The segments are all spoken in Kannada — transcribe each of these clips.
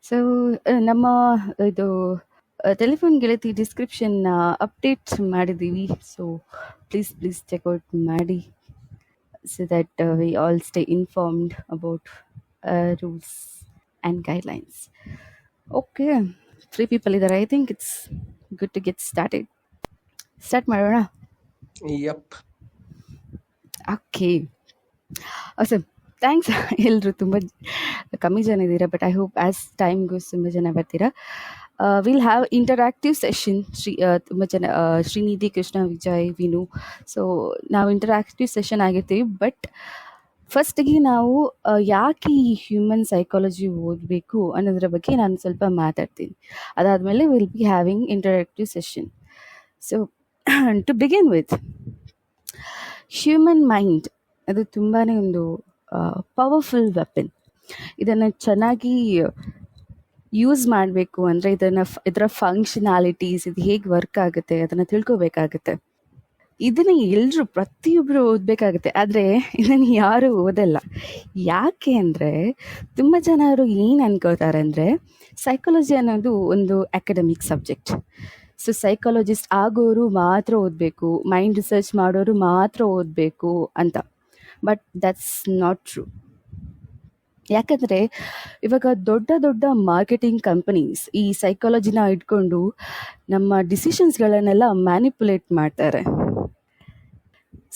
ಸೊ ನಮ್ಮ ಇದು ಟೆಲಿಫೋನ್ ಗೆಳತಿ ಡಿಸ್ಕ್ರಿಪ್ಷನ್ ಅಪ್ಡೇಟ್ ಮಾಡಿದ್ದೀವಿ. ಸೊ ಪ್ಲೀಸ್ ಚೆಕ್ಔಟ್ ಮಾಡಿ so that we all stay informed about rules and guidelines. Okay, 3 people ಇದ್ದಾರೆ. I think it's good to get started. Start ಮಾಡೋಣ. Yep. Okay. Awesome. ಥ್ಯಾಂಕ್ಸ್. ಎಲ್ಲರೂ ತುಂಬ ಕಮ್ಮಿ ಜನ ಇದ್ದೀರಾ, but I hope as time goes ತುಂಬ ಜನ ಬರ್ತೀರಾ. Will have interactive session. ತುಂಬ ಜನ ಶ್ರೀನಿಧಿ, ಕೃಷ್ಣ, ವಿಜಯ್, ವಿನು. ಸೊ ನಾವು ಇಂಟರಾಕ್ಟಿವ್ ಸೆಷನ್ ಆಗಿರ್ತೀವಿ. ಬಟ್ ಫಸ್ಟಿಗೆ ನಾವು ಯಾಕೆ ಈ ಹ್ಯೂಮನ್ ಸೈಕಾಲಜಿ ಓದಬೇಕು ಅನ್ನೋದ್ರ ಬಗ್ಗೆ ನಾನು ಸ್ವಲ್ಪ ಮಾತಾಡ್ತೀನಿ. ಅದಾದಮೇಲೆ will be having interactive session. So to begin with, human mind ಅದು ತುಂಬಾ ಒಂದು ಪವರ್ಫುಲ್ ವೆಪನ್. ಇದನ್ನು ಚೆನ್ನಾಗಿ ಯೂಸ್ ಮಾಡಬೇಕು ಅಂದರೆ ಇದರ ಫಂಕ್ಷನಾಲಿಟೀಸ್, ಇದು ಹೇಗೆ ವರ್ಕ್ ಆಗುತ್ತೆ ಅದನ್ನು ತಿಳ್ಕೊಬೇಕಾಗುತ್ತೆ. ಇದನ್ನು ಎಲ್ಲರೂ ಪ್ರತಿಯೊಬ್ಬರು ಓದಬೇಕಾಗುತ್ತೆ. ಆದರೆ ಇದನ್ನು ಯಾರೂ ಓದಲ್ಲ. ಯಾಕೆ ಅಂದರೆ ತುಂಬ ಜನರು ಏನು ಅನ್ಕೋತಾರೆ ಅಂದರೆ ಸೈಕಾಲಜಿ ಅನ್ನೋದು ಒಂದು ಅಕಾಡೆಮಿಕ್ ಸಬ್ಜೆಕ್ಟ್. ಸೊ ಸೈಕಾಲಜಿಸ್ಟ್ ಆಗೋರು ಮಾತ್ರ ಓದಬೇಕು, ಮೈಂಡ್ ರಿಸರ್ಚ್ ಮಾಡೋರು ಮಾತ್ರ ಓದಬೇಕು ಅಂತ. But that's not true. ಯಾಕಂದರೆ ಇವಾಗ ದೊಡ್ಡ ದೊಡ್ಡ ಮಾರ್ಕೆಟಿಂಗ್ ಕಂಪನೀಸ್ ಈ ಸೈಕಾಲಜಿನ ಇಟ್ಕೊಂಡು ನಮ್ಮ ಡಿಸಿಷನ್ಸ್ಗಳನ್ನೆಲ್ಲ ಮ್ಯಾನಿಪುಲೇಟ್ ಮಾಡ್ತಾರೆ.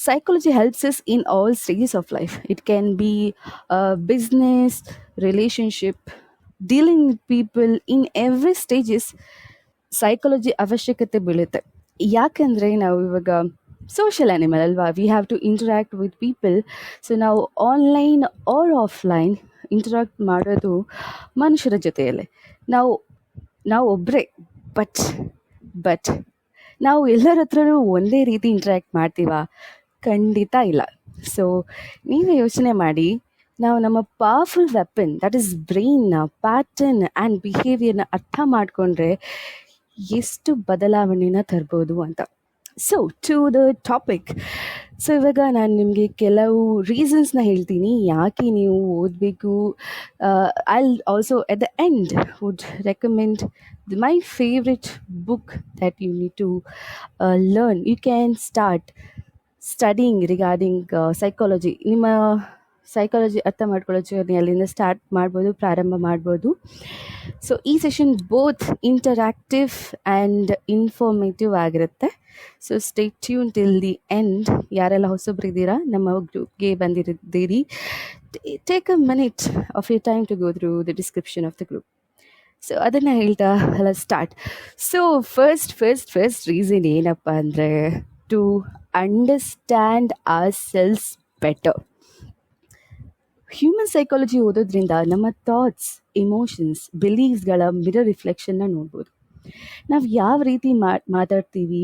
Psychology helps us in all stages of life. It can be business, relationship, dealing with people. In every stages, psychology ಅವಶ್ಯಕತೆ ಬೀಳುತ್ತೆ. ಯಾಕಂದರೆ ನಾವು ಇವಾಗ ಸೋಷಿಯಲ್ ಆ್ಯನಿಮಲ್ ಅಲ್ವಾ, we have to interact with people. So ನಾವು ಆನ್ಲೈನ್ ಆರ್ ಆಫ್ಲೈನ್ ಇಂಟರಾಕ್ಟ್ ಮಾಡೋದು ಮನುಷ್ಯರ ಜೊತೆಯಲ್ಲೇ. ನಾವು ಒಬ್ಬರೇ. ಬಟ್ ನಾವು ಎಲ್ಲರ ಹತ್ರನೂ ಒಂದೇ ರೀತಿ ಇಂಟ್ರ್ಯಾಕ್ಟ್ ಮಾಡ್ತೀವಾ? ಖಂಡಿತ ಇಲ್ಲ. ಸೊ ನೀವೇ ಯೋಚನೆ ಮಾಡಿ, ನಾವು ನಮ್ಮ ಪವರ್ಫುಲ್ ವೆಪನ್ ದಟ್ ಈಸ್ ಬ್ರೈನ್ನ ಪ್ಯಾಟರ್ನ್ ಆ್ಯಂಡ್ ಬಿಹೇವಿಯರ್ನ ಅರ್ಥ ಮಾಡಿಕೊಂಡ್ರೆ ಎಷ್ಟು ಬದಲಾವಣೆನ ತರ್ಬೋದು ಅಂತ. So to the topic. So ಇವಾಗ ನಾನು ನಿಮಗೆ ಕೆಲವು ರೀಸನ್ಸ್ನ ಹೇಳ್ತೀನಿ ಯಾಕೆ ನೀವು ಓದಬೇಕು. I also at the end would recommend my favourite book that you need to learn. You can start studying regarding psychology. ನಿಮ್ಮ ಸೈಕಾಲಜಿ ಅರ್ಥ ಮಾಡ್ಕೊಳ್ಳೋ ಜರ್ನಿ ಅಲ್ಲಿಂದ ಸ್ಟಾರ್ಟ್ ಮಾಡ್ಬೋದು, ಪ್ರಾರಂಭ ಮಾಡ್ಬೋದು. ಸೊ ಈ session both interactive and informative ಆಗಿರುತ್ತೆ. So stay tune till the end. ಯಾರೆಲ್ಲ ಹೊಸಬ್ರಿದ್ದೀರಾ ನಮ್ಮ ಗ್ರೂಪ್ಗೆ ಬಂದಿರಿದ್ದೀರಿ, take a minute of your time to go through the description of the group. So ಅದನ್ನು ಹೇಳ್ತಾ ಎಲ್ಲ ಸ್ಟಾರ್ಟ್. ಸೊ ಫಸ್ಟ್ ರೀಸನ್ ಏನಪ್ಪ ಅಂದರೆ to understand ourselves better. Human psychology ಓದೋದ್ರಿಂದ ನಮ್ಮ ಥಾಟ್ಸ್, ಇಮೋಷನ್ಸ್, ಬಿಲೀವ್ಸ್ಗಳ ಮಿರರ್ ರಿಫ್ಲೆಕ್ಷನ್ನ ನೋಡ್ಬೋದು. ನಾವು ಯಾವ ರೀತಿ ಮಾತಾಡ್ತೀವಿ,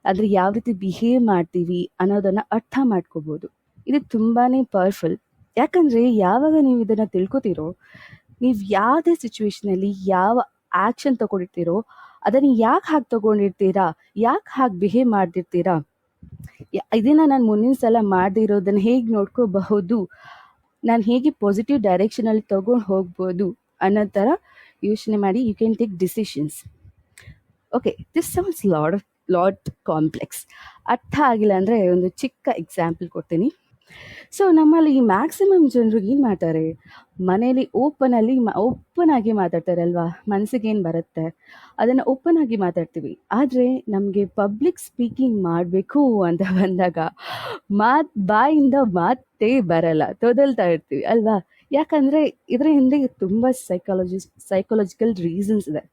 ಅಂದರೆ ಯಾವ ರೀತಿ ಬಿಹೇವ್ ಮಾಡ್ತೀವಿ ಅನ್ನೋದನ್ನು ಅರ್ಥ ಮಾಡ್ಕೋಬೋದು. ಇದು ತುಂಬಾ ಪವರ್ಫುಲ್. ಯಾಕಂದರೆ ಯಾವಾಗ ನೀವು ಇದನ್ನು ತಿಳ್ಕೊತೀರೋ, ನೀವು ಯಾವುದೇ ಸಿಚುವೇಶನಲ್ಲಿ ಯಾವ ಆ್ಯಕ್ಷನ್ ತೊಗೊಂಡಿರ್ತೀರೋ ಅದನ್ನು ಯಾಕೆ ಹಾಗೆ ತೊಗೊಂಡಿರ್ತೀರಾ, ಯಾಕೆ ಹಾಗೆ ಬಿಹೇವ್ ಮಾಡ್ತಿರ್ತೀರಾ, ಇದನ್ನು ನಾನು ಮುಂದಿನ ಸಲ ಮಾಡದಿರೋದನ್ನು ಹೇಗೆ ನೋಡ್ಕೋಬಹುದು, ನಾನು ಹೇಗೆ ಪಾಸಿಟಿವ್ ಡೈರೆಕ್ಷನಲ್ಲಿ ತೊಗೊಂಡು ಹೋಗ್ಬೋದು ಅನ್ನೋ ಥರ ಯೋಚನೆ ಮಾಡಿ you can take decisions. Okay, this sounds lot complex. ಅರ್ಥ ಆಗಿಲ್ಲ ಅಂದರೆ ಒಂದು ಚಿಕ್ಕ ಎಕ್ಸಾಂಪಲ್ ಕೊಡ್ತೀನಿ. ಸೊ ನಮ್ಮಲ್ಲಿ ಮ್ಯಾಕ್ಸಿಮಮ್ ಜನರು ಏನು ಮಾಡ್ತಾರೆ, ಮನೇಲಿ ಓಪನ್ ಆಗಿ ಮಾತಾಡ್ತಾರೆ ಅಲ್ವಾ. ಮನಸ್ಸಿಗೇನು ಬರುತ್ತೆ ಅದನ್ನು ಓಪನ್ ಆಗಿ ಮಾತಾಡ್ತೀವಿ. ಆದರೆ ನಮಗೆ ಪಬ್ಲಿಕ್ ಸ್ಪೀಕಿಂಗ್ ಮಾಡಬೇಕು ಅಂತ ಬಂದಾಗ ಬಾಯಿಂದ ಮಾತೇ ಬರಲ್ಲ, ತೊದಲ್ತಾ ಇರ್ತೀವಿ ಅಲ್ವಾ. ಯಾಕಂದರೆ ಇದರ ಹಿಂದೆ ತುಂಬ ಸೈಕಾಲಜಿಕಲ್ ರೀಸನ್ಸ್ ಇದೆ.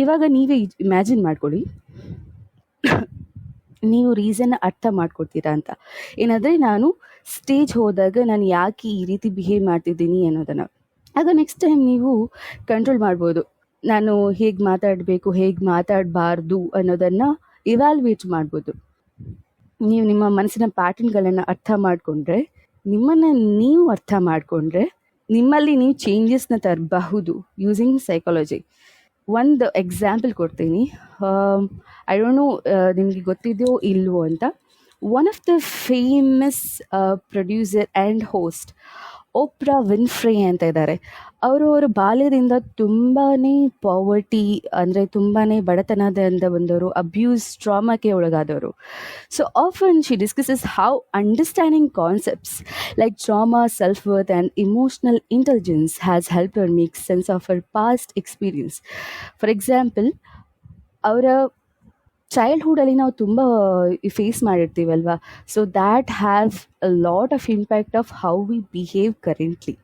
ಇವಾಗ ನೀವೇ ಇಮ್ಯಾಜಿನ್ ಮಾಡ್ಕೊಳ್ಳಿ, ನೀವು ರೀಸನ್ನ ಅರ್ಥ ಮಾಡ್ಕೊಡ್ತೀರಾ ಅಂತ. ಏನಂದರೆ ನಾನು ಸ್ಟೇಜ್ ಹೋದಾಗ ನಾನು ಯಾಕೆ ಈ ರೀತಿ ಬಿಹೇವ್ ಮಾಡ್ತಿದ್ದೀನಿ ಅನ್ನೋದನ್ನು. ಆಗ ನೆಕ್ಸ್ಟ್ ಟೈಮ್ ನೀವು ಕಂಟ್ರೋಲ್ ಮಾಡ್ಬೋದು. ನಾನು ಹೇಗೆ ಮಾತಾಡಬೇಕು, ಹೇಗೆ ಮಾತಾಡಬಾರ್ದು ಅನ್ನೋದನ್ನು ಇವ್ಯಾಲ್ಯೂಯೇಟ್ ಮಾಡ್ಬೋದು. ನೀವು ನಿಮ್ಮ ಮನಸ್ಸಿನ ಪ್ಯಾಟರ್ನ್ಗಳನ್ನು ಅರ್ಥ ಮಾಡಿಕೊಂಡ್ರೆ, ನಿಮ್ಮನ್ನು ನೀವು ಅರ್ಥ ಮಾಡಿಕೊಂಡ್ರೆ ನಿಮ್ಮಲ್ಲಿ ನೀವು ಚೇಂಜಸ್ನ ತರಬಹುದು ಯೂಸಿಂಗ್ ಸೈಕಾಲಜಿ. ಒಂದು ಎಕ್ಸಾಂಪಲ್ ಕೊಡ್ತೀನಿ. ಐ ಡೋಂಟ್ ನೋ ನಿಮಗೆ ಗೊತ್ತಿದೆಯೋ ಇಲ್ವೋ ಅಂತ. One of the famous producer and host Oprah Winfrey ಅಂತ ಇದ್ದಾರೆ. ಅವರು ಅವರ ಬಾಲ್ಯದಿಂದ ತುಂಬಾ ಪಾವರ್ಟಿ ಅಂದರೆ ತುಂಬಾ ಬಡತನದಿಂದ ಬಂದವರು, ಅಬ್ಯೂಸ್, ಟ್ರಾಮಾಕ್ಕೆ ಒಳಗಾದವರು. So often she discusses how understanding concepts like trauma, self worth, and emotional intelligence has helped her make sense of her past experience. For example, ಅವರ ಚೈಲ್ಡ್ಹುಡಲ್ಲಿ ನಾವು ತುಂಬ ಫೇಸ್ ಮಾಡಿರ್ತೀವಲ್ವಾ, so that have a lot of impact of how we behave currently.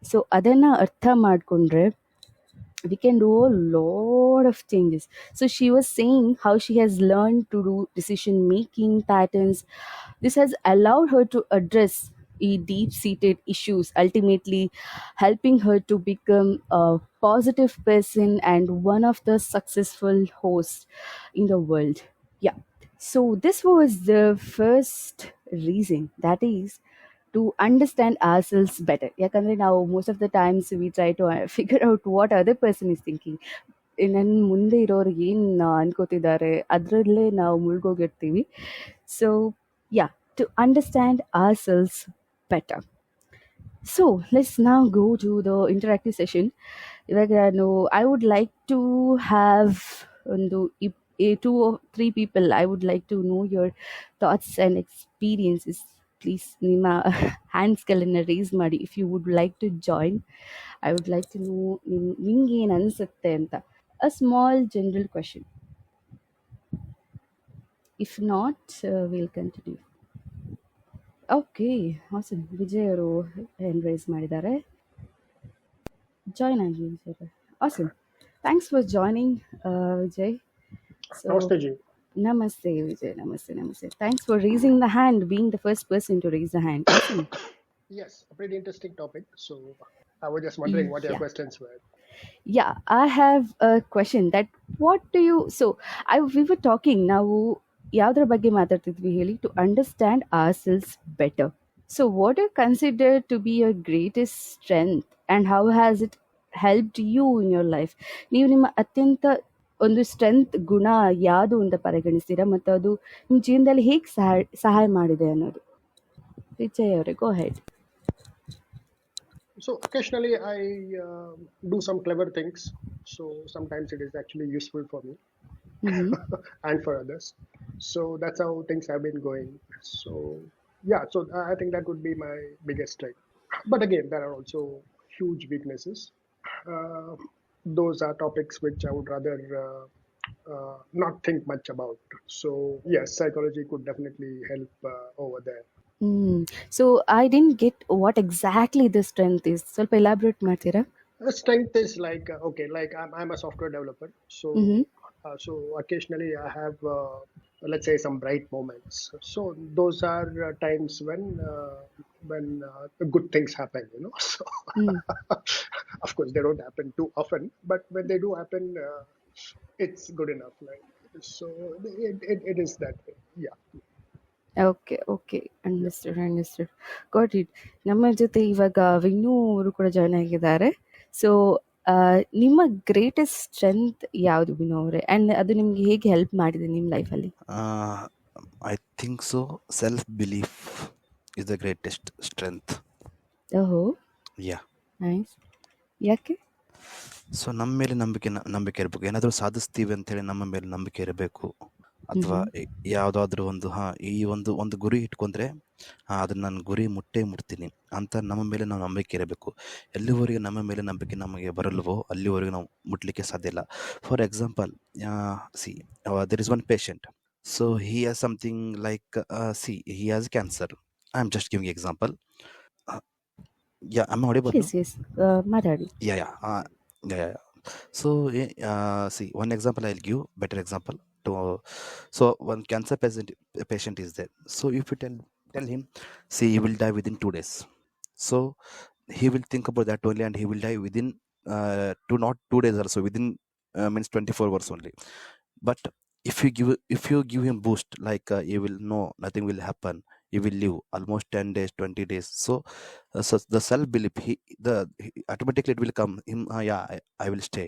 So ಅದನ್ನು ಅರ್ಥ ಮಾಡಿಕೊಂಡ್ರೆ we can do a lot of changes. So she was saying how she has learned to do decision making patterns. This has allowed her to address deep seated issues, ultimately helping her to become a positive person and one of the successful hosts in the world. Yeah. So this was the first reason, that is to understand ourselves better. ಯಾಕಂದರೆ ನಾವು most of the times we try to figure out what other person is thinking. ನನ್ನ ಮುಂದೆ ಇರೋರು ಏನು ಅನ್ಕೋತಿದ್ದಾರೆ ಅದರಲ್ಲೇ ನಾವು ಮುಳುಗೋಗಿರ್ತೀವಿ. So yeah, to understand ourselves better. So let's ನಾವ್ go to the interactive session. ಇವಾಗ I would like to have ಒಂದು 2 or 3 people. I would like to know your thoughts and experiences. Please, ನಿಮ್ಮ ಹ್ಯಾಂಡ್ಸ್ಗಳನ್ನು ರೇಸ್ ಮಾಡಿ if you would like to join. I would like to know ನಿಮ್ಗೆ ಏನು ಅನಿಸುತ್ತೆ ಅಂತ. A small general question. If not will continue. Okay, awesome. Vijay ಅವರು ಹ್ಯಾಂಡ್ ರೈಸ್ ಮಾಡಿದ್ದಾರೆ. ಜಾಯ್ನ್ ಆಗಿ Vijay. Awesome. Thanks for joining Vijay. So, Namaste ji. Namaste, Vijay. Namaste, namaste. Thanks for raising the hand, being the first person to raise the hand. Awesome. Yes, a pretty interesting topic. So I was just wondering what your Yeah. questions were. Yeah, I have a question that what do you, so we were talking now ಯಾವ್ದ್ರ ಬಗ್ಗೆ ಮಾತಾಡ್ತಿದ್ವಿ ಹೇಳಿ, to understand ourselves better. So what do you consider to be your greatest strength and how has it helped you in your life? ನೀವು ನಿಮ್ಮ ಅತ್ಯಂತ ಒಂದು ಸ್ಟ್ರೆಂತ್ ಗುಣ ಯಾವುದು ಅಂತ ಪರಿಗಣಿಸ್ತೀರಾ ಮತ್ತು ಅದು ನಿಮ್ಮ ಜೀವನದಲ್ಲಿ ಹೇಗೆ ಸಹಾಯ ಮಾಡಿದೆ ಅನ್ನೋದು. ವಿಜಯ್ ಅವರೇ, ಗೋ head. So occasionally I do some clever things. So sometimes it is actually useful for me and for others. So that's how things have been going. So yeah, so I think that would be my biggest strength. But again, there are also huge weaknesses. Uh, those are topics which I would rather not think much about. So yes, psychology could definitely help over there. So I didn't get what exactly the strength is, ಸ್ವಲ್ಪ ಎಲಾಬ್ರೇಟ್ ಮಾಡ್ತೀರಾ? Strength is like okay, like I'm a software developer, so so occasionally I have let's say some bright moments. So those are times when good things happen, you know. So of course they don't happen too often, but when they do happen, it's good enough. Like so, it is that way. Yeah. Okay okay, understood. Got it. ನಮ್ಮ ಜೊತೆ ಇವಾಗ ವಿನು ಅವರು ಕೂಡ ಜಾಯ್ನ್ ಆಗಿದ್ದಾರೆ. ಸೊ ನಿಮ್ಮ ಗ್ರೇಟೆಸ್ಟ್ ಸ್ಟ್ರೆಂತ್ ಯಾವುದು ವಿನು ಅವರೇ, ಆ್ಯಂಡ್ ಅದು ನಿಮ್ಗೆ ಹೇಗೆ ಹೆಲ್ಪ್ ಮಾಡಿದೆ ನಿಮ್ಮ ಲೈಫಲ್ಲಿ? I think so. Self-belief is the greatest strength. ಓಹೋ, Yeah. ನೈಸ್. ಯಾಕೆ? ಸೊ ನಮ್ಮ ಮೇಲೆ ನಂಬಿಕೆ ಇರಬೇಕು. ಏನಾದರೂ ಸಾಧಿಸ್ತೀವಿ ಅಂತೇಳಿ ನಮ್ಮ ಮೇಲೆ ನಂಬಿಕೆ ಇರಬೇಕು. ಅಥವಾ ಯಾವುದಾದ್ರೂ ಒಂದು ಗುರಿ ಇಟ್ಕೊಂಡ್ರೆ ಅದನ್ನ ನಾನು ಗುರಿ ಮುಟ್ತೀನಿ ಅಂತ ನಮ್ಮ ಮೇಲೆ ನಾವು ನಂಬಿಕೆ ಇರಬೇಕು. ಎಲ್ಲಿವರೆಗೆ ನಮ್ಮ ಮೇಲೆ ನಂಬಿಕೆ ನಮಗೆ ಬರಲ್ವೋ ಅಲ್ಲಿವರೆಗೆ ನಾವು ಮುಟ್ಲಿಕ್ಕೆ ಸಾಧ್ಯ ಇಲ್ಲ. For example, there is one patient. So he has something like he has cancer. I'm just giving example. Am I audible? Yes, ಮಾತಾಡಿ. Yeah. So one example I'll give, better example. So one cancer patient is there. So if you tell him, he will die within 2 days. So he will think about that only, and he will die within not 2 days also, within means 24 hours only. But if you give him boost, like you will know nothing will happen, you will live almost 10 days, 20 days. So the self belief, automatically it will come him. Yeah, I will stay,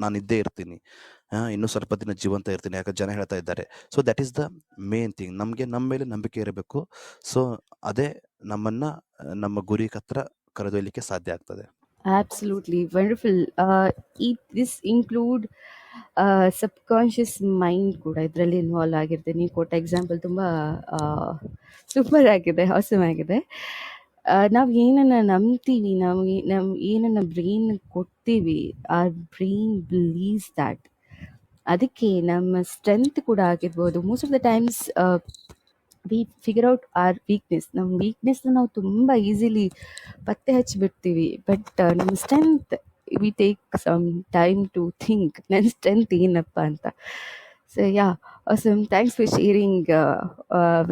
ನಾನು ಇದ್ದೇ ಇರ್ತೀನಿ, ಇನ್ನೂ ಸ್ವಲ್ಪ ದಿನ ಜೀವಂತ ಇರ್ತೀನಿ, ಯಾಕೆ ಜನ ಹೇಳ್ತಾ ಇದ್ದಾರೆ. So that is the main thing. ನಮಗೆ ನಮ್ಮ ಮೇಲೆ ನಂಬಿಕೆ ಇರಬೇಕು. ಸೊ ಅದೇ ನಮ್ಮನ್ನ ನಮ್ಮ ಗುರಿ ಹತ್ರ ಕರೆದೊಯ್ಯಲಿಕ್ಕೆ ಸಾಧ್ಯ ಆಗ್ತದೆ. Absolutely wonderful. This include subconscious mind ಕೂಡ ಇದರಲ್ಲಿ ಇನ್ವಾಲ್ವ್ ಆಗಿರುತ್ತೆ. ನೀವು ಕೊಟ್ಟ ಎಕ್ಸಾಂಪಲ್ ತುಂಬ ಸೂಪರ್ ಆಗಿದೆ, ಹಾಸಮ್ ಆಗಿದೆ. ನಾವು ಏನನ್ನ ನಂಬ್ತೀವಿ, ನಾವು ಏನನ್ನ ಬ್ರೈನ್ ಕೊಡ್ತೀವಿ, ಆರ್ ಬ್ರೈನ್ ಬಿಲೀವ್ಸ್ ದ್ಯಾಟ್. ಅದಕ್ಕೆ ನಮ್ಮ ಸ್ಟ್ರೆಂತ್ ಕೂಡ ಆಗಿರ್ಬೋದು. Most of the times we figure out our weakness. ನಮ್ಮ ವೀಕ್ನೆಸ್ನ ನಾವು ತುಂಬ ಈಸಿಲಿ ಪತ್ತೆ ಹಚ್ಚಿಬಿಡ್ತೀವಿ. ಬಟ್ ನಮ್ಮ strength we take some time to think ನನ್ನ ಸ್ಟ್ರೆಂತ್ ಏನಪ್ಪ ಅಂತ. So yeah, awesome. Thanks for sharing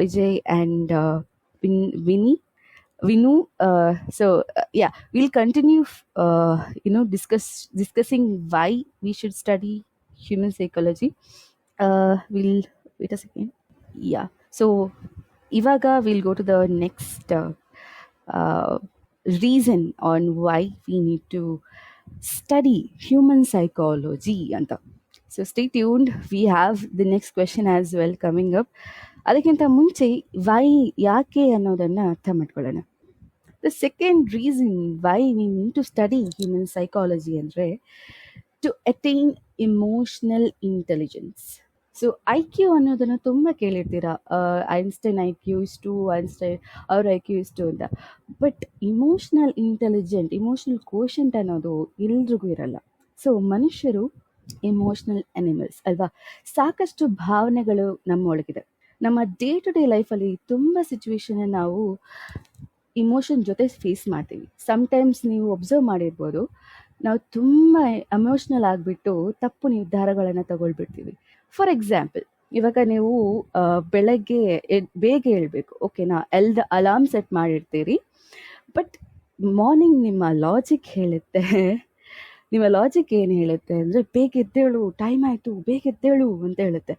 Vijay and Vinu. Yeah, we'll continue, discussing why we should study human psychology. We'll wait a second. Yeah. So, Ivaga, we'll go to the next uh, reason on why we need to study human psychology. Anta. So, stay tuned. We have the next question as well coming up. ಅದಕ್ಕಿಂತ ಮುಂಚೆ ವೈ, ಯಾಕೆ ಅನ್ನೋದನ್ನು ಅರ್ಥ ಮಾಡ್ಕೊಳ್ಳೋಣ. The second reason why we need to study human psychology ಅಂದರೆ to attain emotional intelligence. So IQ ಅನ್ನೋದನ್ನು ತುಂಬ ಕೇಳಿರ್ತೀರಾ. ಐನ್ಸ್ಟೈನ್ IQ ಇಷ್ಟು, ಅವ್ರ IQ ಇಷ್ಟು ಅಂತ. ಬಟ್ ಇಮೋಷ್ನಲ್ ಕೋಶಂಟ್ ಅನ್ನೋದು ಎಲ್ರಿಗೂ ಇರಲ್ಲ. ಸೊ ಮನುಷ್ಯರು ಇಮೋಷ್ನಲ್ ಅನಿಮಲ್ಸ್ ಅಲ್ವಾ. ಸಾಕಷ್ಟು ಭಾವನೆಗಳು ನಮ್ಮೊಳಗಿದೆ. ನಮ್ಮ ಡೇ ಟು ಡೇ ಲೈಫಲ್ಲಿ ತುಂಬ ಸಿಚುವೇಶನ್ ನಾವು ಇಮೋಷನ್ ಜೊತೆ ಫೇಸ್ ಮಾಡ್ತೀವಿ. ಸಮ್ಟೈಮ್ಸ್ ನೀವು ಒಬ್ಸರ್ವ್ ಮಾಡಿರ್ಬೋದು, ನಾವು ತುಂಬ ಎಮೋಷ್ನಲ್ ಆಗಿಬಿಟ್ಟು ತಪ್ಪು ನಿರ್ಧಾರಗಳನ್ನು ತಗೊಳ್ಬಿಡ್ತೀವಿ. ಫಾರ್ ಎಕ್ಸಾಂಪಲ್, ಇವಾಗ ನೀವು ಬೆಳಗ್ಗೆ ಬೇಗ ಹೇಳ್ಬೇಕು, ಓಕೆನಾ, ಅಲಾರ್ಮ್ ಸೆಟ್ ಮಾಡಿರ್ತೀರಿ. ಬಟ್ ಮಾರ್ನಿಂಗ್ ನಿಮ್ಮ ಲಾಜಿಕ್ ಏನು ಹೇಳುತ್ತೆ ಅಂದರೆ, ಬೇಗ ಎದ್ದೇಳು, ಟೈಮ್ ಆಯಿತು, ಬೇಗ ಎದ್ದೇಳು ಅಂತ ಹೇಳುತ್ತೆ.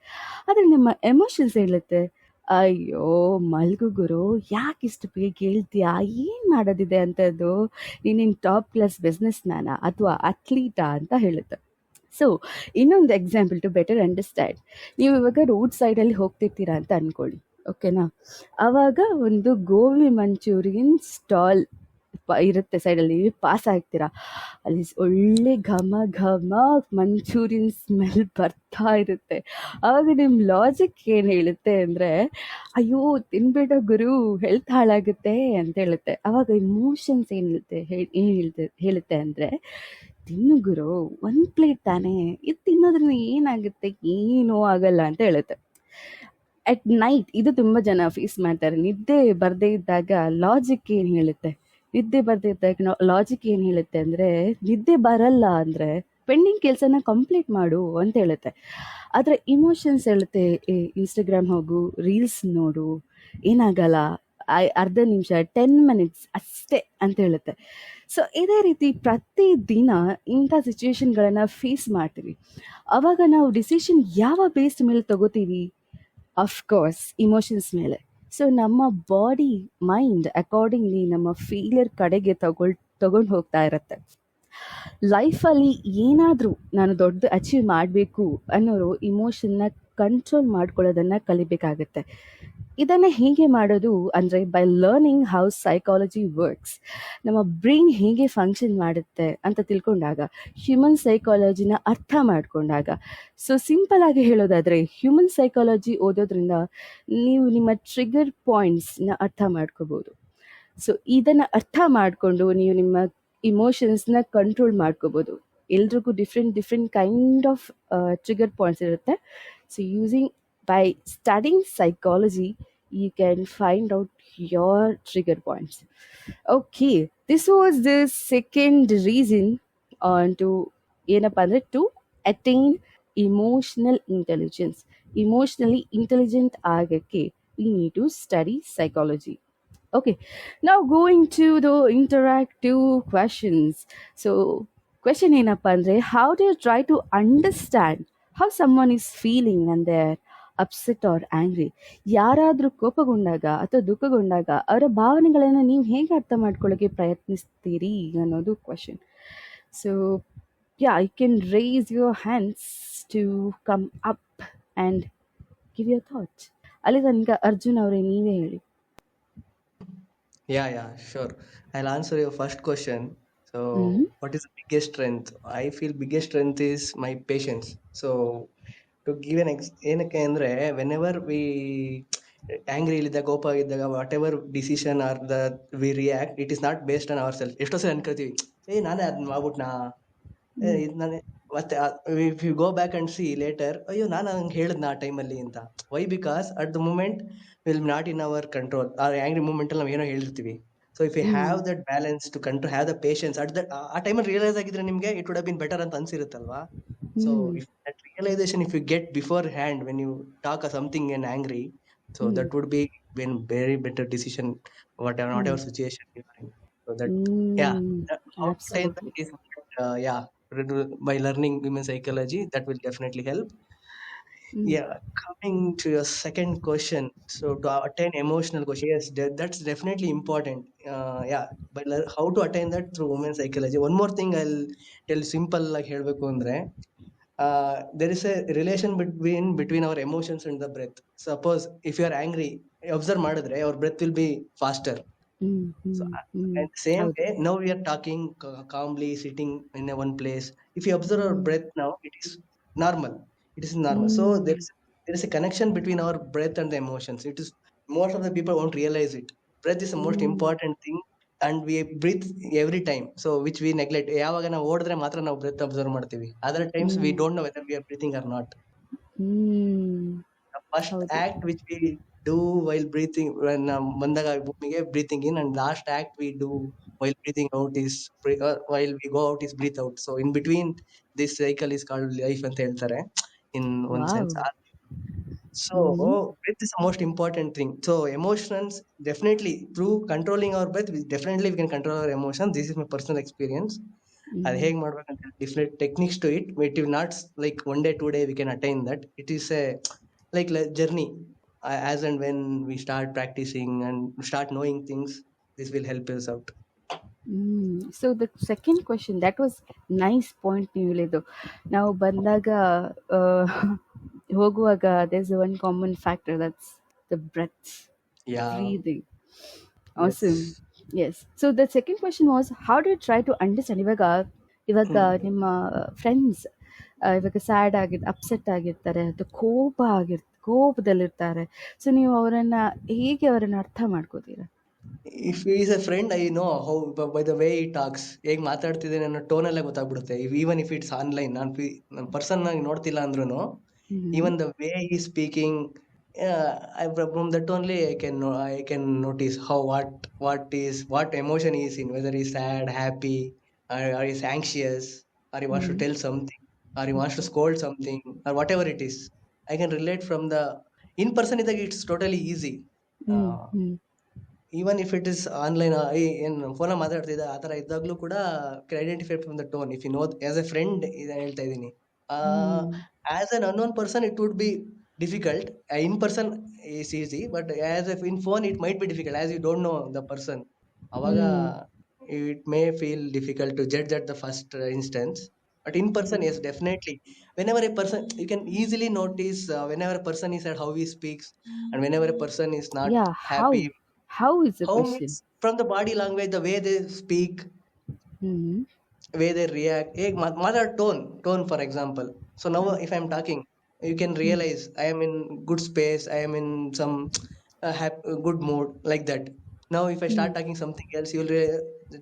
ಆದರೆ ನಿಮ್ಮ ಎಮೋಷನ್ಸ್ ಹೇಳುತ್ತೆ, ಅಯ್ಯೋ ಮಲ್ಗು ಗುರು, ಯಾಕೆ ಇಷ್ಟು ಬೇಗ ಹೇಳ್ತೀಯಾ, ಏನು ಮಾಡೋದಿದೆ ಅಂಥದ್ದು, ನೀನೇನು ಟಾಪ್ ಕ್ಲಾಸ್ ಬಿಸ್ನೆಸ್ ಮ್ಯಾನಾ ಅಥವಾ ಅಥ್ಲೀಟಾ ಅಂತ ಹೇಳುತ್ತೆ. ಸೊ ಇನ್ನೊಂದು ಎಕ್ಸಾಂಪಲ್ ಟು ಬೆಟರ್ ಅಂಡರ್ಸ್ಟ್ಯಾಂಡ್. ನೀವು ಇವಾಗ ರೋಡ್ ಸೈಡಲ್ಲಿ ಹೋಗ್ತಿರ್ತೀರಾ ಅಂತ ಅಂದ್ಕೊಳ್ಳಿ, ಓಕೆನಾ. ಆವಾಗ ಒಂದು ಗೋಬಿ ಮಂಚೂರಿಯನ್ ಸ್ಟಾಲ್ ಇರುತ್ತೆ ಸೈಡಲ್ಲಿ, ಪಾಸ್ ಆಗ್ತೀರಾ. ಅಲ್ಲಿ ಒಳ್ಳೆ ಘಮ ಮಂಚೂರಿಯನ್ ಸ್ಮೆಲ್ ಬರ್ತಾ ಇರುತ್ತೆ. ಆವಾಗ ನಿಮ್ಮ ಲಾಜಿಕ್ ಏನು ಹೇಳುತ್ತೆ ಅಂದರೆ, ಅಯ್ಯೋ ತಿನ್ಬೇಡ ಗುರು, ಹೆಲ್ತ್ ಹಾಳಾಗುತ್ತೆ ಅಂತ ಹೇಳುತ್ತೆ. ಆವಾಗ ಇಮೋಷನ್ಸ್ ಹೇಳುತ್ತೆ ಅಂದರೆ, ತಿನ್ನು ಗುರು, ಒಂದು ಪ್ಲೇಟ್ ತಾನೇ, ಇದು ತಿನ್ನೋದ್ರಿಂದ ಏನಾಗುತ್ತೆ, ಏನೂ ಆಗಲ್ಲ ಅಂತ ಹೇಳುತ್ತೆ. ಅಟ್ ನೈಟ್ ಇದು ತುಂಬ ಜನ ಫೇಸ್ ಮಾಡ್ತಾರೆ. ನಿದ್ದೆ ಬರದೇ ಇದ್ದಾಗ ಲಾಜಿಕ್ ಏನು ಹೇಳುತ್ತೆ ಅಂದರೆ, ನಿದ್ದೆ ಬರಲ್ಲ ಅಂದರೆ ಪೆಂಡಿಂಗ್ ಕೆಲಸನ ಕಂಪ್ಲೀಟ್ ಮಾಡು ಅಂತ ಹೇಳುತ್ತೆ. ಆದರೆ ಇಮೋಷನ್ಸ್ ಹೇಳುತ್ತೆ, ಇನ್ಸ್ಟಾಗ್ರಾಮ್ ಹೋಗು, ರೀಲ್ಸ್ ನೋಡು, ಏನಾಗಲ್ಲ, ಅರ್ಧ ನಿಮಿಷ, 10 ಮಿನಿಟ್ಸ್ ಅಷ್ಟೇ ಅಂತ ಹೇಳುತ್ತೆ. ಸೊ ಇದೇ ರೀತಿ ಪ್ರತಿದಿನ ಇಂಥ ಸಿಚುವೇಶನ್ಗಳನ್ನು ಫೇಸ್ ಮಾಡ್ತೀವಿ. ಆವಾಗ ನಾವು ಡಿಸಿಷನ್ ಯಾವ ಬೇಸ್ ಮೇಲೆ ತಗೋತೀವಿ? ಅಫ್ಕೋರ್ಸ್ ಇಮೋಷನ್ಸ್ ಮೇಲೆ. ಸೊ ನಮ್ಮ ಬಾಡಿ, ಮೈಂಡ್ ಅಕಾರ್ಡಿಂಗ್ಲಿ ನಮ್ಮ ಫೇಲಿಯರ್ ಕಡೆಗೆ ತಗೊಂಡು ಹೋಗ್ತಾ ಇರುತ್ತೆ. ಲೈಫಲ್ಲಿ ಏನಾದರೂ ನಾನು ದೊಡ್ಡ ಅಚೀವ್ ಮಾಡಬೇಕು ಅನ್ನೋರು ಇಮೋಷನ್ನ ಕಂಟ್ರೋಲ್ ಮಾಡ್ಕೊಳ್ಳೋದನ್ನು ಕಲಿಬೇಕಾಗತ್ತೆ. ಇದನ್ನು ಹೇಗೆ ಮಾಡೋದು ಅಂದರೆ, by learning how psychology works. ನಮ್ಮ ಬ್ರೈನ್ ಹೇಗೆ ಫಂಕ್ಷನ್ ಮಾಡುತ್ತೆ ಅಂತ ತಿಳ್ಕೊಂಡಾಗ, ಹ್ಯೂಮನ್ ಸೈಕಾಲಜಿನ ಅರ್ಥ ಮಾಡಿಕೊಂಡಾಗ. ಸೊ ಸಿಂಪಲ್ ಆಗಿ ಹೇಳೋದಾದರೆ, ಹ್ಯೂಮನ್ ಸೈಕಾಲಜಿ ಓದೋದ್ರಿಂದ ನೀವು ನಿಮ್ಮ ಟ್ರಿಗರ್ ಪಾಯಿಂಟ್ಸ್ನ ಅರ್ಥ ಮಾಡ್ಕೋಬೋದು. ಸೊ ಇದನ್ನು ಅರ್ಥ ಮಾಡಿಕೊಂಡು ನೀವು ನಿಮ್ಮ ಇಮೋಷನ್ಸ್ನ ಕಂಟ್ರೋಲ್ ಮಾಡ್ಕೋಬೋದು. ಎಲ್ರಿಗೂ different kind of trigger points ಇರುತ್ತೆ. So by studying psychology, you can find out your trigger points. Okay, this was the second reason to to attain emotional intelligence. Emotionally intelligent agake we need to study psychology. Okay, now going to the interactive questions. So question ಏನಪ್ಪ ಅಂದರೆ, how do you try to understand how someone is feeling when they're upset or angry. ಯಾರಾದರೂ ಕೋಪಗೊಂಡಾಗ ಅಥವಾ ದುಃಖಗೊಂಡಾಗ ಅವರ ಭಾವನೆಗಳನ್ನು ನೀವು ಹೇಗೆ ಅರ್ಥ ಮಾಡ್ಕೊಳ್ಳೋಕೆ ಪ್ರಯತ್ನಿಸ್ತೀರಿ ಅನ್ನೋದು question. So yeah, I can raise your hands to come up and give your thoughts. ಅಲ್ಲಿ ತನಕ ಅರ್ಜುನ್ ಅವರೇ ನೀವೇ ಹೇಳಿ. Yeah, sure. I'll answer your first question. Hmm So, what is the biggest strength? I feel biggest strength is my patience. So, to give ಏನಕ್ಕೆ ಅಂದ್ರೆ whenever we angry ಇದ್ದಾಗ ಕೋಪ ಇದ್ದಾಗ what ever decision are the V react, it is not based on our self. ಎಷ್ಟೋ ಸಲ ಅನ್ಕೋತೀವಿ, ನಾನೇ ಅದನ್ನ ಮಾಡ್ಬಿಟ್ನಾ, ಹ್ಮ್ ಇದು ನಾನೇ, ಮತ್ತೆ if you go back and see later, ಅಯ್ಯೋ ನಾನು ಹಂಗೆ ಹೇಳಿದ್ನ ಆ ಟೈಮಲ್ಲಿ ಅಂತ. Why? Because at the moment will not in our control. ಆ ಆಂಗ್ರಿ ಮೂಮೆಂಟ್ ಅಲ್ಲಿ ನಾವು ಏನೋ ಹೇಳಿರ್ತೀವಿ. So if you hmm have that balance to control, have the patience at that, ಆ ಟೈಮಲ್ಲಿ ರಿಯಲೈಸ್ ಆಗಿದ್ರೆ ನಿಮಗೆ it would have been better ಅಂತ ಅನ್ಸಿರುತ್ತಲ್ವಾ. So hmm if that realisation if you get before hand when you talk something in angry, so hmm that would be when very better decision what hmm ever situation you are in. So that, yeah, hmm how to attain that absolutely. is, yeah, by learning women psychology, that will definitely help. Hmm Yeah, coming to your second question, so to attain emotional question, yes, that's definitely important. Yeah, but how to attain that through women psychology? One more thing I'll tell, simple like ಹೇಳ್ಬೇಕು ಅಂದ್ರೆ, there is a relation between our emotions and the breath. Suppose if you are angry, observe ಮಾಡಿದ್ರೆ your breath will be faster. Hmm So, hmm hmm and same ಹೌದು. way, now we are talking calmly, sitting in a one place. If you observe our hmm breath now, it is normal. It is normal. So hmm there is a connection between our breath and the emotions. It is, most of the people won't realize it. Breath is the most hmm important thing, and we breathe every time. So which we neglect. ಯಾವಾಗ ನಾವು ಓಡಿದ್ರೆ ಮಾತ್ರ ನಾವು breath observe ಮಾಡ್ತೀವಿ. Other times we hmm don't know whether we are breathing or not. Hmm The first ಹೌದು. act which we do while breathing, when ಬಂದಾಗ ಭೂಮಿಗೆ breathing in, and last act we do while breathing out is while we go out is breathe out. So in between, this cycle is called life ಅಂತ ಹೇಳ್ತಾರೆ in one sense. Wow. So hmm breath is the most important thing. So emotions, definitely through controlling our breath, we can control our emotions. This is my personal experience. ಅದು ಹ್ಮ್ ಹೇಗೆ ಮಾಡ್ಬೇಕಂತ different techniques to it. It will not like one day to day we can attain that. It is a like journey. As and when we start practicing and start knowing things, this will help us out. Hmm. So the second question that was nice point ನೀವು ಹೇಳಿದ್ದು. ನಾವು ಬಂದಾಗ ಆ, ಹೋಗುವಾಗ there is one common factor that's the breath, Yeah. Breathing. Awesome. Yes. Yes. So the second question was how do you try to understand. ಇವಾಗ ಇವಾಗ Hmm. ನಿಮ್ಮ ಫ್ರೆಂಡ್ಸ್ ಇವಾಗ ಸ್ಯಾಡ್ ಅಪ್ಸೆಟ್ ಆಗಿರ್ತಾರೆ ಅಥವಾ ಕೋಪದಲ್ಲಿರ್ತಾರೆ. ಸೊ ನೀವು ಹೇಗೆ ಅವರನ್ನು ಅರ್ಥ ಮಾಡ್ಕೋತೀರಾ? If he is a friend, I know how, by the way he talks, ಹೇಗ್ ಮಾತಾಡ್ತಿದ್ದೇನೆ ಅನ್ನೋ ಟೋನ್ ಅಲ್ಲೇ ಗೊತ್ತಾಗ್ಬಿಡುತ್ತೆ. Even if it's online, ನಾನು ಪರ್ಸನ್ ಆಗಿ ನೋಡ್ತಿಲ್ಲ ಅಂದ್ರೂ, ಹ್ಮ್ even the way he's speaking, from that only I can notice how what emotion he is in, whether he's sad, happy, or he's anxious, or he wants to hmm tell something, or he wants to scold something, or whatever it is. I can relate from the in person ಇದ್ದಾಗ it's totally easy. Hmm Uh, hmm even if it is online, ಏನು ಫೋನಲ್ಲಿ ಮಾತಾಡ್ತಿದ್ದ ಆ ಥರ ಇದ್ದಾಗಲೂ ಕೂಡ can identify from the tone. If you know as a friend ಇದು ಹೇಳ್ತಾ ಇದ್ದೀನಿ. Hmm as an unknown person it would be difficult. In person is easy, but as a in phone it might be difficult as you don't know the person. ಅವಾಗ hmm it may feel difficult to judge at the first instance. But in person, yes, definitely, whenever a person, you can easily notice whenever a person is at how he speaks, and whenever a person is not yeah. happy. How is the How question? means from the body language, the way they speak, hmm way they react. Ek mother tone for example. So now hmm if I'm talking, you can hmm realize I am in good space, I am in some good mood, like that. Now if I hmm start talking something else, you'll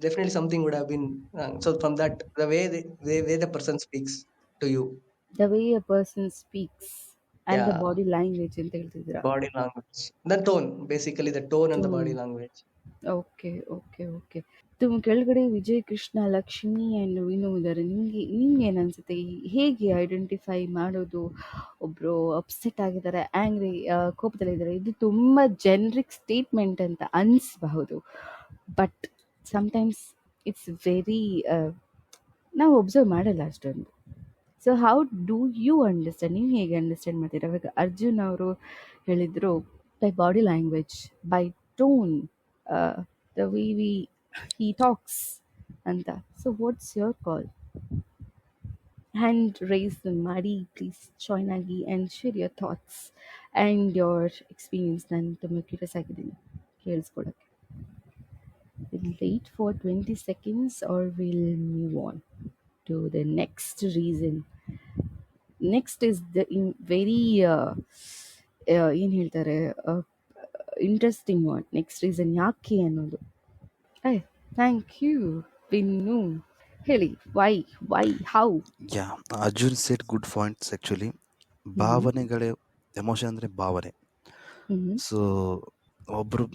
definitely something would have been wrong. So from that, the way the person speaks to you. The way a person speaks and the Yeah, body language ಅಂತ ಹೇಳ್ತಿದ್ದೀರಾ? body language, the tone, basically the tone and the tone. body language. Okay okay okay. ಕೆಳಗಡೆ ವಿಜಯ್, ಕೃಷ್ಣ, ಲಕ್ಷ್ಮಿ ಆ್ಯಂಡ್ ವಿನು ಇದ್ದಾರೆ. ನಿಮ್ಗೆ ಏನು ಅನಿಸುತ್ತೆ? ಹೇಗೆ ಐಡೆಂಟಿಫೈ ಮಾಡೋದು ಒಬ್ಬರು ಅಪ್ಸೆಟ್ ಆಗಿದ್ದಾರೆ, ಆ್ಯಂಗ್ರಿ, ಕೋಪದಲ್ಲಿದ್ದಾರೆ? ಇದು ತುಂಬ ಜೆನ್ರಿಕ್ ಸ್ಟೇಟ್ಮೆಂಟ್ ಅಂತ ಅನಿಸ್ಬಹುದು, ಬಟ್ ಸಮ್ಟೈಮ್ಸ್ ಇಟ್ಸ್ ವೆರಿ ನಾವು ಒಬ್ಸರ್ವ್ ಮಾಡಲ್ಲ ಅಷ್ಟೊಂದು. So how do you understand, ನೀವು ಹೇಗೆ ಅಂಡರ್ಸ್ಟ್ಯಾಂಡ್ ಮಾಡ್ತೀರಾ? ಇವಾಗ ಅರ್ಜುನ್ ಅವರು ಹೇಳಿದರು by body language, by tone, the way he talks and that. So what's your call? Hand raise the Mari, please join Agi and share your thoughts and your experience then to make it a second. ಕೇಳಿಸ್ಕೊಡಕ್ಕೆ. We'll wait for 20 seconds or we'll move on to the next reason. Next is the very ಏನು ಹೇಳ್ತಾರೆ, ಇಂಟ್ರೆಸ್ಟಿಂಗ್ ಒನ್. ನೆಕ್ಸ್ಟ್ ರೀಸನ್ ಯಾಕೆ ಅನ್ನೋದು. Thank you Pinnu. ಹೇಳಿ, why how? Yeah, Arjun said good points actually. ಭಾವನೆಗಳೇ, ಎಮೋಷನ್ ಅಂದರೆ ಭಾವನೆ. ಸೊ ಒಬ್ಬರು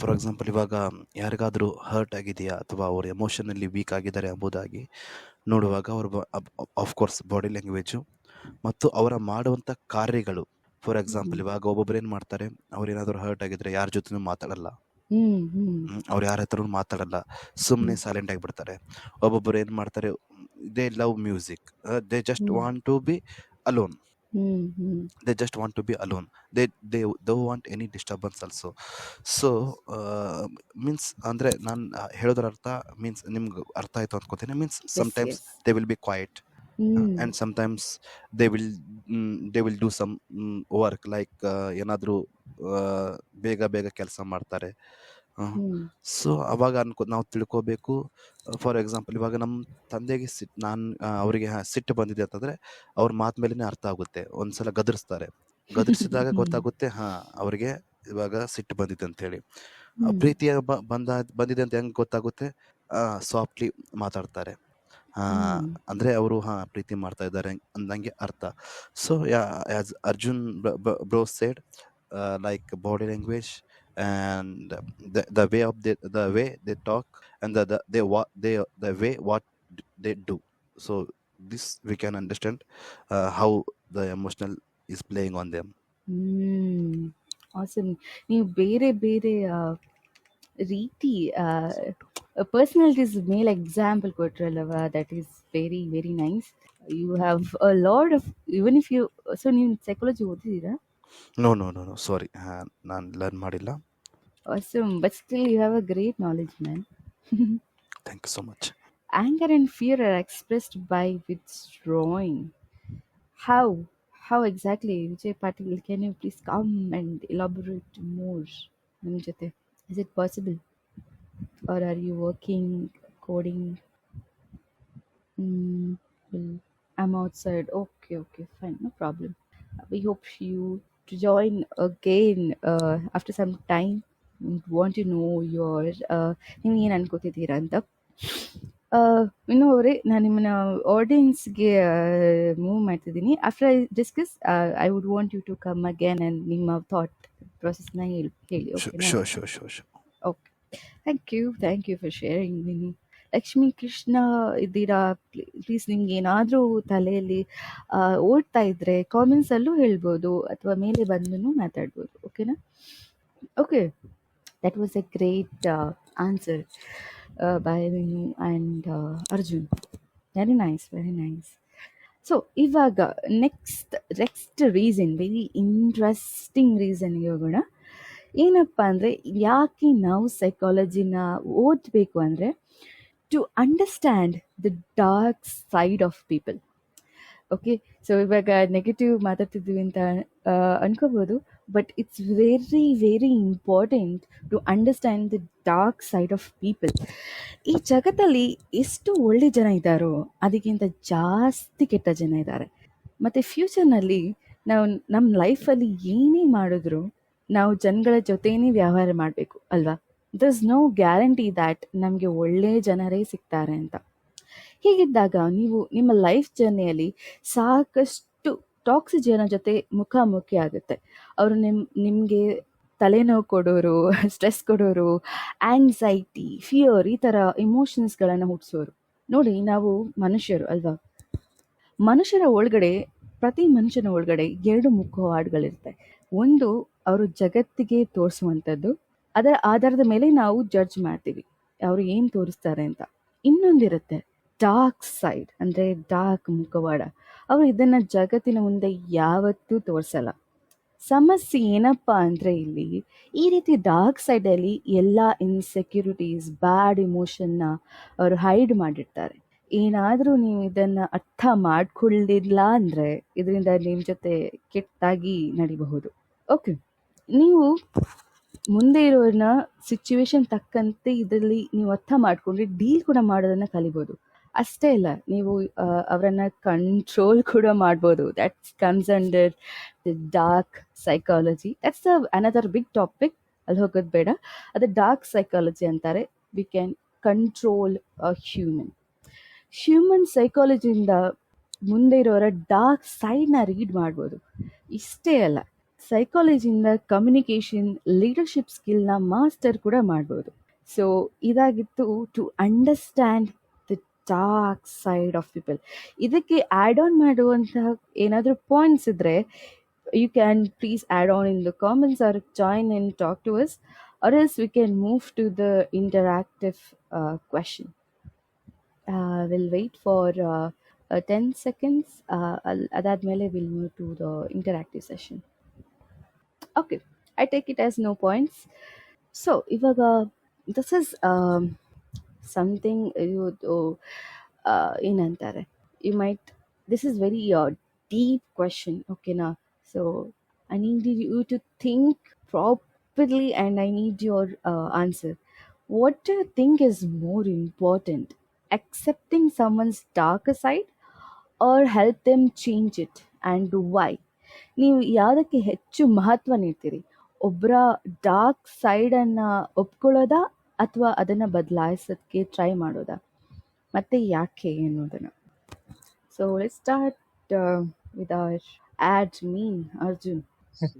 ಫಾರ್ ಎಕ್ಸಾಂಪಲ್ ಇವಾಗ ಯಾರಿಗಾದರೂ ಹರ್ಟ್ ಆಗಿದೆಯಾ ಅಥವಾ ಅವರು ಎಮೋಷನಲ್ಲಿ ವೀಕ್ ಆಗಿದ್ದಾರೆ ಎಂಬುದಾಗಿ ನೋಡುವಾಗ ಅವರು ಆಫ್ಕೋರ್ಸ್ ಬಾಡಿ ಲ್ಯಾಂಗ್ವೇಜು ಮತ್ತು ಅವರ ಮಾಡುವಂಥ ಕಾರ್ಯಗಳು. ಫಾರ್ ಎಕ್ಸಾಂಪಲ್ ಇವಾಗ ಒಬ್ಬೊಬ್ರು ಏನು ಮಾಡ್ತಾರೆ, ಅವ್ರು ಏನಾದರೂ ಹರ್ಟ್ ಆಗಿದ್ರೆ ಯಾರ ಜೊತೆನೂ ಮಾತಾಡಲ್ಲ, ಅವ್ರು ಯಾರ ಹತ್ರನೂ ಮಾತಾಡಲ್ಲ, ಸುಮ್ಮನೆ ಸೈಲೆಂಟ್ ಆಗಿಬಿಡ್ತಾರೆ. ಒಬ್ಬೊಬ್ಬರು ಏನು ಮಾಡ್ತಾರೆ, they love music, they just want to be alone. They just want to be alone. They don't want any disturbance also. So means ಅಂದ್ರೆ ನಾನು ಹೇಳೋದ್ರ ಅರ್ಥ ಮೀನ್ಸ್ ನಿಮ್ಗೆ ಅರ್ಥ ಆಯ್ತು ಅಂದ್ಕೋತೀನಿ. Means sometimes they will be quiet and sometimes they will do some work like ಏನಾದರೂ ಬೇಗ ಕೆಲಸ ಮಾಡ್ತಾರೆ. ಸೊ ಅವಾಗ ನಾವು ತಿಳ್ಕೋಬೇಕು. ಫಾರ್ ಎಕ್ಸಾಂಪಲ್ ಇವಾಗ ನಮ್ಮ ತಂದೆಗೆ ಅವರಿಗೆ ಸಿಟ್ಟು ಬಂದಿದೆ ಅಂತಂದರೆ ಅವ್ರ ಮಾತು ಮೇಲೇ ಅರ್ಥ ಆಗುತ್ತೆ. ಒಂದ್ಸಲ ಗದರಿಸಿದಾಗ ಗೊತ್ತಾಗುತ್ತೆ, ಅವ್ರಿಗೆ ಇವಾಗ ಸಿಟ್ಟು ಬಂದಿದೆ ಅಂತೇಳಿ. ಪ್ರೀತಿಯ ಬಂದಿದೆ ಅಂತ ಹೆಂಗೆ ಗೊತ್ತಾಗುತ್ತೆ? ಸಾಫ್ಟ್ಲಿ ಮಾತಾಡ್ತಾರೆ, ಅಂದರೆ ಅವರು ಪ್ರೀತಿ ಮಾಡ್ತಾ ಇದ್ದಾರೆ ಅಂದಂಗೆ ಅರ್ಥ. So as Arjun bro shed, like body language and the way they talk and the way what they do. So this we can understand how the emotional is playing on them. Awesome. ನೀವು ಬೇರೆ ಬೇರೆ ರೀತಿ ಪರ್ಸನಾಲಿಟೀಸ್ ಮೇಲೆ ಎಕ್ಸಾಂಪಲ್ ಕೊಟ್ರಲ್ಲವ, that is very very nice. You have a lot of, even if you, so ನೀವು ಸೈಕಾಲಜಿ ಓದಿದ್ದೀರಾ? No, sorry, ನಾನು ಲರ್ನ್ ಮಾಡಿಲ್ಲ. Awesome, but still you have a great knowledge, man. Thank you so much. Anger and fear are expressed by withdrawing. How exactly, Vijay Patil? Can you please come and elaborate more? Nam jothe, is it possible, or are you working, coding? Well, I'm outside. Okay, fine, no problem. We hope you to join again after some time. We want to know your ನೀವು ಏನು ಅನ್ಕೋತಿದ್ದೀರಾ ಅಂತ. ಇನ್ನು ಅವರೇ, ನಾನು ನಿಮ್ಮನ್ನ ಆಡಿಯನ್ಸ್ಗೆ ಮೂವ್ ಮಾಡ್ತಿದ್ದೀನಿ. After I discuss, I would want you to come again and ನಿಮ್ಮ ಥಾಟ್ ಪ್ರೊಸೆಸ್ನ ಹೇಳಿ. Sure. Okay, thank you for sharing. ನೀನು ಲಕ್ಷ್ಮೀ ಕೃಷ್ಣ ಇದ್ದೀರಾ? ಪ್ಲೀಸ್ ನಿಮ್ಗೆ ಏನಾದರೂ ತಲೆಯಲ್ಲಿ ಓಡ್ತಾ ಇದ್ರೆ ಕಾಮೆಂಟ್ಸಲ್ಲೂ ಹೇಳ್ಬೋದು ಅಥವಾ ಮೇಲೆ ಬಂದು ಮಾತಾಡ್ಬೋದು. ಓಕೆನಾ? Okay, that was a great answer by Vinu and Arjun. Very nice. So ಇವಾಗ next reason, very interesting reason ಹೋಗೋಣ. ಏನಪ್ಪ ಅಂದರೆ, ಯಾಕೆ ನಾವು ಸೈಕಾಲಜಿನ ಓದಬೇಕು ಅಂದರೆ, to understand the dark side of people. Okay, so ಇವಾಗ ನೆಗೆಟಿವ್ ಮಾತಾಡ್ತಿದ್ವಿ ಅಂತ ಅನ್ಕೋಬೋದು, but it's very very important to understand the dark side of people. ಈ ಜಗತ್ತಲ್ಲಿ ಎಷ್ಟು ಒಳ್ಳೆ ಜನ ಇದ್ದಾರೋ ಅದಕ್ಕಿಂತ ಜಾಸ್ತಿ ಕೆಟ್ಟ ಜನ ಇದ್ದಾರೆ. ಮತ್ತು ಫ್ಯೂಚರ್ನಲ್ಲಿ ನಾವು ನಮ್ಮ ಲೈಫಲ್ಲಿ ಏನೇ ಮಾಡಿದ್ರು ನಾವು ಜನಗಳ ಜೊತೆನೇ ವ್ಯವಹಾರ ಮಾಡಬೇಕು ಅಲ್ವಾ? There is no guarantee that ನಮಗೆ ಒಳ್ಳೆ ಜನರೇ ಸಿಗ್ತಾರೆ ಅಂತ. ಹೀಗಿದ್ದಾಗ ನೀವು ನಿಮ್ಮ ಲೈಫ್ ಜರ್ನಿಯಲ್ಲಿ ಸಾಕಷ್ಟು ಟಾಕ್ಸಿಕ್ ಜನ ಜೊತೆ ಮುಖಾಮುಖಿ ಆಗುತ್ತೆ. ಅವರು ನಿಮಗೆ ತಲೆನೋವು ಕೊಡೋರು, ಸ್ಟ್ರೆಸ್ ಕೊಡೋರು, ಆಂಗ್ಸೈಟಿ, ಫಿಯರ್, ಈ ಥರ ಇಮೋಷನ್ಸ್ಗಳನ್ನು ಹುಟ್ಟಿಸೋರು. ನೋಡಿ, ನಾವು ಮನುಷ್ಯರು ಅಲ್ವಾ? ಪ್ರತಿ ಮನುಷ್ಯನ ಒಳಗಡೆ 2 ಮುಖವಾಡಗಳಿರುತ್ತೆ. ಒಂದು ಅವರು ಜಗತ್ತಿಗೆ ತೋರಿಸುವಂಥದ್ದು, ಅದರ ಆಧಾರದ ಮೇಲೆ ನಾವು ಜಡ್ಜ್ ಮಾಡ್ತೀವಿ ಅವರು ಏನು ತೋರಿಸ್ತಾರೆ ಅಂತ. ಇನ್ನೊಂದಿರುತ್ತೆ ಡಾರ್ಕ್ ಸೈಡ್ ಅಂದರೆ ಡಾರ್ಕ್ ಮುಖವಾಡ. ಅವರು ಇದನ್ನು ಜಗತ್ತಿನ ಮುಂದೆ ಯಾವತ್ತೂ ತೋರಿಸಲ್ಲ. ಸಮಸ್ಯೆ ಏನಪ್ಪ ಅಂದರೆ ಇಲ್ಲಿ ಈ ರೀತಿ ಡಾರ್ಕ್ ಸೈಡಲ್ಲಿ ಎಲ್ಲ ಇನ್ಸೆಕ್ಯೂರಿಟೀಸ್, ಬ್ಯಾಡ್ ಇಮೋಷನ್ನ ಅವರು ಹೈಡ್ ಮಾಡಿರ್ತಾರೆ. ಏನಾದರೂ ನೀವು ಇದನ್ನು ಅರ್ಥ ಮಾಡ್ಕೊಳ್ಳಿಲ್ಲ ಅಂದರೆ ಇದರಿಂದ ನಿಮ್ಮ ಜೊತೆ ಕೆಟ್ಟಾಗಿ ನಡಿಬಹುದು. ಓಕೆ, ನೀವು ಮುಂದೆ ಇರೋನ ಸಿಚುವೇಶನ್ ತಕ್ಕಂತೆ ಇದರಲ್ಲಿ ನೀವು ಅರ್ಥ ಮಾಡ್ಕೊಂಡ್ರೆ ಡೀಲ್ ಕೂಡ ಮಾಡೋದನ್ನು ಕಲಿಬೋದು. ಅಷ್ಟೇ ಅಲ್ಲ, ನೀವು ಅವರನ್ನು ಕಂಟ್ರೋಲ್ ಕೂಡ ಮಾಡ್ಬೋದು. That's comes under the dark psychology. That's another big topic, ಅಲ್ಲಿ ಹೋಗೋದು ಬೇಡ. ಅದು ಡಾರ್ಕ್ ಸೈಕಾಲಜಿ ಅಂತಾರೆ. We can control a human ಸೈಕಾಲಜಿಯಿಂದ ಮುಂದೆ ಇರೋರ ಡಾರ್ಕ್ ಸೈಡ್ನ ರೀಡ್ ಮಾಡ್ಬೋದು. ಇಷ್ಟೇ ಅಲ್ಲ, ಸೈಕಾಲಜಿಯಿಂದ ಕಮ್ಯುನಿಕೇಷನ್, ಲೀಡರ್ಶಿಪ್ ಸ್ಕಿಲ್ನ ಮಾಸ್ಟರ್ ಕೂಡ ಮಾಡ್ಬೋದು. ಸೊ ಇದಾಗಿತ್ತು to understand the dark side of people. ಇದಕ್ಕೆ ಆ್ಯಡ್ ಆನ್ ಮಾಡುವಂತಹ ಏನಾದರೂ ಪಾಯಿಂಟ್ಸ್ ಇದ್ದರೆ you can please add on in the comments or join and talk to us, or else we can move to the interactive question. We'll wait for 10 seconds. Adadmele we'll move to the interactive session. Okay, I take it as no points. So ivaga this is something you ಏನಂತಾರೆ, you might, this is very deep question. Okay na, so I need you to think properly and I need your answer. What do you think is more important, accepting someone's darker side or help them change it, and why? ನೀವು ಯಾವುದಕ್ಕೆ ಹೆಚ್ಚು ಮಹತ್ವ ನೀಡ್ತೀರಿ? ಒಬ್ಬರ ಡಾರ್ಕ್ ಸೈಡನ್ನು ಒಪ್ಕೊಳ್ಳೋದಾ ಅಥವಾ ಅದನ್ನು ಬದಲಾಯಿಸೋದಕ್ಕೆ ಟ್ರೈ ಮಾಡೋದಾ, ಮತ್ತು ಯಾಕೆ ಅನ್ನೋದನ್ನು. So let's start with our admin Arjun.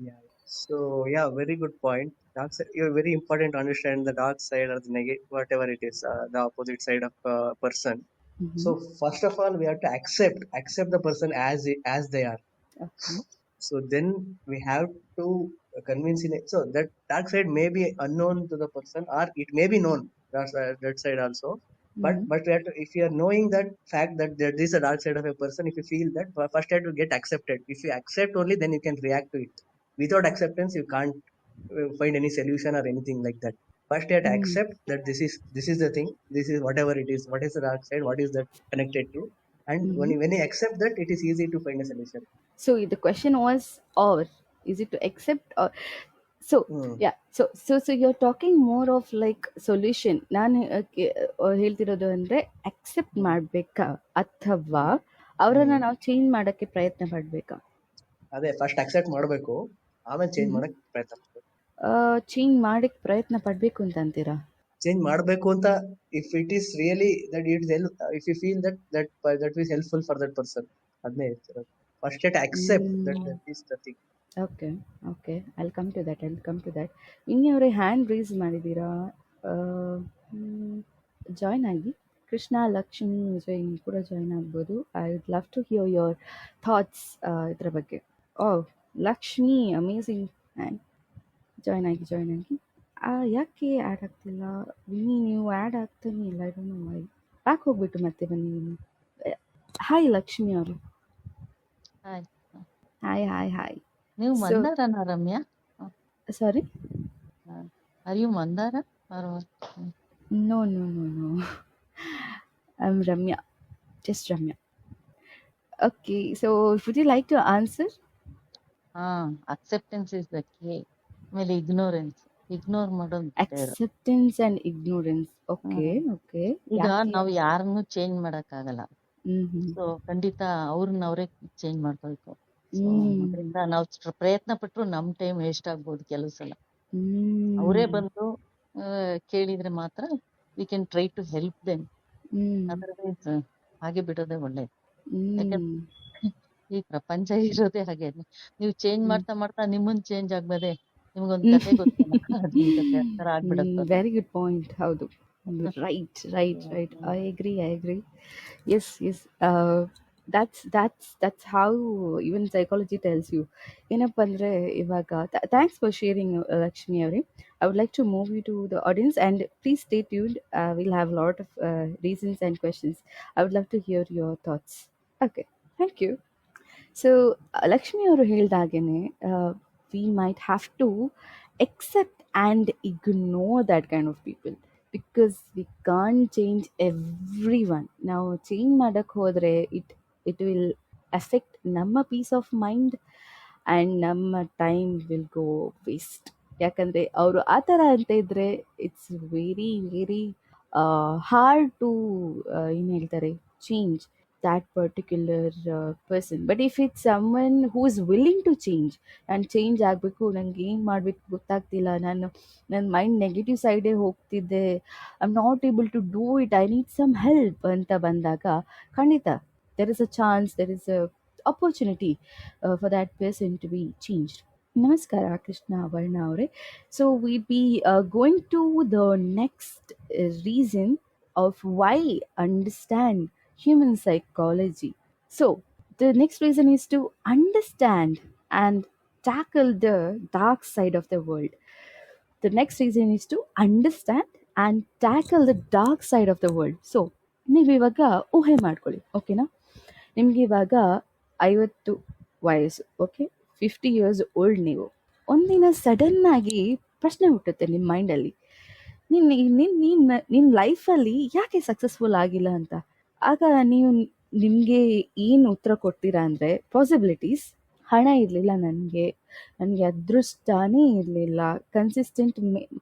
Yeah. So yeah, very good point. Dark side, you're very important to understand the dark side or the negative, whatever it is, the opposite side of a person. So first of all, we have to accept the person as they are. Okay. So then we have to convince in it. So that dark side may be unknown to the person, or it may be known, that side also. But we have to, if you are knowing that fact that there is a dark side of a person, if you feel that, first you have to get accepted. If you accept only, then you can react to it. Without acceptance, you can't find any solution or anything like that. First you have to accept that this is the thing, this is whatever it is, what is the dark side, what is that connected to, and when you accept that, it is easy to find a solution. So the question was, or is it to accept or so yeah, so you're talking more of like solution. ನಾನು ಹೇಳ್ತಿರೋದು ಅಂದರೆ ಅಕ್ಸೆಪ್ಟ್ ಮಾಡಬೇಕಾ ಅಥವಾ ಅವರನ್ನ ನಾವು ಚೇಂಜ್ ಮಾಡೋಕ್ಕೆ ಪ್ರಯತ್ನ ಪಡಬೇಕಾ? ಅದೇ ಫಸ್ಟ್ ಅಕ್ಸೆಪ್ಟ್ ಮಾಡಬೇಕು, ಆಮೇಲೆ ಚೇಂಜ್ ಮಾಡಕ್ಕೆ ಪ್ರಯತ್ನ ಪಡಬೇಕು. ಚೇಂಜ್ ಮಾಡಕ್ಕೆ ಪ್ರಯತ್ನ ಪಡಬೇಕು ಅಂತ ಅಂತೀರಾ? ಚೇಂಜ್ ಮಾಡಬೇಕು ಅಂತ, if it is really that it if you feel that is helpful for that person, ಅದನ್ನೇ ಹೇಳ್ತಿರೋದು. First you accept that is the thing. Okay I come to that. ಇನ್ನೇ ಅವರೇ ಹ್ಯಾಂಡ್ ರೈಸ್ ಮಾಡಿದ್ದೀರಾ, ಜಾಯ್ನ್ ಆಗಿ. ಕೃಷ್ಣ, ಲಕ್ಷ್ಮಿ, ವಿಜಯ್ ಕೂಡ ಜಾಯ್ನ್ ಆಗ್ಬೋದು. I would love to hear your thoughts ಇದರ ಬಗ್ಗೆ. Oh Lakshmi, amazing. And join ಆಗಿ. ಯಾಕೆ ಆ್ಯಡ್ ಆಗ್ತಿಲ್ಲ ವಿನಿ? ನೀವು ಆ್ಯಡ್ ಆಗ್ತಾನೆ ಇಲ್ಲ, I don't know why. Back ಹೋಗ್ಬಿಟ್ಟು ಮತ್ತೆ ಬನ್ನಿ ವಿನಿ. ಹಾಯ್ ಲಕ್ಷ್ಮಿ ಅವರು. ಹಾಯ್. ನೀವು ಮಂದಾರನ Ramya? Sorry, are you Mandara? No. I'm Ramya. Just Ramya. Okay, so would you like to answer? Acceptance is the key. ಆಮೇಲೆ ಇಗ್ನೋರ್ ಮಾಡೋದು. Acceptance and ignorance. Okay. ಈಗ ನಾವು ಯಾರನ್ನು ಚೇಂಜ್ ಮಾಡಕ್ಕಾಗಲ್ಲ. ಸೊ ಖಂಡಿತ ಅವ್ರನ್ನ ಅವರೇ ಚೇಂಜ್ ಮಾಡ್ಕೊಳ್ಬೇಕು. ಅದರಿಂದ ನಾವು ಪ್ರಯತ್ನ ಪಟ್ರು ನಮ್ ಟೈಮ್ ವೇಸ್ಟ್ ಆಗ್ಬೋದು ಕೆಲವು ಸಲ. ಅವರೇ ಬಂದು ಕೇಳಿದ್ರೆ ಮಾತ್ರ we can try to help them. Otherwise ಹಾಗೆ ಬಿಡೋದೇ ಒಳ್ಳೇದು. ಯಾಕಂದ್ರೆ ಈ ಪ್ರಪಂಚ ಇರೋದೇ ಹಾಗೆ. ನೀವು ಚೇಂಜ್ ಮಾಡ್ತಾ ನಿಮ್ಮನ್ ಚೇಂಜ್ ಆಗ್ಬೋದೇ, ನಿಮ್ಗೊಂದು ಕತೆ ಗೊತ್ತಿಲ್ಲ ತರ ಆಗ್ಬಿಡುತ್ತೆ. Very good point. ಹೌದು, right. I agree. Yes. that's how even psychology tells you. ಏನಪ್ಪ ಅಂದರೆ ಇವಾಗ ಥ್ಯಾಂಕ್ಸ್ ಫಾರ್ ಶೇರಿಂಗ್ ಲಕ್ಷ್ಮಿ ಅವರೇ. I would like to move you to the audience and please stay tuned. We'll have a lot of reasons and questions. I would love to hear your thoughts. Okay, thank you. So Lakshmi ಅವರು ಹೇಳ್ದಾಗೇನೆ we might have to accept and ignore that kind of people because we can't change everyone. ನಾವು ಚೇಂಜ್ ಮಾಡಕ್ಕೆ ಹೋದರೆ it will affect ನಮ್ಮ ಪೀಸ್ ಆಫ್ ಮೈಂಡ್ ಆ್ಯಂಡ್ ನಮ್ಮ ಟೈಮ್ ವಿಲ್ ಗೋ ವೇಸ್ಟ್. ಯಾಕಂದರೆ ಅವರು ಆ ಥರ ಅಂತ ಇದ್ದರೆ it's very very hard to ಏನು ಹೇಳ್ತಾರೆ change that particular person. But if it's someone who is willing to change and change ಆಗಬೇಕು, ನನಗೆ ಏನು ಮಾಡಬೇಕು ಗೊತ್ತಾಗ್ತಿಲ್ಲ, ನನ್ನ ಮೈಂಡ್ ನೆಗೆಟಿವ್ ಸೈಡೇ ಹೋಗ್ತಿದ್ದೆ, I am not able to do it, I need some help ಅಂತ ಬಂದಾಗ ಖಂಡಿತ there is a chance, there is a opportunity for that person to be changed. ನಮಸ್ಕಾರ ಕೃಷ್ಣ ವರ್ಣ ಅವರೇ. So we'll be going to the next reason of why understand human psychology. So, the next reason is to understand and tackle the dark side of the world. The next reason is to understand and tackle the dark side of the world. So, ನೀವು ಇವಾಗ ಊಹೆ ಮಾಡ್ಕೊಳ್ಳಿ, ಓಕೆನಾ? ನಿಮ್ಗೆ ಇವಾಗ 50 ವಯಸ್ಸು, ಓಕೆ, 50 ಇಯರ್ಸ್ ಓಲ್ಡ್. ನೀವು ಒಂದಿನ ಸಡನ್ನಾಗಿ ಪ್ರಶ್ನೆ ಹುಟ್ಟುತ್ತೆ ನಿಮ್ಮ ಮೈಂಡಲ್ಲಿ, ನಿನ್ನ ಲೈಫಲ್ಲಿ ಯಾಕೆ ಸಕ್ಸಸ್ಫುಲ್ ಆಗಿಲ್ಲ ಅಂತ. ಆಗ ನೀವು ನಿಮಗೆ ಏನು ಉತ್ತರ ಕೊಡ್ತೀರಾ ಅಂದರೆ, ಪಾಸಿಬಿಲಿಟೀಸ್, ಹಣ ಇರಲಿಲ್ಲ ನನಗೆ ಅದೃಷ್ಟನೇ ಇರಲಿಲ್ಲ,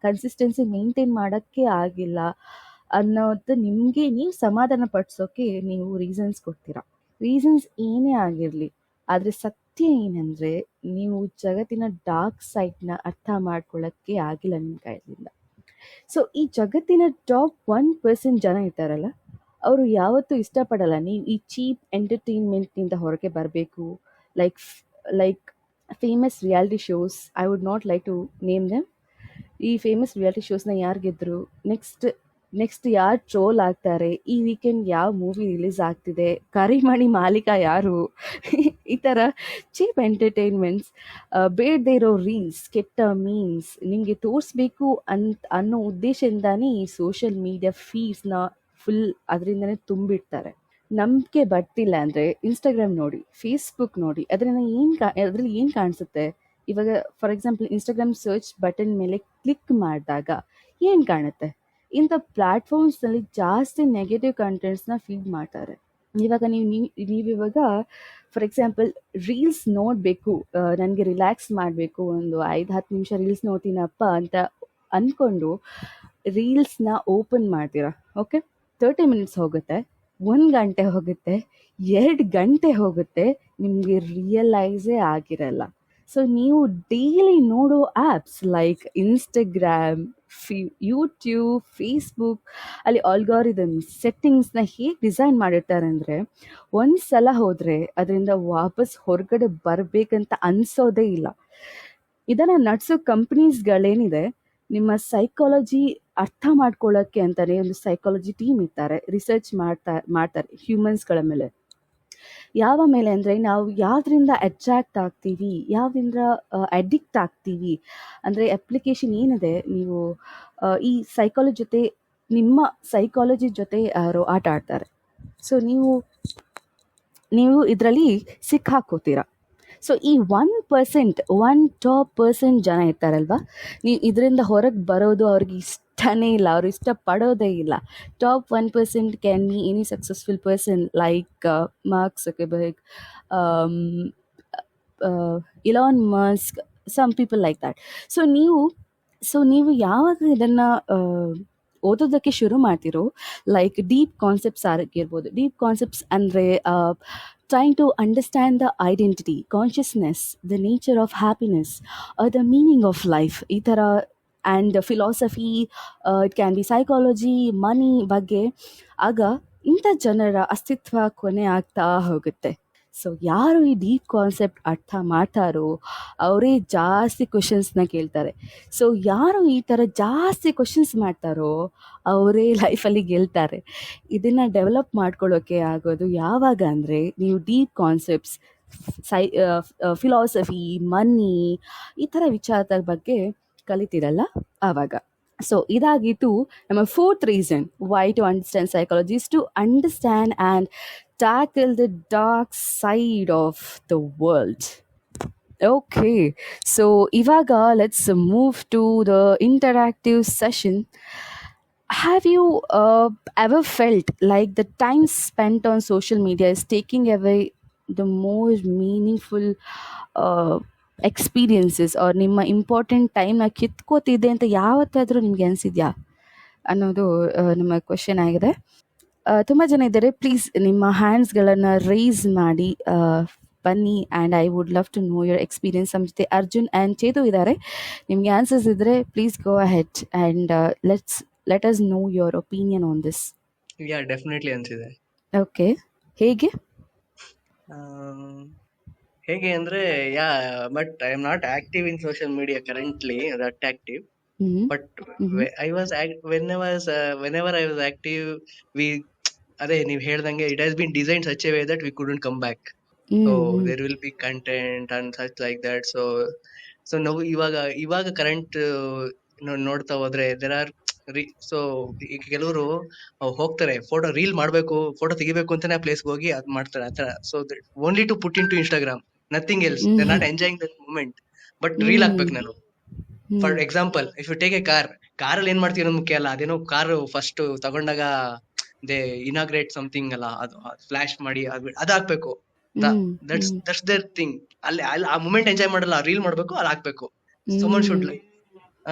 ಕನ್ಸಿಸ್ಟೆನ್ಸಿ ಮೇಂಟೈನ್ ಮಾಡೋಕ್ಕೆ ಆಗಿಲ್ಲ ಅನ್ನೋದು ನಿಮಗೆ ನೀವು ಸಮಾಧಾನ ಪಡಿಸೋಕ್ಕೆ ನೀವು ರೀಸನ್ಸ್ ಕೊಡ್ತೀರಾ. ರೀಸನ್ಸ್ ಏನೇ ಆಗಿರಲಿ, ಆದರೆ ಸತ್ಯ ಏನಂದರೆ ನೀವು ಜಗತ್ತಿನ ಡಾರ್ಕ್ ಸೈಡ್ನ ಅರ್ಥ ಮಾಡ್ಕೊಳ್ಳೋಕ್ಕೆ ಆಗಿಲ್ಲ ನಿಮ್ಮ ಕೈಲಿಂದ. ಸೊ ಈ ಜಗತ್ತಿನ ಟಾಪ್ 1% ಜನ ಇರ್ತಾರಲ್ಲ, ಅವರು ಯಾವತ್ತೂ ಇಷ್ಟಪಡಲ್ಲ ನೀವು ಈ ಚೀಪ್ ಎಂಟರ್ಟೈನ್ಮೆಂಟ್ನಿಂದ ಹೊರಗೆ ಬರಬೇಕು. Like famous reality shows, I would not like to name them. ಈ ಫೇಮಸ್ ರಿಯಾಲಿಟಿ ಶೋಸ್ನ ಯಾರು ಗೆದ್ದರು, ನೆಕ್ಸ್ಟ್ ಯಾರು ಟ್ರೋಲ್ ಆಗ್ತಾರೆ, ಈ ವೀಕೆಂಡ್ ಯಾವ ಮೂವಿ ರಿಲೀಸ್ ಆಗ್ತಿದೆ, ಕರಿಮಣಿ ಮಾಲೀಕ ಯಾರು, ಈ ಥರ ಚೀಪ್ ಎಂಟರ್ಟೈನ್ಮೆಂಟ್ಸ್, ಬೇಡದೇ ಇರೋ ರೀಲ್ಸ್, ಕೆಟ್ಟ ಮೀಮ್ಸ್ ನಿಮಗೆ ತೋರಿಸ್ಬೇಕು ಅನ್ನೋ ಉದ್ದೇಶದಿಂದಾನೇ ಈ ಸೋಷಿಯಲ್ ಮೀಡಿಯಾ ಫೀಡ್ಸ್ನ ಫುಲ್ ಅದರಿಂದನೇ ತುಂಬಿಡ್ತಾರೆ. ನಂಬಿಕೆ ಬರ್ತಿಲ್ಲ ಅಂದರೆ ಇನ್ಸ್ಟಾಗ್ರಾಮ್ ನೋಡಿ, ಫೇಸ್ಬುಕ್ ನೋಡಿ, ಅದರಲ್ಲಿ ಏನು ಕಾಣಿಸುತ್ತೆ. ಇವಾಗ for example Instagram search button ಮೇಲೆ ಕ್ಲಿಕ್ ಮಾಡಿದಾಗ ಏನು ಕಾಣುತ್ತೆ, ಇಂಥ ಪ್ಲ್ಯಾಟ್ಫಾರ್ಮ್ಸ್ನಲ್ಲಿ ಜಾಸ್ತಿ ನೆಗೆಟಿವ್ ಕಂಟೆಂಟ್ಸ್ನ ಫೀಡ್ ಮಾಡ್ತಾರೆ. ಇವಾಗ ನೀವಿವಾಗ ಫಾರ್ ಎಕ್ಸಾಂಪಲ್ ರೀಲ್ಸ್ ನೋಡಬೇಕು, ನನಗೆ ರಿಲ್ಯಾಕ್ಸ್ ಮಾಡಬೇಕು, ಒಂದು 5-10 ನಿಮಿಷ ರೀಲ್ಸ್ ನೋಡ್ತೀನಪ್ಪ ಅಂತ ಅಂದ್ಕೊಂಡು ರೀಲ್ಸ್ನ ಓಪನ್ ಮಾಡ್ತೀರಾ, ಓಕೆ, 30 ಮಿನಿಟ್ಸ್ ಹೋಗುತ್ತೆ, 1 ಗಂಟೆ ಹೋಗುತ್ತೆ, 2 ಗಂಟೆ ಹೋಗುತ್ತೆ, ನಿಮಗೆ ರಿಯಲೈಸೇ ಆಗಿರಲ್ಲ. ಸೊ ನೀವು ಡೈಲಿ ನೋಡೋ apps like Instagram, YouTube, Facebook, ಅಲ್ಲಿ ಆಲ್ಗಾರಿದಮ್ ಸೆಟ್ಟಿಂಗ್ಸ್ನ ಹೇಗೆ ಡಿಸೈನ್ ಮಾಡಿರ್ತಾರೆ ಅಂದರೆ, ಒಂದು ಸಲ ಹೋದರೆ ಅದರಿಂದ ವಾಪಸ್ ಹೊರಗಡೆ ಬರಬೇಕಂತ ಅನಿಸೋದೇ ಇಲ್ಲ. ಇದನ್ನು ನಡೆಸೋ ಕಂಪ್ನೀಸ್ಗಳೇನಿದೆ, ನಿಮ್ಮ ಸೈಕಾಲಜಿ ಅರ್ಥ ಮಾಡ್ಕೊಳ್ಳೋಕ್ಕೆ ಅಂತಲೇ ಒಂದು ಸೈಕಾಲಜಿ ಟೀಮ್ ಇರ್ತಾರೆ, ರಿಸರ್ಚ್ ಮಾಡ್ತಾರೆ ಹ್ಯೂಮನ್ಸ್ಗಳ ಮೇಲೆ. ಯಾವ ಮೇಲೆ ಅಂದರೆ, ನಾವು ಯಾವುದರಿಂದ ಅಟ್ರಾಕ್ಟ್ ಆಗ್ತೀವಿ, ಯಾವುದರಿಂದ ಅಡಿಕ್ಟ್ ಆಗ್ತೀವಿ ಅಂದರೆ, ಅಪ್ಲಿಕೇಶನ್ ಏನಿದೆ, ನೀವು ಈ ನಿಮ್ಮ ಸೈಕಾಲಜಿ ಜೊತೆ ಯಾರೋ ಆಟ ಆಡ್ತಾರೆ. ಸೊ ನೀವು ಇದರಲ್ಲಿ ಸಿಕ್ಕಾಕೋತೀರಾ. ಸೊ ಈ 1 ಟಾಪ್ ಪರ್ಸೆಂಟ್ ಜನ ಇರ್ತಾರಲ್ವ, ನೀವು ಇದರಿಂದ ಹೊರಗೆ ಬರೋದು ಅವ್ರಿಗೆ ಇಷ್ಟನೇ ಇಲ್ಲ, ಅವರು ಇಷ್ಟಪಡೋದೇ ಇಲ್ಲ. Top 1% can be any successful person like Mark Zuckerberg, Elon Musk, some people like that. So ನೀವು ಯಾವಾಗ ಇದನ್ನು ಓದೋದಕ್ಕೆ ಶುರು ಮಾಡ್ತಿರೋ, ಲೈಕ್ ಡೀಪ್ ಕಾನ್ಸೆಪ್ಟ್ಸ್ ಆಗಿರ್ಬೋದು. ಡೀಪ್ ಕಾನ್ಸೆಪ್ಟ್ಸ್ ಅಂದರೆ trying to understand the identity, consciousness, the nature of happiness, or the meaning of life, ಈ ಥರ, and philosophy, it can be psychology, money ಬಗ್ಗೆ. ಆಗ ಇಂಥ ಜನರ ಅಸ್ತಿತ್ವ ಕೊನೆ ಆಗ್ತಾ ಹೋಗುತ್ತೆ. ಸೊ ಯಾರು ಈ ಡೀಪ್ ಕಾನ್ಸೆಪ್ಟ್ ಅರ್ಥ ಮಾಡ್ತಾರೋ ಅವರೇ ಜಾಸ್ತಿ ಕ್ವಶನ್ಸ್ನ ಕೇಳ್ತಾರೆ. ಸೊ ಯಾರು ಈ ಥರ ಜಾಸ್ತಿ ಕ್ವಶನ್ಸ್ ಮಾಡ್ತಾರೋ ಅವರೇ ಲೈಫಲ್ಲಿ ಗೆಲ್ತಾರೆ. ಇದನ್ನು ಡೆವಲಪ್ ಮಾಡ್ಕೊಳ್ಳೋಕ್ಕೆ ಆಗೋದು ಯಾವಾಗ ಅಂದರೆ ನೀವು ಡೀಪ್ ಕಾನ್ಸೆಪ್ಟ್ಸ್, ಫಿಲಾಸಫಿ, ಮನಿ, ಈ ಥರ ವಿಚಾರದ ಬಗ್ಗೆ ಕಲಿತೀರಲ್ಲ ಆವಾಗ. ಸೊ ಇದಾಗಿತ್ತು ನಮ್ಮ fourth reason why to understand psychology is to understand and tackle the dark side of the world. Okay, so Ivaga, let's move to the interactive session. Have you ever felt like the time spent on social media is taking away the more meaningful uh, experiences or ನಿಮ್ಮ ಇಂಪಾರ್ಟೆಂಟ್ ಟೈಮ್ನ ಕಿತ್ಕೋತಿದೆ ಅಂತ ಯಾವತ್ತಾದರೂ ನಿಮಗೆ ಅನಿಸಿದ್ಯಾ ಅನ್ನೋದು ನಮ್ಮ ಕ್ವೆಶನ್ ಆಗಿದೆ. ತುಂಬ ಜನ ಇದ್ದಾರೆ, ಪ್ಲೀಸ್ ನಿಮ್ಮ ಹ್ಯಾಂಡ್ಸ್ಗಳನ್ನು ರೈಸ್ ಮಾಡಿ ಬನ್ನಿ. And I would love to know your experience. ನಮ್ಮ ಜೊತೆ ಅರ್ಜುನ್ ಆ್ಯಂಡ್ ಚೇತು ಇದ್ದಾರೆ. ನಿಮಗೆ ಆನ್ಸರ್ಸ್ ಇದ್ದರೆ please go ahead and let us know your opinion on this. Yeah definitely ಅನ್ಸಿದೆ. ಓಕೆ, ಹೇಗೆ ಹೇಗೆ ಅಂದ್ರೆ yeah but I am not active in social media currently that active. But I was whenever I was active we ಅದೇ ನೀವ್ ಹೇಳ್ದಂಗೆ it has been design such a way that we couldn't come back. So there will be content and such like that. So ನಾವು ಇವಾಗ ಕರೆಂಟ್ ನೋಡ್ತಾ ಹೋದ್ರೆ ದೇರ್ ಆರ್ ಸೊ ಈಗ ಕೆಲವರು ಹೋಗ್ತಾರೆ ಫೋಟೋ ರೀಲ್ ಮಾಡ್ಬೇಕು, ಫೋಟೋ ತೆಗಿಬೇಕು ಅಂತಾನೆ ಆ ಪ್ಲೇಸ್ಗೆ ಹೋಗಿ ಅದ್ ಮಾಡ್ತಾರೆ ಆತರ. So only to put in to Instagram, nothing else. They not enjoying that moment, but reel ಹಾಕ್ಬೇಕು ನಾನು. For example, if you take a ಕಾರಲ್ಲಿ ಏನ್ ಮಾಡ್ತೀವಿ ಅನ್ನೋದು ಮುಖ್ಯ ಅಲ್ಲ. ಅದೇನೋ ಕಾರು ಫಸ್ಟ್ ತಗೊಂಡಾಗ ದೇ ಇನಾಗ್ರೇಟ್ ಸಮಥಿಂಗ್ ಅಲ್ಲ, ಅದು ಫ್ಲಾಶ್ ಮಾಡಿ ಅದ್ ಹಾಕ್ಬೇಕು. That's their thing. ಅಲ್ಲಿ ಆ ಮೂಮೆಂಟ್ ಎಂಜಾಯ್ ಮಾಡಲ್ಲ, ರೀಲ್ ಮಾಡ್ಬೇಕು, ಅಲ್ಲಿ ಹಾಕ್ಬೇಕು. Someone should like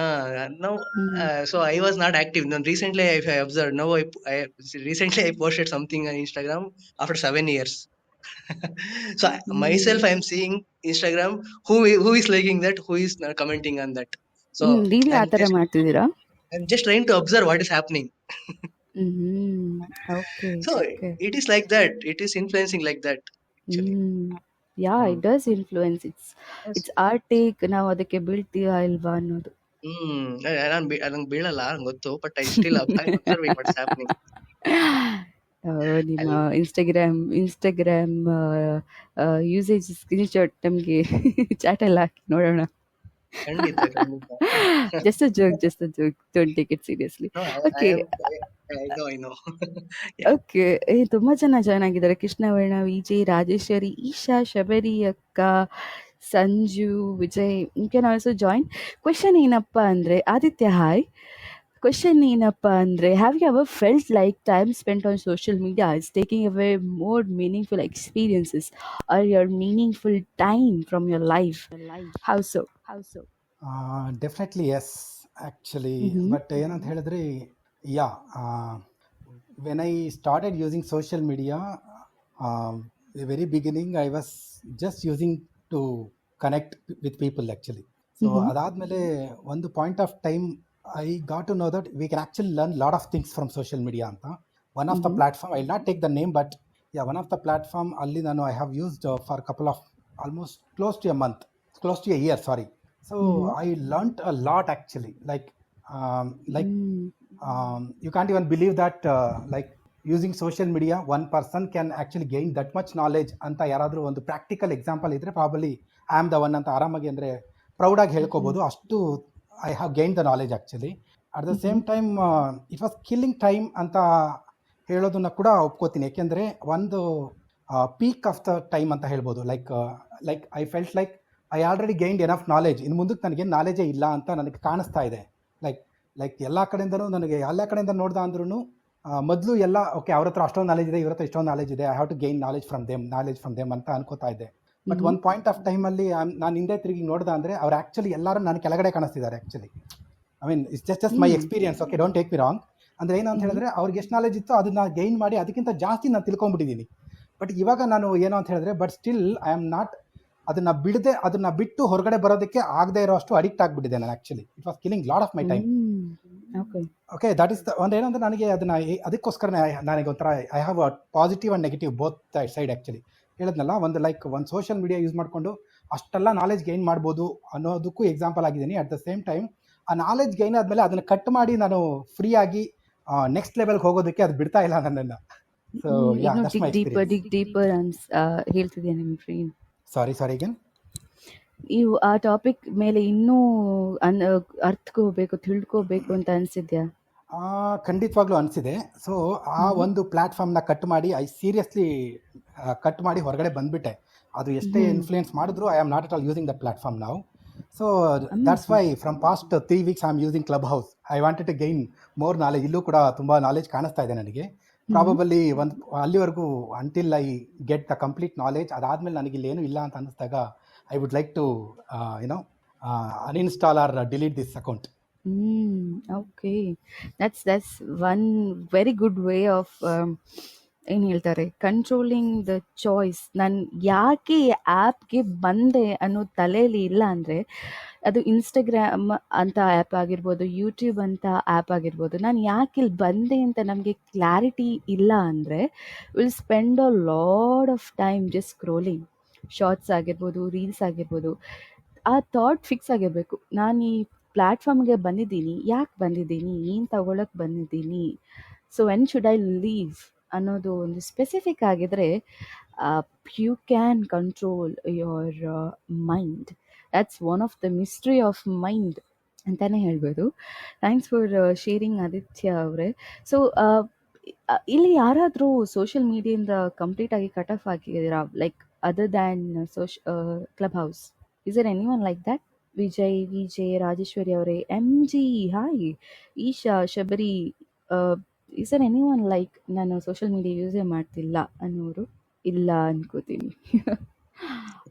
now so I was not active. Then recently I observed, now recently I posted something on Instagram after 7 years. So myself I am seeing Instagram, who is liking that, who is commenting on that. So ನೀವೇ ಆ ಥರ ಮಾಡ್ತಿದ್ದೀರಾ? I'm just trying to observe what is happening. Okay. So it is like that, it is influencing like that actually. Yeah, it does influence. It's our take. ನಾವು ಅದಕ್ಕೆ ಬೀಳ್ತೀಯಾ ಇಲ್ವಾ ಅನ್ನೋದು. ನಂಗೆ ಬೀಳಲ್ಲ ಗೊತ್ತು, but I still observing what's happening. ನಿಮ್ಮ ಇನ್ಸ್ಟಾಗ್ರಾಮ್ ಯೂಸೇಜ್ ಸ್ಕ್ರೀನ್ಶಾಟ್ ನಮಗೆ ಚಾಟ್ ಎಲ್ಲ ಹಾಕಿ ನೋಡೋಣ. ಖಂಡಿತ just a joke, don't take it seriously. Okay. I know. Okay, ತುಂಬ ಜನ ಜಾಯ್ನ್ ಆಗಿದ್ದಾರೆ. ಕೃಷ್ಣವರ್ಣ, ವಿಜಯ್, ರಾಜೇಶ್ವರಿ, ಈಶಾ, ಶಬರಿ ಅಕ್ಕ, Sanju, Vijay, you can also join. Question ಏನಪ್ಪ ಅಂದರೆ, ಆದಿತ್ಯ ಹಾಯ್. ಕ್ವೆಶನ್ ಏನಪ್ಪ ಅಂದರೆ, have you ever felt like time spent on social media is taking away more meaningful experiences or your meaningful time from your life? How so? Definitely yes actually. But ಏನಂತ ಹೇಳಿದ್ರೆ, yeah when I started using social media, very beginning I was just using to connect with people actually. So ಅದಾದಮೇಲೆ ಒಂದು point of time I got to know that we can actually learn lot of things from social media ಅಂತ. One of the platform, I will not take the name, but yeah, one of the platform ಅಲ್ಲಿ ನಾನು I have used for couple of almost close to a year, sorry. So I learnt a lot actually, like you can't even believe that like using social media one person can actually gain that much knowledge anta yaradru ಒಂದು ಪ್ರಾಕ್ಟಿಕಲ್ ಎಕ್ಸಾಂಪಲ್ ಇದ್ರೆ probably I am the one ಅಂತ ಆರಾಮಾಗಿ ಅಂದರೆ ಪ್ರೌಡಾಗಿ ಹೇಳ್ಕೋಬೋದು. ಅಷ್ಟು I have gain the knowledge actually. At the same time it was killing time ಅಂತ ಹೇಳೋದನ್ನ ಕೂಡ ಒಪ್ಕೋತೀನಿ. ಯಾಕೆಂದರೆ ಒಂದು ಪೀಕ್ ಆಫ್ ದ ಟೈಮ್ ಅಂತ ಹೇಳ್ಬೋದು. Like I felt like I already gained enough knowledge. ಇನ್ನು ಮುಂದಕ್ಕೆ ನನಗೇನು ನಾಲೆಜೇ ಇಲ್ಲ ಅಂತ ನನಗೆ ಕಾಣಿಸ್ತಾ ಇದೆ. ಲೈಕ್ ಎಲ್ಲ ಕಡೆಯಿಂದನೂ ನನಗೆ ಎಲ್ಲ ಕಡೆಯಿಂದ ನೋಡ್ದ ಅಂದ್ರೂ ಮೊದಲು ಎಲ್ಲ ಓಕೆ, ಅವ್ರ ಹತ್ರ ಅಷ್ಟೊಂದು ನಾಲೆಜ್ ಇದೆ, ಇವ್ರ ಹತ್ರ ಇಷ್ಟೊಂದು ನಾಲೆಜ್ ಇದೆ, I have to gain knowledge from them ಅಂತ ಅನ್ಕೋತಾ ಇದ್ದೆ. ಬಟ್ ಒಂದು ಪಾಯಿಂಟ್ ಆಫ್ ಟೈಮಲ್ಲಿ ನಾನು ಹಿಂದೆ ತಿರುಗಿ ನೋಡ್ದೆ ಅಂದರೆ ಅವ್ರು ಆ್ಯಕ್ಚುಲಿ ಎಲ್ಲರೂ ನಾನು ಕೆಳಗಡೆ ಕಾಣಿಸ್ತಿದ್ದಾರೆ actually. I mean it's just my experience, okay, don't take me wrong. ಅಂದರೆ ಏನು ಅಂತ ಹೇಳಿದ್ರೆ, ಅವ್ರಿಗೆ ಎಷ್ಟು ನಾಲೆಜ್ ಇತ್ತು ಅದನ್ನ ಗೈನ್ ಮಾಡಿ ಅದಕ್ಕಿಂತ ಜಾಸ್ತಿ ನಾನು ತಿಳ್ಕೊಂಡ್ಬಿಟ್ಟಿದ್ದೀನಿ. ಬಟ್ ಇವಾಗ ನಾನು ಏನೋ ಅಂತ ಹೇಳಿದ್ರೆ, but still I am not ಅದನ್ನ ಬಿಟ್ಟು ಹೊರಗಡೆ ಬರೋದಕ್ಕೆ ಆಗದೆ ಇರೋ ಅಷ್ಟು ಅಡಿಕ್ಟ್ ಆಗಿಬಿಟ್ಟಿದೆ ನಾನು actually. It was killing lot of my time. Okay, that is ಒಂದು ಏನಂದ್ರೆ ನನಗೆ ಅದಕ್ಕೋಸ್ಕರ ನನಗೆ ಒಂಥರ I have a positive and negative both side actually. ಹೇಳಿದ್ನಲ್ಲ, ಒಂದು ಸೋಷಿಯಲ್ ಮೀಡಿಯಾ ಯೂಸ್ ಮಾಡಿಕೊಂಡು ಅಷ್ಟೆಲ್ಲ ನಾಲೆಜ್ ಗೈನ್ ಮಾಡ್ಬೋದು ಅನ್ನೋದಕ್ಕೂ ಎಕ್ಸಾಂಪಲ್ ಆಗಿದ್ದೀನಿ. ಅಟ್ ದ ಸೇಮ್ ಟೈಮ್ ಆ ನಾಲೆಜ್ ಗೈನ್ ಆದಮೇಲೆ ಅದನ್ನು ಕಟ್ ಮಾಡಿ ನಾನು ಫ್ರೀ ಆಗಿ ನೆಕ್ಸ್ಟ್ ಲೆವೆಲ್ಗೆ ಹೋಗೋದಕ್ಕೆ ಅದು ಬಿಡ್ತಾ ಇಲ್ಲ ನನ್ನನ್ನು. ಸೊ ಯಾ, ಇನ್ನು ದಟ್ಸ್ ಮೈ ಡಿಗ್ ಡೀಪರ್ ಹೇಳ್ತಿದ್ಯಾ ನಿಮ್ಮ ಫ್ರೆಂಡ್. ಸಾರಿ ಅಗೇನ್. ನೀವು ಆ ಟಾಪಿಕ್ ಮೇಲೆ ಇನ್ನೂ ಅರ್ಥಕೋಬೇಕು, ತಿಳ್ಕೋಬೇಕು ಅಂತ ಅನ್ಸಿದ್ಯಾ? ಖಂಡಿತವಾಗ್ಲೂ ಅನಿಸಿದೆ. ಸೊ ಆ ಒಂದು ಪ್ಲ್ಯಾಟ್ಫಾರ್ಮ್ನ ಕಟ್ ಮಾಡಿ ಸೀರಿಯಸ್ಲಿ ಕಟ್ ಮಾಡಿ ಹೊರಗಡೆ ಬಂದುಬಿಟ್ಟೆ. ಅದು ಎಷ್ಟೇ ಇನ್ಫ್ಲೂಯೆನ್ಸ್ ಮಾಡಿದ್ರು I am not at all using that platform ನಾವು. So that's why from past 3 weeks I am using Clubhouse. I wanted to gain more knowledge. ಇಲ್ಲೂ ಕೂಡ ತುಂಬ ನಾಲೆಜ್ ಕಾಣಿಸ್ತಾ ಇದೆ ನನಗೆ. ಪ್ರಾಬಬಲಿ ಅಲ್ಲಿವರೆಗೂ until I get the complete knowledge. ಅದಾದಮೇಲೆ ನನಗೆ ಇಲ್ಲೇನು ಇಲ್ಲ ಅಂತ ಅನ್ನಿಸ್ದಾಗ I would like to uninstall R delete this account. Okay, that's one very good way of ಏನು ಹೇಳ್ತಾರೆ, ಕಂಟ್ರೋಲಿಂಗ್ ದ ಚಾಯ್ಸ್. ನಾನು ಯಾಕೆ ಆ್ಯಪ್ಗೆ ಬಂದೆ ಅನ್ನೋ ತಲೆಯಲ್ಲಿ ಇಲ್ಲ ಅಂದರೆ, ಅದು ಇನ್ಸ್ಟಾಗ್ರಾಮ್ ಅಂತ ಆ್ಯಪ್ ಆಗಿರ್ಬೋದು, ಯೂಟ್ಯೂಬ್ ಅಂತ ಆ್ಯಪ್ ಆಗಿರ್ಬೋದು, ನಾನು ಯಾಕೆ ಇಲ್ಲಿ ಬಂದೆ ಅಂತ ನಮಗೆ ಕ್ಲಾರಿಟಿ ಇಲ್ಲ ಅಂದರೆ will spend a lot of time just scrolling. Shorts ಆಗಿರ್ಬೋದು, ರೀಲ್ಸ್ ಆಗಿರ್ಬೋದು. ಆ ಥಾಟ್ ಫಿಕ್ಸ್ ಆಗಿರಬೇಕು. ನಾನು ಈ ಪ್ಲ್ಯಾಟ್ಫಾರ್ಮ್ಗೆ ಬಂದಿದ್ದೀನಿ, ಯಾಕೆ ಬಂದಿದ್ದೀನಿ, ಏನು ತಗೊಳಕ್ಕೆ ಬಂದಿದ್ದೀನಿ, so when should I leave ಅನ್ನೋದು ಒಂದು ಸ್ಪೆಸಿಫಿಕ್ ಆಗಿದ್ರೆ you can control your mind. That's one of the mystery of mind ಅಂತಲೇ ಹೇಳ್ಬೋದು. ಥ್ಯಾಂಕ್ಸ್ ಫಾರ್ ಶೇರಿಂಗ್ ಆದಿತ್ಯ ಅವರೇ. ಸೊ ಇಲ್ಲಿ ಯಾರಾದರೂ ಸೋಷಿಯಲ್ ಮೀಡಿಯಿಂದ ಕಂಪ್ಲೀಟಾಗಿ ಕಟ್ ಆಫ್ ಆಗಿದ್ದೀರಾ, like other than Clubhouse? Is there anyone like that? Vijay, Rajeshwari ಅವರೇ, MG, hi, Isha, Shabari, is there anyone like ನಾನು ಸೋಷಿಯಲ್ ಮೀಡಿಯಾ ಯೂಸೇ ಮಾಡ್ತಿಲ್ಲ ಅನ್ನೋರು? ಇಲ್ಲ ಅನ್ಕೋತೀನಿ.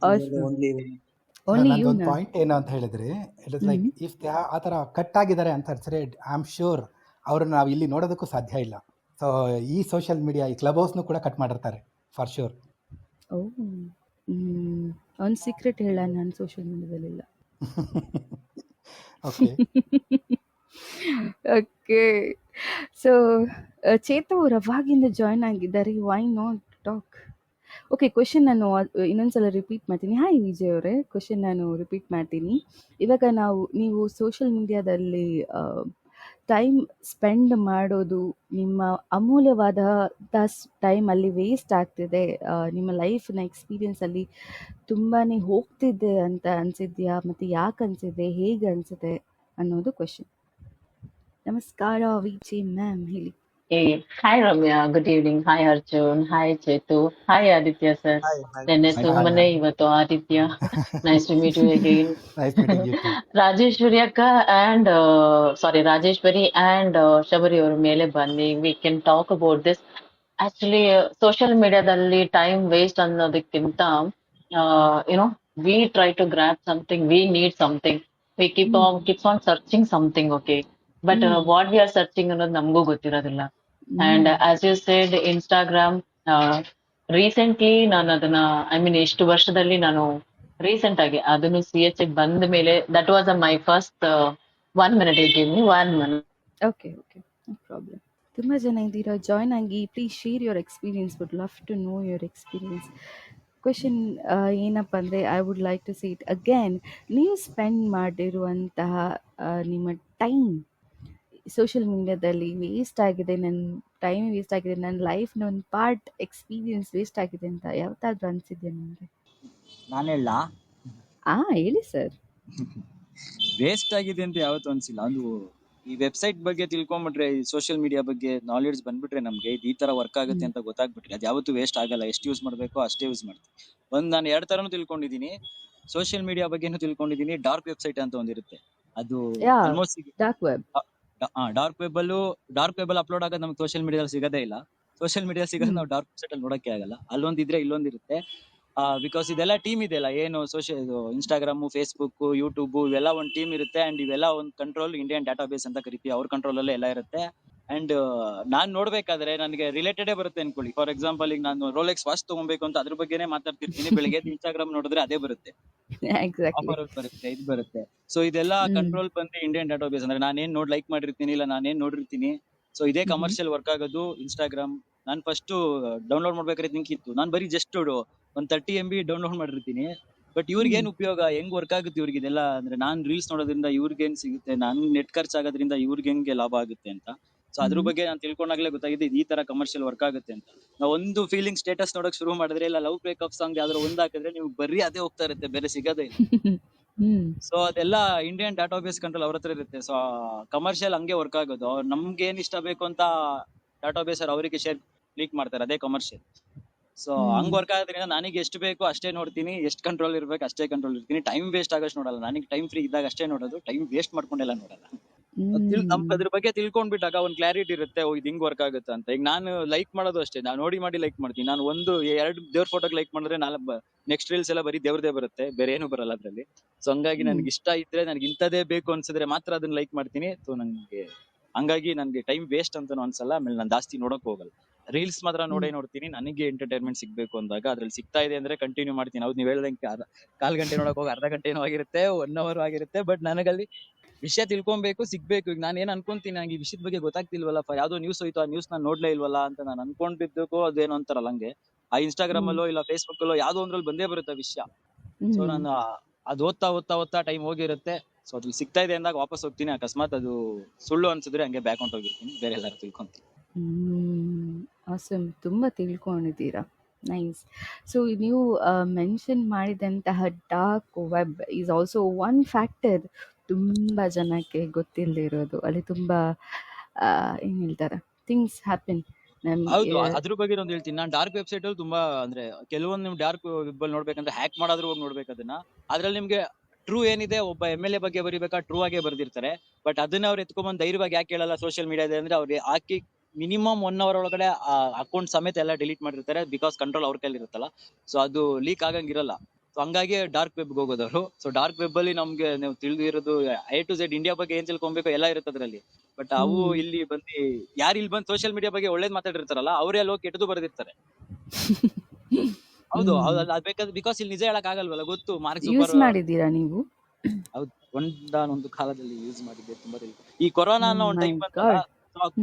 Only you. ನಂದೊಂದು ಪಾಯಿಂಟ್ ಏನು ಅಂತ ಹೇಳಿದ್ರೆ, ಇಟ್ ಇಸ್ ಲೈಕ್ ಇಫ್ ಆ ಥರ ಕಟ್ ಆಗಿದ್ದಾರೆ ಅಂತ ಹೇಳಿದ್ರೆ ಐ ಆಮ್ ಶ್ಯೂರ್ ಅವ್ರನ್ನ ನಾವು ಇಲ್ಲಿ ನೋಡೋದಕ್ಕೂ ಸಾಧ್ಯ ಇಲ್ಲ. ಸೊ ಈ ಸೋಷಿಯಲ್ ಮೀಡಿಯಾ, ಈ ಕ್ಲಬ್ ಹೌಸ್ನು ಕೂಡ ಕಟ್ ಮಾಡಿರ್ತಾರೆ ಫಾರ್ ಶ್ಯೂರ್. ಒಂದು ಸೀಕ್ರೆಟ್ ಹೇಳ, ನಾನು ಸೋಷಿಯಲ್ ಮೀಡಿಯಾದಲ್ಲಿಲ್ಲ. Okay okay. ಸೊ ಚೇತು ಅವ್ರು ಅವಾಗಿಂದ ಜಾಯ್ನ್ ಆಗಿದ್ದಾರೆ, why not talk? Okay, question ನಾನು ಇನ್ನೊಂದ್ಸಲ ರಿಪೀಟ್ ಮಾಡ್ತೀನಿ. ಹಾಯ್ ವಿಜಯ್ ಅವರೇ, ಕ್ವೆಶನ್ ನಾನು ರಿಪೀಟ್ ಮಾಡ್ತೀನಿ. ಇವಾಗ ನೀವು ಸೋಷಿಯಲ್ ಮೀಡಿಯಾದಲ್ಲಿ ಟೈಮ್ ಸ್ಪೆಂಡ್ ಮಾಡೋದು, ನಿಮ್ಮ ಅಮೂಲ್ಯವಾದ ಟೈಮ್ ಅಲ್ಲಿ ವೇಸ್ಟ್ ಆಗ್ತಿದೆ, ನಿಮ್ಮ ಲೈಫ್ನ ಎಕ್ಸ್ಪೀರಿಯನ್ಸಲ್ಲಿ ತುಂಬಾ ಹೋಗ್ತಿದೆ ಅಂತ ಅನಿಸಿದ್ಯಾ? ಮತ್ತು ಯಾಕೆ ಅನಿಸಿದೆ, ಹೇಗೆ ಅನಿಸಿದೆ ಅನ್ನೋದು ಕ್ವೆಶನ್. ನಮಸ್ಕಾರ ವಿಜಯ್ ಮ್ಯಾಮ್, ಹೇಳಿ. Hey, hi Ramya, good evening. Hi Arjun, hi Chetu, hi Aditya sir. Nenne ಸುಮ್ಮನೆ ಇವತ್ತು ಆದಿತ್ಯ. Nice to meet you again. Nice meeting you too. Rajeshwari ಅಕ್ಕ and ರಾಜೇಶ್ವರಿ and ಶಬರಿ ಅವ್ರ ಮೇಲೆ ಬನ್ನಿ. We can talk about this. Actually, social ಮೀಡಿಯಾದಲ್ಲಿ ಟೈಮ್ ವೇಸ್ಟ್ ಅನ್ನೋದಕ್ಕಿಂತ we try to grab something, we need something, we keeps on searching something, okay, but what we are searching ಅನ್ನೋದು ನಮಗೂ ಗೊತ್ತಿರೋದಿಲ್ಲ. And as you said, Instagram, recently ನಾನು ಅದನ್ನ ಎಷ್ಟು ವರ್ಷದಲ್ಲಿ ನಾನು ರೀಸೆಂಟ್ ಆಗಿ ಅದನ್ನು CH ಬಂದ ಮೇಲೆ, that was my first 1 minute, give me 1 minute. Okay, no problem. ತುಂಬ ಜನ ಇದ್ದೀರಾ, ಜಾಯ್ನ್ ಆಗಿ. Please share your experience, would love to know your experience. Question ಏನಪ್ಪ ಅಂದರೆ, I would like to see it again. ನೀವು ಸ್ಪೆಂಡ್ ಮಾಡಿರುವಂತಹ ನಿಮ್ಮ ಟೈಮ್ ಸೋಷಿಯಲ್ ಮೀಡಿಯಾದಲ್ಲಿ ವೇಸ್ಟ್ ಆಗಿದೆ, ನನ್ನ ಟೈಮ್ ವೇಸ್ಟ್ ಆಗಿದೆ, ನನ್ನ ಲೈಫ್ನ ಒಂದು ಪಾರ್ಟ್ ಎಕ್ಸ್ಪೀರಿಯನ್ಸ್ ವೇಸ್ಟ್ ಆಗಿದೆ ಅಂತ ಯಾವತ್ತಾದ್ರೂ ಅನಿಸಿದ್ಯಾ ನಿಮಗೆ? ನಾನು ಹೇಳ ಹೇಳಿ ಸರ್. ವೇಸ್ಟ್ ಆಗಿದೆ ಅಂತ ಯಾವತ್ತೂ ಅನ್ಸಿಲ್ಲ. ಅದು ಈ ವೆಬ್ಸೈಟ್ ಬಗ್ಗೆ ತಿಳ್ಕೊಂಬಿಟ್ರೆ, ಈ ಸೋಷಿಯಲ್ ಮೀಡಿಯಾ ಬಗ್ಗೆ ನಾಲೆಡ್ಜ್ ಬಂದ್ಬಿಟ್ರೆ, ನಮ್ಗೆ ಈ ತರ ವರ್ಕ್ ಆಗುತ್ತೆ ಅಂತ ಗೊತ್ತಾಗ್ಬಿಟ್ರೆ ಅದು ಯಾವತ್ತೂ ವೇಸ್ಟ್ ಆಗಲ್ಲ. ಎಷ್ಟು ಯೂಸ್ ಮಾಡ್ಬೇಕೋ ಅಷ್ಟೇ ಯೂಸ್ ಮಾಡ್ತೀವಿ. ನಾನು 2 ತರನು ತಿಳ್ಕೊಂಡಿದ್ದೀನಿ. ಸೋಷಿಯಲ್ ಮೀಡಿಯಾ ಬಗ್ಗೆನೂ ತಿಳ್ಕೊಂಡಿದ್ದೀನಿ. ಡಾರ್ಕ್ ವೆಬ್ಸೈಟ್ ಅಂತ ಒಂದಿರುತ್ತೆ, ಅದು almost dark web. Dark web upload ಆಗೋದು ನಮ್ಗೆ ಸೋಷಿಯಲ್ ಮೀಡಿಯಾದಲ್ಲಿ ಸಿಗೋದೇ ಇಲ್ಲ. ಸೋಷಿಯಲ್ ಮೀಡಿಯಾ ಸಿಗೋದು ನಾವು ಡಾರ್ಕ್ ವೆಬ್ಸೈಟ್ ಅಲ್ಲಿ ನೋಡಕ್ಕೆ ಆಗಲ್ಲ. ಅಲ್ಲೊಂದಿದ್ರೆ ಇಲ್ಲೊಂದಿರುತ್ತೆ. ಬಿಕಾಸ್ ಇದೆಲ್ಲ ಟೀಮ್ ಇದೆಯಲ್ಲ, ಏನು ಇನ್ಸ್ಟಾಗ್ರಾಮು, ಫೇಸ್ಬುಕ್, ಯೂಟ್ಯೂಬ್, ಇವೆಲ್ಲ ಒಂದು ಟೀಮ್ ಇರುತ್ತೆ. ಅಂಡ್ ಇವೆಲ್ಲ ಒಂದು ಕಂಟ್ರೋಲ್, ಇಂಡಿಯನ್ ಡಾಟಾಬೇಸ್ ಅಂತ ಕರಿತೀವಿ, ಅವ್ರ ಕಂಟ್ರೋಲ್ ಅಲ್ಲೇ ಎಲ್ಲ ಇರುತ್ತೆ. ಅಂಡ್ ನಾನ್ ನೋಡ್ಬೇಕಾದ್ರೆ ನನಗೆ ರಿಲೇಟೆಡೇ ಬರುತ್ತೆ ಅನ್ಕೊಳ್ಳಿ. ಫಾರ್ ಎಕ್ಸಾಂಪಲ್, ಈಗ ನಾನು ರೋಲೆಕ್ಸ್ ವಾಚ್ ತಗೊಬೇಕು ಅಂತ ಅದ್ರ ಬಗ್ಗೆನೇ ಮಾತಾಡ್ತಿರ್ತೀನಿ. ಬೆಳಿಗ್ಗೆ ಇನ್ಸ್ಟಾಗ್ರಾಮ್ ನೋಡಿದ್ರೆ ಅದೇ ಬರುತ್ತೆ, ಆಫರ್ ಬರುತ್ತೆ, ಇದು ಬರುತ್ತೆ. ಸೊ ಇದೆಲ್ಲ ಕಂಟ್ರೋಲ್ ಬಂದು ಇಂಡಿಯನ್ ಡಾಟಾಬೇಸ್. ಅಂದ್ರೆ ನಾನೇನ್ ಲೈಕ್ ಮಾಡಿರ್ತೀನಿ, ಇಲ್ಲ ನಾನೇನ್ ನೋಡಿರ್ತೀನಿ. ಸೊ ಇದೇ ಕಮರ್ಷಿಯಲ್ ವರ್ಕ್ ಆಗೋದು ಇನ್ಸ್ಟಾಗ್ರಾಮ್. ನಾನು ಫಸ್ಟ್ ಡೌನ್ಲೋಡ್ ಮಾಡ್ಬೇಕಾದ್ರೆ ಥಿಂಕ್ ಇತ್ತು, ನಾನು ಬರೀ ಜಸ್ಟ್ ಒಂದ್ 30 MB ಡೌನ್ಲೋಡ್ ಮಾಡಿರ್ತೀನಿ. ಬಟ್ ಇವ್ರಿಗೇನ್ ಉಪಯೋಗ, ಹೆಂಗ್ ವರ್ಕ್ ಆಗುತ್ತೆ ಇವ್ರಿಗೆ ಇದೆಲ್ಲ ಅಂದ್ರೆ, ನಾನ್ ರೀಲ್ಸ್ ನೋಡೋದ್ರಿಂದ ಇವ್ರಿಗೇನ್ ಸಿಗುತ್ತೆ, ನನ್ ನೆಟ್ ಖರ್ಚಾಗೋದ್ರಿಂದ ಇವ್ರಿಗೆ ಹೆಂಗೆ ಲಾಭ ಆಗುತ್ತೆ ಅಂತ. ಸೊ ಅದ್ರ ಬಗ್ಗೆ ನಾನು ತಿಳ್ಕೊಂಡಾಗ್ಲೇ ಗೊತ್ತಾಗಿದೆ ಈ ತರ ಕಮರ್ಷಿಯಲ್ ವರ್ಕ್ ಆಗುತ್ತೆ ಅಂತ. ನಾವ್ ಒಂದು ಫೀಲಿಂಗ್ ಸ್ಟೇಟಸ್ ನೋಡಕ್ ಶುರು ಮಾಡಿದ್ರೆ, ಇಲ್ಲ ಲವ್ ಬ್ರೇಕಪ್ ಸಾಂಗ್ ಯಾವ್ದಾದ್ರು ಒಂದ್ ಹಾಕಿದ್ರೆ ನೀವು ಬರೀ ಅದೇ ಹೋಗ್ತಾ ಇರುತ್ತೆ, ಬೇರೆ ಸಿಗೋದೇ ಇಲ್ಲ. ಸೊ ಅದೆಲ್ಲ ಇಂಡಿಯನ್ ಡಾಟಾಬೇಸ್ ಕಂಟ್ರೋಲ್ ಅವ್ರ ಹತ್ರ ಇರುತ್ತೆ. ಸೊ ಕಮರ್ಷಿಯಲ್ ಹಂಗೆ ವರ್ಕ್ ಆಗೋದು. ನಮ್ಗೆ ಏನ್ ಇಷ್ಟ ಬೇಕು ಅಂತ ಡಾಟಾಬೇಸ್ ಅವರಿಗೆ ಶೇರ್ ಲೀಕ್ ಮಾಡ್ತಾರೆ, ಅದೇ ಕಮರ್ಷಿಯಲ್. ಸೊ ಹಂಗ್ ವರ್ಕ್ ಆಗೋದ್ರಿಂದ ನನಗೆ ಎಷ್ಟು ಬೇಕು ಅಷ್ಟೇ ನೋಡ್ತೀನಿ, ಎಷ್ಟು ಕಂಟ್ರೋಲ್ ಇರ್ಬೇಕು ಅಷ್ಟೇ ಕಂಟ್ರೋಲ್ ಇರ್ತೀನಿ. ಟೈಮ್ ವೇಸ್ಟ್ ಆಗಷ್ಟು ನೋಡಲ್ಲ. ನನಗೆ ಟೈಮ್ ಫ್ರೀ ಇದ್ದಾಗ ಅಷ್ಟೇ ನೋಡೋದು, ಟೈಮ್ ವೇಸ್ಟ್ ಮಾಡ್ಕೊಂಡೆಲ್ಲ ನೋಡಲ್ಲ. ನಮ್ಗೆ ಅದ್ರ ಬಗ್ಗೆ ತಿಳ್ಕೊಂಡ್ಬಿಟ್ಟಾಗ ಒಂದ್ ಕ್ಲಾರಿಟಿ ಇರುತ್ತೆ, ಇದು ಹಿಂಗ್ ವರ್ಕ್ ಆಗುತ್ತೆ ಅಂತ. ಈಗ ನಾನು ಲೈಕ್ ಮಾಡೋದು ಅಷ್ಟೇ, ನಾನು ನೋಡಿ ಲೈಕ್ ಮಾಡ್ತೀನಿ. ನಾನು 1-2 ದೇವ್ರ ಫೋಟೋಗೆ ಲೈಕ್ ಮಾಡಿದ್ರೆ ನೆಕ್ಸ್ಟ್ ರೀಲ್ಸ್ ಎಲ್ಲ ಬರೀ ದೇವ್ರದೇ ಬರುತ್ತೆ, ಬೇರೆ ಏನು ಬರಲ್ಲ ಅದ್ರಲ್ಲಿ. ಸೊ ಹಂಗಾಗಿ ನನ್ಗೆ ಇಷ್ಟ ಇದ್ರೆ, ನನಗೆ ಇಂಥದೇ ಬೇಕು ಅನ್ಸಿದ್ರೆ ಮಾತ್ರ ಅದನ್ನ ಲೈಕ್ ಮಾಡ್ತೀನಿ. ಸೊ ನಂಗೆ ಹಂಗಾಗಿ ನನ್ಗೆ ಟೈಮ್ ವೇಸ್ಟ್ ಅಂತಾನು ಅನ್ಸಲ್ಲ. ಆಮೇಲೆ ನಾನು ಜಾಸ್ತಿ ನೋಡಕ್ ಹೋಗಲ್ಲ. ರೀಲ್ಸ್ ಮಾತ್ರ ನೋಡ್ತೀನಿ. ನನಗೆ ಎಂಟರ್ಟೈನ್ಮೆಂಟ್ ಸಿಗ್ಬೇಕು ಅಂದಾಗ ಅದ್ರಲ್ಲಿ ಸಿಗ್ತಾ ಇದೆ ಅಂದ್ರೆ ಕಂಟಿನ್ಯೂ ಮಾಡ್ತೀನಿ. ಹೌದು, ನೀವ್ ಹೇಳ್ದಂಗೆ ಕಾಲ್ ಗಂಟೆ ನೋಡಕ್ ಹೋಗಿ ಅರ್ಧ ಗಂಟೆನೂ ಆಗಿರುತ್ತೆ, 1 hour ಆಗಿರುತ್ತೆ. ಬಟ್ ನನಗಲ್ಲಿ ವಿಷಯ ತಿಳ್ಕೊಬೇಕು, ಸಿಗ್ಬೇಕು. ಈಗ ನಾನು ಏನ್ ಅನ್ಕೊಂತೀನಿ, ನಂಗೆ ಈ ವಿಷಯದ ಬಗ್ಗೆ ಗೊತ್ತಾಗ್ತಿಲ್ವಲ್ಲಪ್ಪ, ಯಾವ್ದೋ ನ್ಯೂಸ್ ಹೋಯ್ತು, ಆ ನ್ಯೂಸ್ ನಾನು ನೋಡ್ಲೇ ಇಲ್ವಲ್ಲ ಅಂತ ನಾನು ಅನ್ಕೊಂಡಿದ್ದಕ್ಕೂ ಅದೇನೋ ಅಂತಾರಲ್ಲ ಹಂಗೆ, ಆ ಇನ್ಸ್ಟಾಗ್ರಾಮ್ ಅಲ್ಲೋ ಇಲ್ಲ ಫೇಸ್ಬುಕ್ ಅಲ್ಲೋ ಯಾವ್ದೋ ಒಂದ್ರಲ್ಲಿ ಬಂದೇ ಬರುತ್ತೆ ವಿಷಯ. ಸೊ ನಾನು ಅದು ಓದ್ತಾ ಟೈಮ್ ಹೋಗಿರುತ್ತೆ. ಸೊ ಅದ್ರಲ್ಲಿ ಸಿಗ್ತಾ ಇದೆ ಅಂದಾಗ ವಾಪಸ್ ಹೋಗ್ತೀನಿ. ಅಕಸ್ಮಾತ್ ಅದು ಸುಳ್ಳು ಅನ್ಸಿದ್ರೆ ಹಂಗೆ ಬ್ಯಾಕ್ ಹೋಗಿರ್ತೀನಿ, ಬೇರೆ ಎಲ್ಲಾರು ತಿಳ್ಕೊಂತೀನಿ. ಆಸಮ್, ತುಂಬ ತಿಳ್ಕೊಂಡಿದ್ದೀರಾ. ನೈಸ್. ಸೊ ನೀವು ಮೆನ್ಷನ್ ಮಾಡಿದಂತಹ dark web is also one factor ತುಂಬ ಜನಕ್ಕೆ ಗೊತ್ತಿಲ್ಲದೆ ಇರೋದು. ಅಲ್ಲಿ ತುಂಬ ಏನು ಹೇಳ್ತಾರೆ, ಥಿಂಗ್ಸ್ ಹ್ಯಾಪನ್ ಹೌದು, ನಮಗೆ. ಅದ್ರ ಬಗ್ಗೆ ಒಂದು ಹೇಳ್ತೀನಿ. ನಾನು ಡಾರ್ಕ್ ವೆಬ್ಸೈಟ್ ಅಲ್ಲಿ ತುಂಬಾ ಅಂದ್ರೆ, ಕೆಲವೊಂದು ನಿಮ್ ಡಾರ್ಕ್ ವೆಬ್ ಅಲ್ಲಿ ನೋಡ್ಬೇಕಂದ್ರೆ ಹ್ಯಾಕ್ ಮಾಡಾದ್ರೂ ಹೋಗಿ ನೋಡ್ಬೇಕು ಅದನ್ನ. ಅದ್ರಲ್ಲಿ ನಿಮ್ಗೆ ಟ್ರೂ ಏನಿದೆ, ಒಬ್ಬ MLA ಬಗ್ಗೆ ಬರಿಬೇಕಾ ಟ್ರೂ ಆಗೇ ಬರ್ದಿರ್ತಾರೆ. ಬಟ್ ಅದನ್ನ ಅವ್ರು ಎತ್ಕೊಂಡ್ಬಂದು ಧೈರ್ಯವಾಗಿ ಯಾಕೆ ಹೇಳಲ್ಲ ಸೋಷಿಯಲ್ ಮೀಡಿಯಾದ ಅಂದ್ರೆ, ಅವ್ರಿಗೆ ಹಾಕಿ ಮಿನಿಮಮ್ 1 hour ಒಳಗಡೆ ಆ ಅಕೌಂಟ್ ಸಮೇತ ಎಲ್ಲ ಡಿಲೀಟ್ ಮಾಡಿರ್ತಾರೆ. ಬಿಕಾಸ್ ಕಂಟ್ರೋಲ್ ಅವ್ರ ಕೈಲಿ ಇರುತ್ತಲ್ಲ. ಸೊ ಅದು ಲೀಕ್ ಆಗಂಗಿರಲ್ಲ. ಸೊ ಹಂಗಾಗಿ ಡಾರ್ಕ್ ವೆಬ್ ಹೋಗೋದವ್ರು. ಸೊ ಡಾರ್ಕ್ ವೆಬ್ ಅಲ್ಲಿ ನಮ್ಗೆ ನೀವು ತಿಳಿದಿರೋದು A to Z ಇಂಡಿಯಾ ಬಗ್ಗೆ ಏನ್ ತಿಳ್ಕೊಬೇಕು ಎಲ್ಲ ಇರುತ್ತೆ ಅದ್ರಲ್ಲಿ. ಬಟ್ ಅವು ಇಲ್ಲಿ ಬಂದು ಯಾರು ಇಲ್ಲಿ ಬಂದು ಸೋಷಿಯಲ್ ಮೀಡಿಯಾ ಬಗ್ಗೆ ಒಳ್ಳೇದ್ ಮಾತಾಡಿರ್ತಾರಲ್ಲ, ಅವರೇ ಅಲ್ಲಿ ಹೋಗಿ ಕೆಟ್ಟದು ಬರೆದಿರ್ತಾರೆ. ಹೌದು, ಅದ್ ಬೇಕಾದ್ರೆ ಬಿಕಾಸ್ ಇಲ್ಲಿ ನಿಜ ಹೇಳಕ್ ಆಗಲ್ವಲ್ಲ, ಗೊತ್ತು. Mark use super. ಮಾಡಿದ್ದೀರಾ ನೀವು? ಹೌದು, ಒಂದಾನೊಂದು ಕಾಲದಲ್ಲಿ ಯೂಸ್ ಮಾಡಿದ್ದೆ, ತುಂಬಾ ಈ ಕೊರೋನಾ ಅನ್ನೋ ಒಂದು ಮೈ ಟೈಮ್ ಬಂತಲ್ಲ. ಗಾಡ್.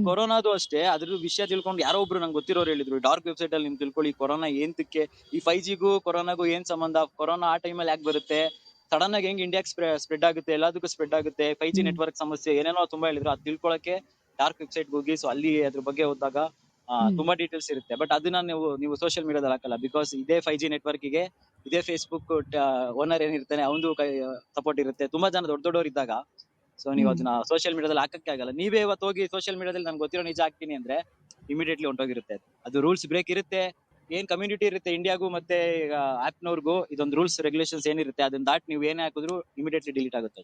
ಕೊರೋನಾದು ಅಷ್ಟೇ, ಅದ್ರ ವಿಷಯ ತಿಳ್ಕೊಂಡು ಯಾರೋ ಒಬ್ರು ನಂಗೆ ಗೊತ್ತಿರೋರು ಹೇಳಿದ್ರು, ಡಾರ್ಕ್ ವೆಬ್ಸೈಟ್ ಅಲ್ಲಿ ನಿಮ್ ತಿಳ್ಕೊಳ್ಳಿ ಕೊರೋನಾ ಏಂತಕ್ಕೆ, ಈ 5Gಗೂ ಕೊರೋನಾಗೂ ಏನ್ ಸಂಬಂಧ, ಕೊರೋನಾ ಆ ಟೈಮಲ್ಲಿ ಯಾಕೆ ಬರುತ್ತೆ, ಸಡನ್ ಆಗಿ ಹೆಂಗ್ ಇಂಡಿಯಾಕ್ ಸ್ಪ್ರೆಡ್ ಆಗುತ್ತೆ, ಎಲ್ಲದಕ್ಕೂ ಸ್ಪ್ರೆಡ್ ಆಗುತ್ತೆ, 5G ನೆಟ್ವರ್ಕ್ ಸಮಸ್ಯೆ ಏನೇನೋ ತುಂಬಾ ಹೇಳಿದ್ರು. ಅದ್ ತಿಳ್ಕೊಳಕ್ಕೆ ಡಾರ್ಕ್ ವೆಬ್ಸೈಟ್ ಹೋಗಿ, ಸೊ ಅಲ್ಲಿ ಅದ್ರ ಬಗ್ಗೆ ಹೋದಾಗ ತುಂಬಾ ಡೀಟೇಲ್ಸ್ ಇರುತ್ತೆ. ಬಟ್ ಅದನ್ನ ನೀವು ಸೋಷಿಯಲ್ ಮೀಡಿಯಾದಲ್ಲಿ ಹಾಕಲ್ಲ. ಬಿಕಾಸ್ ಇದೇ 5G ನೆಟ್ವರ್ಕ್ಗೆ ಇದೇ ಫೇಸ್ಬುಕ್ ಓನರ್ ಏನಿರ್ತಾನೆ ಅವಂದು ಸಪೋರ್ಟ್ ಇರುತ್ತೆ. ತುಂಬಾ ಜನ ದೊಡ್ಡವ್ರು ಇದ್ದಾಗ. ಸೊ ನೀವು ಅದನ್ನ ಸೋಷಿಯಲ್ ಮೀಡಿಯಾದಲ್ಲಿ ಹಾಕಕ್ಕೆ ಆಗಲ್ಲ. ನೀವೇ ಇವತ್ತು ಹೋಗಿ ಸೋಷಿಯಲ್ ಮೀಡಿಯಾದಲ್ಲಿ ನನ್ಗೆ ಗೊತ್ತಿರೋ ನಿಜ ಹಾಕ್ತೀನಿ ಅಂದ್ರೆ ಇಮಿಡಿಯೇಟ್ಲಿ ಹೊಂಟೋಗಿರುತ್ತೆ. ಅದು ರೂಲ್ಸ್ ಬ್ರೇಕ್ ಇರುತ್ತೆ. ಏನ್ ಕಮ್ಯುನಿಟಿ ಇರುತ್ತೆ ಇಂಡಿಯಾಗೂ ಮತ್ತೆ ಆಪ್ನವ್ರಿಗೂ, ಇದೊಂದು ರೂಲ್ಸ್ ರೆಗ್ಯುಲೇಷನ್ಸ್ ಏನಿರುತ್ತೆ ಅದನ್ನ ದಾಟ್ ನೀವು ಏನೇ ಹಾಕಿದ್ರು ಇಮಿಡಿಯೇಟ್ಲಿ ಡಿಲೀಟ್ ಆಗುತ್ತೆ.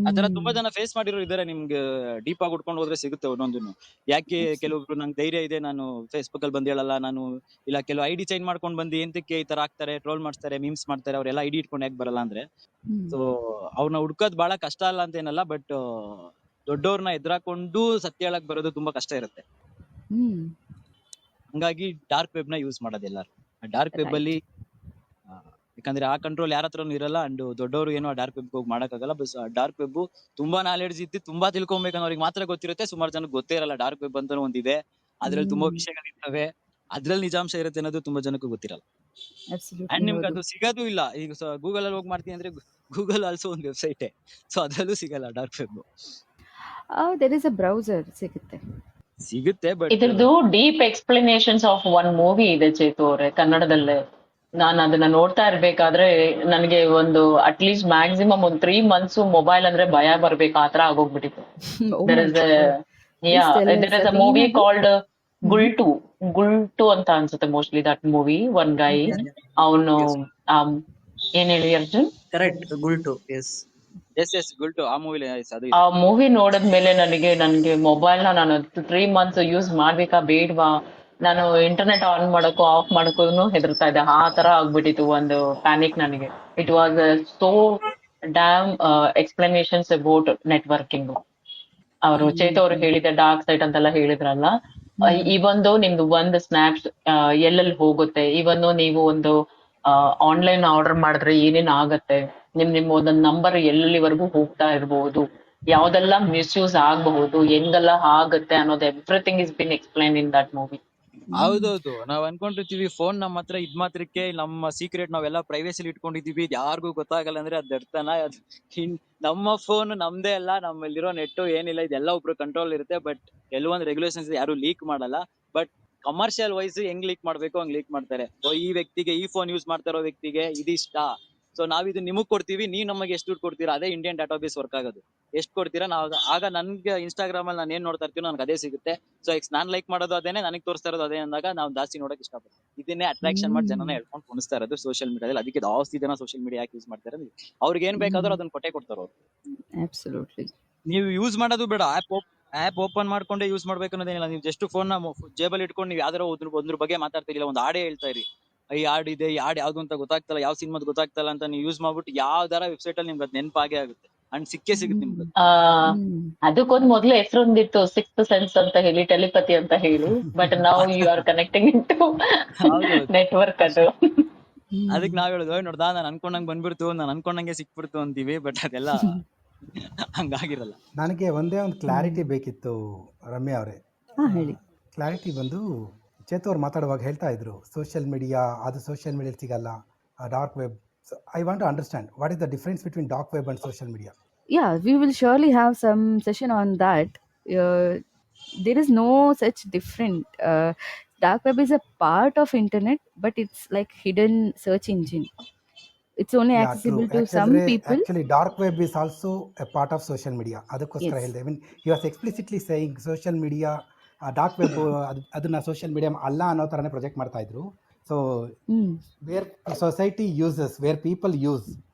ಆತರ ತುಂಬಾ ಜನ ಫೇಸ್ ಮಾಡಿರೋ ಇದಾರೆ. ನಿಮ್ಗೆ ಡೀಪ್ ಆಗಿ ಉಟ್ಕೊಂಡು ಹೋದ್ರೆ ಸಿಗುತ್ತೆ ಒಂದೊಂದನ್ನು. ಯಾಕೆ ಕೆಲವೊಬ್ರು ನಂಗೆ ಧೈರ್ಯ ಇದೆ, ನಾನು ಫೇಸ್ಬುಕ್ ಅಲ್ಲಿ ಬಂದ್ ಹೇಳಲ್ಲ, ನಾನು ಇಲ್ಲ ಕೆಲವು ID ಚೇಂಜ್ ಮಾಡ್ಕೊಂಡು ಬಂದು ಎಂತಕ್ಕೆ ಈ ತರ ಆಗ್ತಾರೆ, ಟ್ರೋಲ್ ಮಾಡ್ತಾರೆ, ಮೀಮ್ಸ್ ಮಾಡ್ತಾರೆ, ಅವರೆಲ್ಲ ID ಇಟ್ಕೊಂಡು ಯಾಕೆ ಬರಲ್ಲ ಅಂದ್ರೆ, ಸೊ ಅವ್ರನ್ನ ಹುಡ್ಕೋದ್ ಬಹಳ ಕಷ್ಟ ಅಲ್ಲ ಅಂತ ಏನಲ್ಲ. ಬಟ್ ದೊಡ್ಡವ್ರನ್ನ ಎದುರಾಕೊಂಡು ಸತ್ಯ ಹೇಳಕ್ ಬರೋದು ತುಂಬಾ ಕಷ್ಟ ಇರುತ್ತೆ. ಹಂಗಾಗಿ ಡಾರ್ಕ್ ವೆಬ್ ನ ಯೂಸ್ ಮಾಡೋದು ಎಲ್ಲಾರು. ಡಾರ್ಕ್ ವೆಬ್ ಅಲ್ಲಿ ಯಾಕಂದ್ರೆ ಆ ಕಂಟ್ರೋಲ್ ಯಾರ ಹತ್ರನೂ ಇರಲ್ಲ. ಅಂಡ್ ದೊಡ್ಡವರು ಏನೋ ಡಾರ್ಕ್ ವೆಬ್ ಹೋಗಿ ಮಾಡಕ್ಕಾಗಲ್ಲ. ಬಸ್ ಡಾರ್ಕ್ ವೆಬ್ ತುಂಬಾ ನಾಲೆಡ್ಜ್ ಇದ್ದು ತುಂಬಾ ತಿಳ್ಕೊಬೇಕನ್ನೋರಿಗೆ ಮಾತ್ರ ಗೊತ್ತಿರುತ್ತೆ. ಸುಮಾರು ಜನಕ್ಕೆ ಗೊತ್ತೇ ಇರಲ್ಲ ಡಾರ್ಕ್ ವೆಬ್ ಅಂತ ಒಂದಿದೆ, ಅದ್ರಲ್ಲಿ ತುಂಬಾ ವಿಷಯಗಳಿರ್ತವೆ, ಅದ್ರಲ್ಲಿ ನಿಜಾಂಶ ಇರುತ್ತೆ ಅನ್ನೋದು ತುಂಬಾ ಜನಕ್ಕೂ ಗೊತ್ತಿರಲ್ಲ. ಅಂಡ್ ನಿಮ್ಗೆ ಅದು ಸಿಗೋದು ಇಲ್ಲ. ಈಗ ಗೂಗಲ್ ಅಲ್ಲಿ ಹೋಗಿ ಮಾಡ್ತೀನಿ ಅಂದ್ರೆ ಗೂಗಲ್ ಆಲ್ಸೋ ಒಂದು ವೆಬ್ಸೈಟ್, ಸೊ ಅದ್ರಲ್ಲೂ ಸಿಗಲ್ಲ dark web. There is a browser ಸಿಗುತ್ತೆ. ಬಟ್ ಇದ್ರದ್ದು deep explanations of one movie ಇದೆ ಚೇತು ಅವ್ರೆ, ಕನ್ನಡದಲ್ಲೇ. ನಾನು ಅದನ್ನ ನೋಡ್ತಾ ಇರ್ಬೇಕಾದ್ರೆ ನನಗೆ ಒಂದು ಅಟ್ಲೀಸ್ಟ್ ಮ್ಯಾಕ್ಸಿಮಮ್ ಒಂದು 3 months ಮೊಬೈಲ್ ಅಂದ್ರೆ ಭಯ ಬರ್ಬೇಕು, ಆತರ ಆಗೋಗ್ಬಿಟ್ಟಿತ್ತು. There is a movie called Gultoo ಅಂತ ಅನ್ಸುತ್ತೆ mostly that movie. One guy, ಅವನು ಏನ್ ಹೇಳಿ ಅರ್ಜುನ್? ಕರೆಕ್ಟ್, ಗುಲ್ಟು. ಎಸ್ ಗುಲ್ಟು ಆ ಮೂವಿ. ಆ ಮೂವಿ ನೋಡಿದ್ಮೇಲೆ ನನಗೆ ಮೊಬೈಲ್ ನ ನಾನು 3 months ಯೂಸ್ ಮಾಡ್ಬೇಕಾ ಬೇಡ್ವಾ, ನಾನು ಇಂಟರ್ನೆಟ್ ಆನ್ ಮಾಡಕ್ಕೂ ಆಫ್ ಮಾಡಕ್ಕೂ ಹೆದರ್ತಾ ಇದ್ದೆ. ಆ ತರ ಆಗ್ಬಿಟ್ಟಿತ್ತು ಒಂದು ಪ್ಯಾನಿಕ್ ನನಗೆ. It was so dam explanations about networking. ಅವರು ಚೇತು ಅವರು ಹೇಳಿದ ಡಾರ್ಕ್ ಸೈಟ್ ಅಂತೆಲ್ಲ ಹೇಳಿದ್ರಲ್ಲ, ಇವೊಂದು ನಿಮ್ದು ಒಂದು ಸ್ನ್ಯಾಪ್ಸ್ ಎಲ್ಲೆಲ್ಲಿ ಹೋಗುತ್ತೆ, ಇವೊಂದು ನೀವು ಒಂದು ಆನ್ಲೈನ್ ಆರ್ಡರ್ ಮಾಡಿದ್ರೆ ಏನೇನ್ ಆಗತ್ತೆ, ನಿಮ್ಮ ಒಂದೊಂದು ನಂಬರ್ ಎಲ್ಲಿವರೆಗೂ ಹೋಗ್ತಾ ಇರ್ಬೋದು, ಯಾವ್ದೆಲ್ಲ ಮಿಸ್ಯೂಸ್ ಆಗಬಹುದು, ಹೆಂಗೆಲ್ಲ ಆಗತ್ತೆ ಅನ್ನೋದು everything is been explain in that movie. ಹೌದೌದು, ನಾವ್ ಅನ್ಕೊಂಡಿರ್ತೀವಿ ಫೋನ್ ನಮ್ಮ ಹತ್ರ ಇದ್ ಮಾತ್ರಕ್ಕೆ ನಮ್ಮ ಸೀಕ್ರೆಟ್ ನಾವೆಲ್ಲ ಪ್ರೈವೇಸಿಲಿ ಇಟ್ಕೊಂಡಿದೀವಿ, ಇದ್ ಯಾರಿಗೂ ಗೊತ್ತಾಗಲ್ಲ ಅಂದ್ರೆ ಅದ್ ದಡ್ತನ. ನಮ್ಮ ಫೋನ್ ನಮ್ದೇ ಅಲ್ಲ, ನಮ್ಮಲ್ಲಿರೋ ನೆಟ್ ಏನಿಲ್ಲ ಇದೆಲ್ಲ ಒಬ್ರು ಕಂಟ್ರೋಲ್ ಇರುತ್ತೆ. ಬಟ್ ಕೆಲವೊಂದು ರೆಗ್ಯುಲೇಷನ್ಸ್ ಯಾರು ಲೀಕ್ ಮಾಡಲ್ಲ. ಬಟ್ ಕಮರ್ಷಿಯಲ್ ವೈಸ್ ಹೆಂಗ್ ಲೀಕ್ ಮಾಡ್ಬೇಕು ಹಂಗ್ ಲೀಕ್ ಮಾಡ್ತಾರೆ. ಈ ವ್ಯಕ್ತಿಗೆ ಈ ಫೋನ್ ಯೂಸ್ ಮಾಡ್ತಾರೋ ವ್ಯಕ್ತಿಗೆ ಇದಿಷ್ಟ, ಸೊ ನಾವ್ ಇದು ನಿಮಗ್ ಕೊಡ್ತೀವಿ, ನೀವ್ ನಮಗೆ ಎಷ್ಟು ದುಡ್ಡು ಕೊಡ್ತೀರಾ, ಅದೇ ಇಂಡಿಯನ್ ಡಾಟಾಬೇಸ್ ವರ್ಕ್ ಆಗೋದು. ಎಷ್ಟು ಕೊಡ್ತೀರಾ ನಾವು ಆಗ ನನ್ಗೆ ಇನ್ಸ್ಟಾಗ್ರಾಮ್ ಅಲ್ಲಿ ನಾನು ಏನ್ ನೋಡ್ತಾ ಇರ್ತೀನೋ ನನ್ಗೆ ಅದೇ ಸಿಗುತ್ತೆ. ಸೊ ಈಗ ನಾನ್ ಲೈಕ್ ಮಾಡೋದು ಅದೇನೆ, ನನಗೆ ತೋರಿಸ್ತಾ ಇರೋದು ಅದೇ ಅಂದಾಗ ನಾವು ಜಾಸ್ತಿ ನೋಡಕ್ ಇಷ್ಟಪಡ್ತೀವಿ. ಇದನ್ನೇ ಅಟ್ರಾಕ್ಷನ್ ಮಾಡಿ ಜನನ ಹೇಳ್ಕೊಂಡು ಕುಣಿಸ್ತಾ ಇರೋದು ಸೋಷಿಯಲ್ ಮೀಡಿಯಾದಲ್ಲಿ. ಅದಕ್ಕೆ ಜಾಸ್ತಿ ಜನ ಸೋಷಿಯಲ್ ಮೀಡಿಯಾ ಯಾಕೆ ಯೂಸ್ ಮಾಡ್ತಾರೆ, ಅವ್ರಿಗೆ ಏನ್ ಬೇಕಾದ್ರೂ ಅದನ್ನ ಕೊಟ್ಟೆ ಕೊಡ್ತಾರ ಅವ್ರು. Absolutely. ನೀವು ಯೂಸ್ ಮಾಡೋದು ಬೇಡ, ಆಪ್ ಓಪನ್ ಮಾಡ್ಕೊಂಡೆ ಯೂಸ್ ಮಾಡ್ಬೇಕು ಅನ್ನೋದೇನಿಲ್ಲ. ನೀವು ಜಸ್ಟ್ ಫೋನ್ ನ ಜೇಬಲ್ ಇಟ್ಕೊಂಡು ನೀವು ಯಾವ್ದಾರ ಒಂದ್ರ ಬಗ್ಗೆ ಮಾತಾಡ್ತಿರಿಲ್ಲ, ಒಂದು ಹಾಡೇ ಹೇಳ್ತಾ ಇರಿ, ಈ ಹಾಡ್ ಇದೆ, ಈ ಹಾಡ್ ಯಾವ್ದು ಅಂತ ಗೊತ್ತಾಗ್ತಲ್ಲ, ಯಾವ ಸಿನಿಮಾದ್ ಗೊತ್ತಾಗ್ತಲ್ಲ ಅಂತ ನೀವು ಯೂಸ್ ಮಾಡ್ಬಿಟ್ಟು ಯಾವ್ದಾರ ವೆಬ್ಸೈಟ್ ಅಲ್ಲಿ ನಿಮ್ಗೆ ಅದ್ ನೆನಪಾಗೇ ಆಗುತ್ತೆ, ಅಂಡ್ ಸಿಕ್ಕೇ ಸಿಗುತ್ತೆ ನಿಮ್ಗೆ. ಆ ಅದಕ್ಕೊಂದು ಮೊದಲು ಹೆಸರೊಂದಿತ್ತು, ಸಿಕ್ಸ್ತ್ ಸೆನ್ಸ್ ಅಂತ ಹೇಳಿ, ಟೆಲಿಪತಿ ಅಂತ ಹೇಳಿ. ಬಟ್ ನಾವು you are connecting in to network ಅದು. ಅದಕ್ಕೆ ನಾವ್ ಹೇಳುದು, ನೋಡ್ದಾ ನಾನು ಅನ್ಕೊಂಡಂಗ್ ಬಂದ್ಬಿಡ್ತು, ನಾನು ಅನ್ಕೊಂಡಂಗೆ ಸಿಕ್ಬಿಡ್ತು ಅಂತೀವಿ. ಬಟ್ ಅದೆಲ್ಲ ಹಂಗಾಗಿರಲ್ಲ. ನನಗೆ ಒಂದೇ ಒಂದು ಕ್ಲಾರಿಟಿ ಬೇಕಿತ್ತು ರಮ್ಯಾ ಅವರೇ. ಹೇಳಿ. ಕ್ಲಾರಿಟಿ ಬಂದು ಚೇತು ಅವ್ರು ಮಾತಾಡುವಾಗ ಹೇಳ್ತಾ ಇದ್ರು ಸೋಷಿಯಲ್ ಮೀಡಿಯಾ, ಅದು ಸೋಷಿಯಲ್ ಮೀಡಿಯಾ ಸಿಗಲ್ಲ, dark web. I want to understand what is the difference between dark web and social media. Yeah, we will surely have some session on that. There is no such different. Dark web is a part of internet, but it's like hidden search engine. It's only accessible to some people. Actually, dark web is also a part of social media. ಅದಕ್ಕೋಸ್ಕರ ಹೇಳಿದೆ. I mean, he was explicitly saying social media, dark web ಅದನ್ನ ಸೋಷಿಯಲ್ ಮೀಡಿಯಾ ಅಲ್ಲ ಅನ್ನೋ ಥರನೇ ಪ್ರೊಜೆಕ್ಟ್ ಮಾಡ್ತಾ ಇದ್ರು. So where society uses, where people use,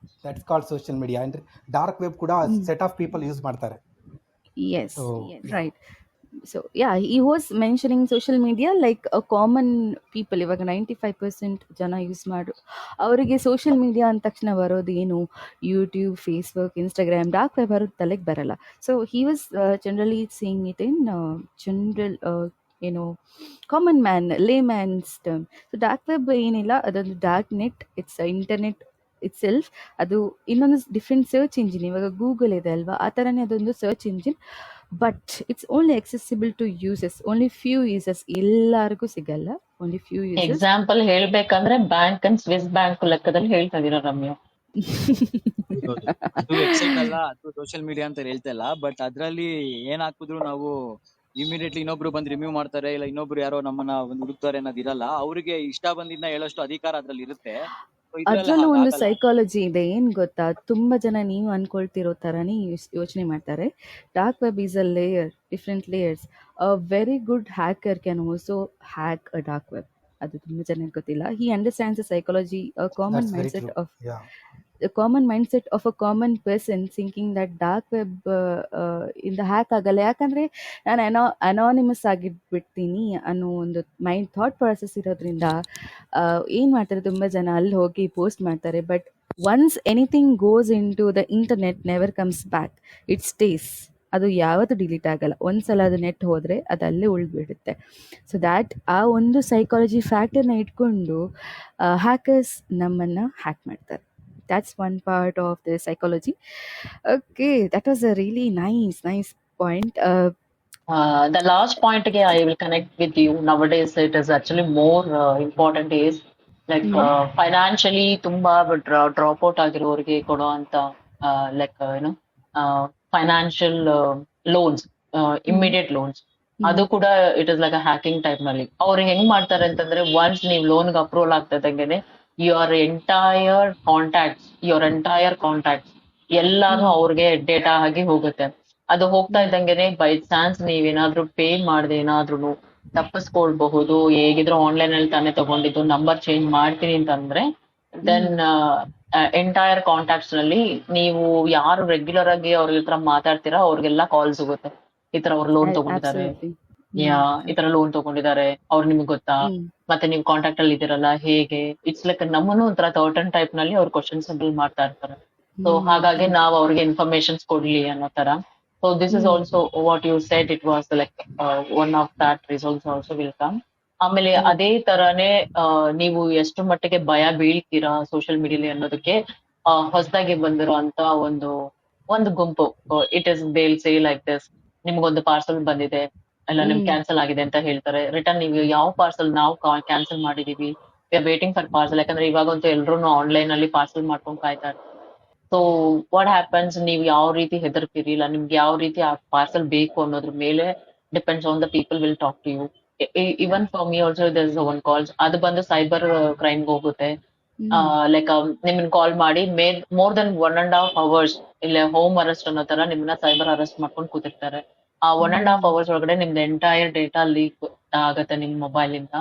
that's called social media. ಅಂದ್ರೆ ಡಾರ್ಕ್ ವೆಬ್ ಕೂಡ ಸೆಟ್ ಆಫ್ ಪೀಪಲ್ ಯೂಸ್ ಮಾಡ್ತಾರೆ. Yes, right. So yeah, he was mentioning social media like a common people. ಇವಾಗ 95% ಜನ ಯೂಸ್ ಮಾಡು ಅವರಿಗೆ ಸೋಷಿಯಲ್ ಮೀಡಿಯಾ ಅಂದ ತಕ್ಷಣ ಬರೋದು ಏನು, YouTube, Facebook, Instagram. Dark web ಬರೋದು ತಲೆಗೆ ಬರಲ್ಲ. So he was generally seeing it in general common man, lay man's term. So dark web ಏನಿಲ್ಲ, ಅದೊಂದು dark net, it's internet itself. ಅದು ಇನ್ನೊಂದು ಡಿಫ್ರೆಂಟ್ ಸರ್ಚ್ ಇಂಜಿನ್. ಇವಾಗ ಗೂಗಲ್ ಇದೆ ಅಲ್ವಾ, ಆ ಥರನೇ ಅದೊಂದು search engine. But it's only accessible to users, only few users. ಎಲ್ಲರಿಗೂ ಸಿಗಲ್ಲ, only few users. ಎಕ್ಸಾಂಪಲ್ ಹೇಳ್ಬೇಕಂದ್ರೆ ಬ್ಯಾಂಕ್ ಅಂಡ್ ಸ್ವಿಸ್ ಬ್ಯಾಂಕ್ ಲೆಕ್ಕದಲ್ಲಿ ಹೇಳ್ತಾ ಇದೀರ ರಮ್ಯಾ. ಅದು ವೆಬ್ಸೈಟ್ ಅಲ್ಲ, ಅದು ಸೋಷಿಯಲ್ ಮೀಡಿಯಾ ಅಂತ ಹೇಳ್ತಾ ಇಲ್ಲ. ಬಟ್ ಅದ್ರಲ್ಲಿ ಏನ್ ಹಾಕಿದ್ರು ನಾವು ಇಮಿಡಿಯೇಟ್ಲಿ ಇನ್ನೊಬ್ರು ಬಂದು ರಿವ್ಯೂ ಮಾಡ್ತಾರೆ, ಇಲ್ಲ ಇನ್ನೊಬ್ರು ಯಾರೋ ನಮ್ಮನ್ನ ಒಂದು ಹುಡುಕ್ತಾರೆ ಅನ್ನೋದು ಇರಲ್ಲ. ಅವ್ರಿಗೆ ಇಷ್ಟ ಬಂದಿದ್ದ ಹೇಳೋಷ್ಟು ಅಧಿಕಾರ ಅದ್ರಲ್ಲಿ ಇರುತ್ತೆ. ಅದ್ರಲ್ಲೂ ಒಂದು ಸೈಕಾಲಜಿ ಇದೆ. ಏನ್ ಗೊತ್ತಾ, ತುಂಬಾ ಜನ ನೀವು ಅನ್ಕೊಳ್ತಿರೋ ತರಾನೇ ಯೋಚನೆ ಮಾಡ್ತಾರೆ. Dark web is a layer, different layers. A very good hacker can also hack a dark web. ಅದು ತುಂಬಾ ಜನಕ್ಕೆ ಗೊತ್ತಿಲ್ಲ. He understands the psychology, a common mindset of the common mindset of a common person thinking that dark web ಇಂದ ಹ್ಯಾಕ್ ಆಗಲ್ಲ, ಯಾಕಂದ್ರೆ ನಾನು ಅನಾನಿಮಸ್ ಆಗಿಬಿಡ್ತೀನಿ ಅನ್ನೋ ಒಂದು ಮೈಂಡ್ ಥಾಟ್ ಪ್ರಾಸೆಸ್ ಇರೋದ್ರಿಂದ ಏನು ಮಾಡ್ತಾರೆ, ತುಂಬ ಜನ ಅಲ್ಲಿ ಹೋಗಿ ಪೋಸ್ಟ್ ಮಾಡ್ತಾರೆ. But once anything goes in to the internet, never comes back, it stays. ಅದು ಯಾವತ್ತೂ ಡಿಲೀಟ್ ಆಗಲ್ಲ. ಒಂದ್ಸಲ ಅದು ನೆಟ್ ಹೋದರೆ ಅದು ಅಲ್ಲೇ ಉಳಿದ್ಬಿಡುತ್ತೆ. ಸೊ ದ್ಯಾಟ್ ಆ ಒಂದು ಸೈಕಾಲಜಿ ಫ್ಯಾಕ್ಟರ್ನ ಇಟ್ಕೊಂಡು ಹ್ಯಾಕರ್ಸ್ ನಮ್ಮನ್ನು ಹ್ಯಾಕ್ ಮಾಡ್ತಾರೆ. That's one part of the psychology. Okay, that was a really nice point. The last point again, I will connect with you. Nowadays, it is actually more important is like financially ತುಂಬಾ ಡ್ರಾಪ್ ಔಟ್ ಆಗಿರೋರಿಗೆ ಕೊಡುವಂತ like financial loans, immediate loans, ಅದು ಕೂಡ it is like a hacking type ನಲ್ಲಿ. ಅವ್ರು ಹೆಂಗ್ ಮಾಡ್ತಾರೆ ಅಂತಂದ್ರೆ, ಒನ್ಸ್ ನೀವು ಲೋನ್ಗೆ ಅಪ್ರೂವಲ್ ಆಗ್ತದಂಗೆನೆ ಯುವರ್ ಎಂಟೈರ್ ಕಾಂಟ್ಯಾಕ್ಟ್ಸ್ ಎಲ್ಲಾನು ಅವ್ರಿಗೆ ಡೇಟಾ ಆಗಿ ಹೋಗುತ್ತೆ. ಅದು ಹೋಗ್ತಾ ಇದ್ದಂಗೆನೆ ಬೈ ಚಾನ್ಸ್ ನೀವೇನಾದ್ರೂ ಪೇ ಮಾಡದೆ ಏನಾದ್ರೂ ತಪ್ಪಿಸ್ಕೊಳ್ಬಹುದು. ಹೇಗಿದ್ರು ಆನ್ಲೈನ್ ಅಲ್ಲಿ ತಾನೇ ತಗೊಂಡಿದ್ದು, ನಂಬರ್ ಚೇಂಜ್ ಮಾಡ್ತೀನಿ ಅಂತಂದ್ರೆ ದೆನ್ ಎಂಟೈರ್ ಕಾಂಟ್ಯಾಕ್ಟ್ಸ್ ನಲ್ಲಿ ನೀವು ಯಾರು ರೆಗ್ಯುಲರ್ ಆಗಿ ಅವ್ರ ಹತ್ರ ಮಾತಾಡ್ತೀರಾ ಅವ್ರಿಗೆಲ್ಲ ಕಾಲ್ಸ್ ಹೋಗುತ್ತೆ. ಈ ತರ ಅವ್ರು ಲೋನ್ ತಗೊಂಡಿದ್ದಾರೆ, ಈ ತರ ಲೋನ್ ತಗೊಂಡಿದ್ದಾರೆ, ಅವ್ರು ನಿಮ್ಗೆ ಗೊತ್ತಾ, ಮತ್ತೆ ನೀವು ಕಾಂಟ್ಯಾಕ್ಟ್ ಅಲ್ಲಿ ಇದ್ದೀರಲ್ಲ ಹೇಗೆ. ಇಟ್ಸ್ ಲೈಕ್ ನಮ್ಮನ್ನು ಒಂಥರ ಥರ್ಟನ್ ಟೈಪ್ ನಲ್ಲಿ ಅವ್ರು ಕ್ವಶನ್ಸ್ ಮಾಡ್ತಾ ಇರ್ತಾರೆ. ಸೊ ಹಾಗಾಗಿ ನಾವು ಅವ್ರಿಗೆ ಇನ್ಫಾರ್ಮೇಶನ್ಸ್ ಕೊಡ್ಲಿ ಅನ್ನೋ ತರ. So this is also what you said, it was like one of that results also will come. ಆಮೇಲೆ ಅದೇ ತರಾನೇ ನೀವು ಎಷ್ಟು ಮಟ್ಟಿಗೆ ಭಯ ಬೀಳ್ತೀರಾ ಸೋಷಿಯಲ್ ಮೀಡಿಯಾಲಿ ಅನ್ನೋದಕ್ಕೆ ಹೊಸದಾಗಿ ಬಂದಿರುವಂತ ಒಂದು ಗುಂಪು, it is they'll say like this, ನಿಮ್ಗೊಂದು ಪಾರ್ಸಲ್ ಬಂದಿದೆ, ಎಲ್ಲ ನಿಮ್ ಕ್ಯಾನ್ಸಲ್ ಆಗಿದೆ ಅಂತ ಹೇಳ್ತಾರೆ. ರಿಟರ್ನ್ ನೀವು ಯಾವ ಪಾರ್ಸಲ್ ನಾವು ಕ್ಯಾನ್ಸಲ್ ಮಾಡಿದೀವಿ, we are waiting for parcel. ಯಾಕಂದ್ರೆ ಇವಾಗಂತೂ ಎಲ್ರು ಆನ್ಲೈನ್ ಅಲ್ಲಿ ಪಾರ್ಸಲ್ ಮಾಡ್ಕೊಂಡು ಕಾಯ್ತಾ ಇರ್ತಾರೆ. ಸೊ ವಾಟ್ ಹ್ಯಾಪನ್ಸ್, ನೀವು ಯಾವ ರೀತಿ ಹೆದರ್ತೀರಿ, ಇಲ್ಲ ನಿಮ್ಗೆ ಯಾವ ರೀತಿ ಆ ಪಾರ್ಸಲ್ ಬೇಕು ಅನ್ನೋದ್ರ ಮೇಲೆ depends on the people will talk to you. Even for me also there is one calls, ಅದು ಬಂದು ಸೈಬರ್ ಕ್ರೈಮ್ಗೆ ಹೋಗುತ್ತೆ. ಲೈಕ್ ನಿಮ್ಮನ್ನ ಕಾಲ್ ಮಾಡಿ ಮೋರ್ ದೆನ್ 1.5 hours ಇಲ್ಲ ಹೋಮ್ ಅರೆಸ್ಟ್ ಅನ್ನೋ ತರ ನಿಮ್ಮನ್ನ ಸೈಬರ್ ಅರೆಸ್ಟ್ ಮಾಡ್ಕೊಂಡು ಕೂತಿರ್ತಾರೆ. ಆ 1.5 hours ಒಳಗಡೆ ನಿಮ್ದು ಎಂಟೈರ್ ಡೇಟಾ ಲೀಕ್ ಆಗತ್ತೆ ನಿಮ್ ಮೊಬೈಲ್ ಇಂದ.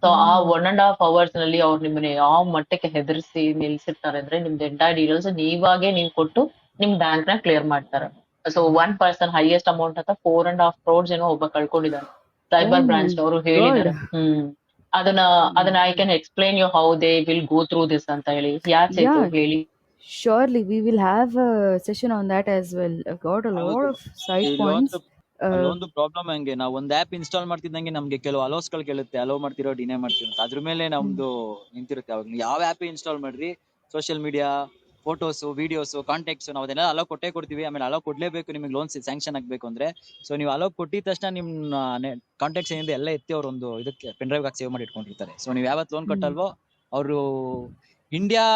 ಸೊ ಆ 1.5 hours ನಲ್ಲಿ ಅವ್ರು ನಿಮ್ಮನ್ನ ಯಾವ ಮಟ್ಟಕ್ಕೆ ಹೆದರ್ಸಿ ನಿಲ್ಸಿರ್ತಾರೆ ಅಂದ್ರೆ, ನಿಮ್ದು ಎಂಟೈರ್ ಡೀಟೇಲ್ಸ್ ನೀವು ಕೊಟ್ಟು ನಿಮ್ ಬ್ಯಾಂಕ್ ನ ಕ್ಲಿಯರ್ ಮಾಡ್ತಾರೆ. So one person highest amount ಅಂತ 4.5 crores ಏನೋ ಒಬ್ಬ ಕಳ್ಕೊಂಡಿದ್ದಾನೆ. Oh ಸೈಬರ್ my ಬ್ರಾಂಚ್ ಅವರು God. ಹೇಳಿದ್ದಾರೆ. ಅದನ್ನ I can explain you how they will go through this ಅಂತ ಹೇಳಿ. ಯಾಕೆ ಇದು Yeah, ಹೇಳಿ. surely we will have a session on that as well. I've got a lot ಹೌದು. of side points. ಇಲ್ಲೊಂದು ಅಲ್ಲೊಂದು ಪ್ರಾಬ್ಲಮ್ ಹಂಗೆ, ನಾವು ಒಂದ್ ಆಪ್ ಇನ್ಸ್ಟಾಲ್ ಮಾಡ್ತಿದ್ದಂಗೆ ನಮ್ಗೆ ಕೆಲವು ಅಲೋಸ್ ಗಳು ಕೇಳುತ್ತೆ, ಅಲೋ ಮಾಡ್ತಿರೋ ಡಿನೇ ಮಾಡ್ತಿರೋ ಅಂತ. ಅದ್ರ ಮೇಲೆ ನಮ್ದು ನಿಂತಿರುತ್ತೆ. ಅವಾಗ ನೀವು ಯಾವ ಆಪ್ ಇನ್ಸ್ಟಾಲ್ ಮಾಡ್ರಿ, social media, photos, videos, contacts, ನಾವು ಅದನ್ನೆಲ್ಲ ಅಲೋ ಕೊಟ್ಟೇ ಕೊಡ್ತೀವಿ. ಆಮೇಲೆ ಅಲೋ ಕೊಡ್ಲೇಬೇಕು ನಿಮಗೆ ಲೋನ್ ಸ್ಯಾಂಕ್ಷನ್ ಆಗ್ಬೇಕು ಅಂದ್ರೆ. ಸೊ ನೀವು ಅಲೋ ಕೊಟ್ಟಿದ ತಕ್ಷಣ ನಿಮ್ ಕಾಂಟ್ಯಾಕ್ಟ್ಸ್ ಏನಿದೆ ಎಲ್ಲ ಎತ್ತಿ ಅವ್ರ ಒಂದು ಇದಕ್ಕೆ ಪೆನ್ ಡ್ರೈವ್ ಸೇವ್ ಮಾಡಿ ಇಟ್ಕೊಂಡಿರ್ತಾರೆ. ಸೊ ನೀವು ಯಾವತ್ತು ಲೋನ್ ಕಟ್ಟಲ್ವೋ ಅವರು ಇಂಡಿಯಾ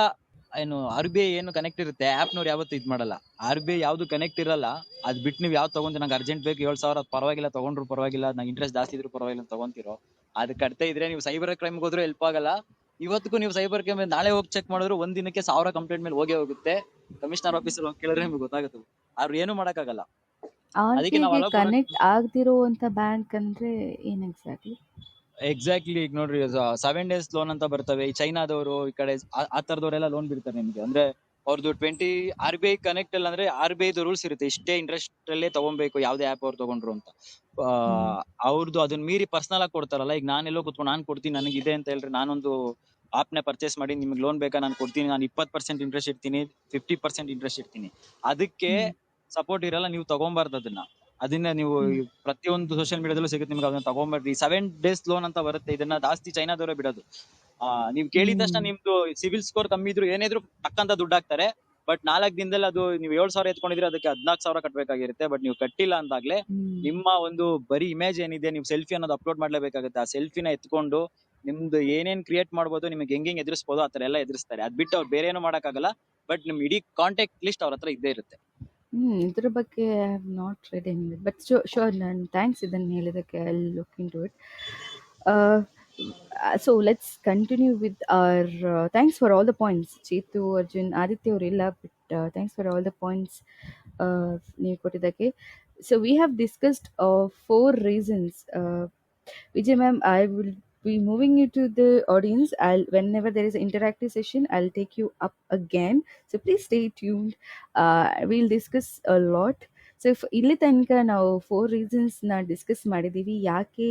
ಏನು RBI ಏನು ಕನೆಕ್ಟ್ ಇರುತ್ತೆ, ಆಪ್ನವ್ರು ಯಾವತ್ತು ಇದ್ ಮಾಡಲ್ಲ. RBI ಯಾವ್ದು ಕನೆಕ್ಟ್ ಇರಲ್ಲ. ಅದ್ ಬಿಟ್ಟು ನೀವು ಯಾವ್ದು ತಗೊಂತೀರ, ನಂಗೆ ಅರ್ಜೆಂಟ್ ಬೇಕು 7,000 ಪರವಾಗಿಲ್ಲ, ತಗೊಂಡ್ರು ಪರವಾಗಿಲ್ಲ, ನಂಗೆ ಇಂಟ್ರೆಸ್ಟ್ ಜಾಸ್ತಿ ಇದ್ರು ಪರವಾಗಿಲ್ಲ ತಗೊಂತಿರೋ, ಅದ್ ಕಟ್ತಾ ಇದ್ರೆ ನೀವು ಸೈಬರ್ ಕ್ರೈಮ್ಗೆ ಹೋದ್ರೂ ಹೆಲ್ಪ್ ಆಗಲ್ಲ. ಇವತ್ತಿಗೂ ನೀವು ಸೈಬರ್ ಕ್ರೈಮ್ ನಾಳೆ ಹೋಗಿ ಚೆಕ್ ಮಾಡಿದ್ರು ಒಂದ್ ದಿನಕ್ಕೆ 1000 ಕಂಪ್ಲೇಂಟ್ ಮೇಲೆ ಹೋಗೇ ಹೋಗುತ್ತೆ. ಕಮಿಷನರ್ ಆಫೀಸಲ್ಲಿ ಹೋಗಿ ಕೇಳಿದ್ರೆ ನಿಮ್ಗೆ ಗೊತ್ತಾಗುತ್ತೆ, ಅವ್ರು ಏನು ಮಾಡಕ್ಕಾಗಲ್ಲ. ಅದಕ್ಕೆ ನಾವು RBIಗೆ ಅಲೋ ಕೊಡೋದು. ಕನೆಕ್ಟ್ ಆಗದಿರುವಂತ ಬ್ಯಾಂಕ್ ಅಂದ್ರೆ ಏನ್ ಎಕ್ಸಾಕ್ಟ್ಲಿ? ಎಕ್ಸಾಕ್ಟ್ಲಿ, ಈಗ ನೋಡ್ರಿ 7 days ಲೋನ್ ಅಂತ ಬರ್ತವೆ. ಈ ಚೈನಾದವರು ಈ ಕಡೆ ಆ ತರದವರೆಲ್ಲ ಲೋನ್ ಬಿಡ್ತಾರೆ ನಿಮ್ಗೆ. ಅಂದ್ರೆ ಅವ್ರದ್ದು 20 RBI ಕನೆಕ್ಟ್ ಅಲ್ಲ ಅಂದ್ರೆ RBI ರೂಲ್ಸ್ ಇರುತ್ತೆ, ಇಷ್ಟೇ ಇಂಟ್ರೆಸ್ಟ್ ಅಲ್ಲೇ ತಗೊಬೇಕು ಯಾವ್ದೇ ಆಪ್ ಅವ್ರು ತಗೊಂಡ್ರು ಅಂತ. ಅವ್ರದ್ದು ಅದನ್ನ ಮೀರಿ ಪರ್ಸನಲ್ ಆಗಿ ಕೊಡ್ತಾರಲ್ಲ. ಈಗ ನಾನೆಲ್ಲೋ ಕುತ್ಕೊಂಡು ನಾನು ಕೊಡ್ತೀನಿ, ನನಗಿದೆ ಅಂತ ಹೇಳ್ರಿ, ನಾನೊಂದು ಆಪ್ ನ ಪರ್ಚೇಸ್ ಮಾಡಿ ನಿಮ್ಗೆ ಲೋನ್ ಬೇಕಾ ನಾನು ಕೊಡ್ತೀನಿ, ನಾನು 20% ಇಂಟ್ರೆಸ್ಟ್ ಇರ್ತೀನಿ, 50% ಇಂಟ್ರೆಸ್ಟ್ ಇರ್ತೀನಿ, ಅದಕ್ಕೆ ಸಪೋರ್ಟ್ ಇರಲ್ಲ. ನೀವು ತಗೊಂಬಾರ್ದು ಅದನ್ನ ನೀವು ಪ್ರತಿಯೊಂದು ಸೋಷಿಯಲ್ ಮೀಡಿಯಾದಲ್ಲೂ ಸಿಗುತ್ತೆ ನಿಮ್ಗೆ. ಅದನ್ನ ತಗೊಂಬರ್ರಿ. 7 days ಲೋನ್ ಅಂತ ಬರುತ್ತೆ, ಇದನ್ನ ಜಾಸ್ತಿ ಚೈನಾದವರೇ ಬಿಡೋದು. ನೀವ್ ಕೇಳಿದ ತಕ್ಷಣ ನಿಮ್ದು ಸಿವಿಲ್ ಸ್ಕೋರ್ ಕಮ್ಮಿ ಇದ್ರು ಏನಿದ್ರು ಟಕ್ಕಂತ ದುಡ್ಡು ಹಾಕ್ತಾರೆ. ಬಟ್ 4 ದಿನದಲ್ಲಿ ಅದು ನೀವು 7,000 ಎತ್ಕೊಂಡಿದ್ರೆ ಅದಕ್ಕೆ 14,000 ಕಟ್ಬೇಕಾಗಿರುತ್ತೆ. ಬಟ್ ನೀವು ಕಟ್ಟಿಲ್ಲ ಅಂದಾಗ್ಲೇ ನಿಮ್ಮ ಒಂದು ಬರೀ ಇಮೇಜ್ ಏನಿದೆ, ನೀವು ಸೆಲ್ಫಿ ಅನ್ನೋದು ಅಪ್ಲೋಡ್ ಮಾಡ್ಲೇಬೇಕಾಗುತ್ತೆ. ಆ ಸೆಲ್ಫಿನ ಎತ್ಕೊಂಡು ನಿಮ್ದು ಏನೇನ್ ಕ್ರಿಯೇಟ್ ಮಾಡ್ಬೋದು, ನಿಮ್ಗೆ ಹೆಂಗ್ ಎದುರಿಸಬಹುದು ಆತರ ಎಲ್ಲ ಎದುರಿಸ್ತಾರೆ. ಅದ್ ಬಿಟ್ಟು ಅವ್ರು ಬೇರೆ ಏನು ಮಾಡಕ್ಕಾಗಲ್ಲ. ಬಟ್ ನಿಮ್ ಇಡೀ ಕಾಂಟ್ಯಾಕ್ಟ್ ಲಿಸ್ಟ್ ಅವ್ರ ಹತ್ರ ಇದ್ದೇ ಇರುತ್ತೆ. ಇದ್ರ ಬಗ್ಗೆ I have not read any, but sure, ನಾನು ಥ್ಯಾಂಕ್ಸ್ ಇದನ್ನು ಹೇಳಿದಕ್ಕೆ. I will look into it. So let's continue with our thanks for all the points. Chetu, Arjun, Aditya ಅವರಿಲ್ಲ, but thanks for all the points ನೀವು ಕೊಟ್ಟಿದ್ದಕ್ಕೆ. So we have discussed 4 reasons. Vijay ma'am, I will be moving you to the audience. Whenever there is an interactive session, I'll take you up again. So please stay tuned. We'll discuss a lot. So ಇಲ್ಲಿ ತನಕ ನಾವು 4 ರೀಸನ್ಸ್ನ ಡಿಸ್ಕಸ್ ಮಾಡಿದ್ದೀವಿ ಯಾಕೆ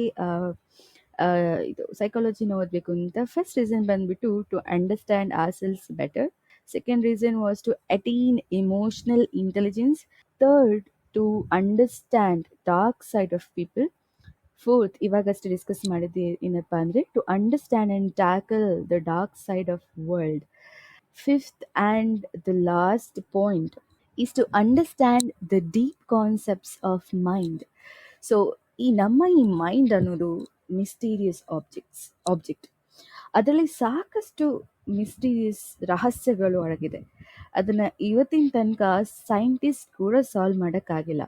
ಇದು ಸೈಕಾಲಜಿನ ಓದಬೇಕು ಅಂತ. ಫಸ್ಟ್ ರೀಸನ್ ಬಂದ್ಬಿಟ್ಟು to understand ourselves better. Second reason was to attain emotional intelligence. Third, to understand dark side of people. Fourth, ಇವಾಗಷ್ಟೇ ಡಿಸ್ಕಸ್ ಮಾಡಿದ್ದು ಏನಪ್ಪ ಅಂದರೆ to understand and tackle the dark side of world. Fifth and the last point is to understand the deep concepts of mind. So ಈ ಮೈಂಡ್ ಅನ್ನೋದು ಮಿಸ್ಟೀರಿಯಸ್ ಆಬ್ಜೆಕ್ಟ್. ಅದರಲ್ಲಿ ಸಾಕಷ್ಟು ಮಿಸ್ಟೀರಿಯಸ್ ರಹಸ್ಯಗಳು ಅಡಗಿದೆ. ಅದನ್ನು ಇವತ್ತಿನ ತನಕ ಸೈಂಟಿಸ್ಟ್ ಕೂಡ ಸಾಲ್ವ್ ಮಾಡೋಕ್ಕಾಗಿಲ್ಲ.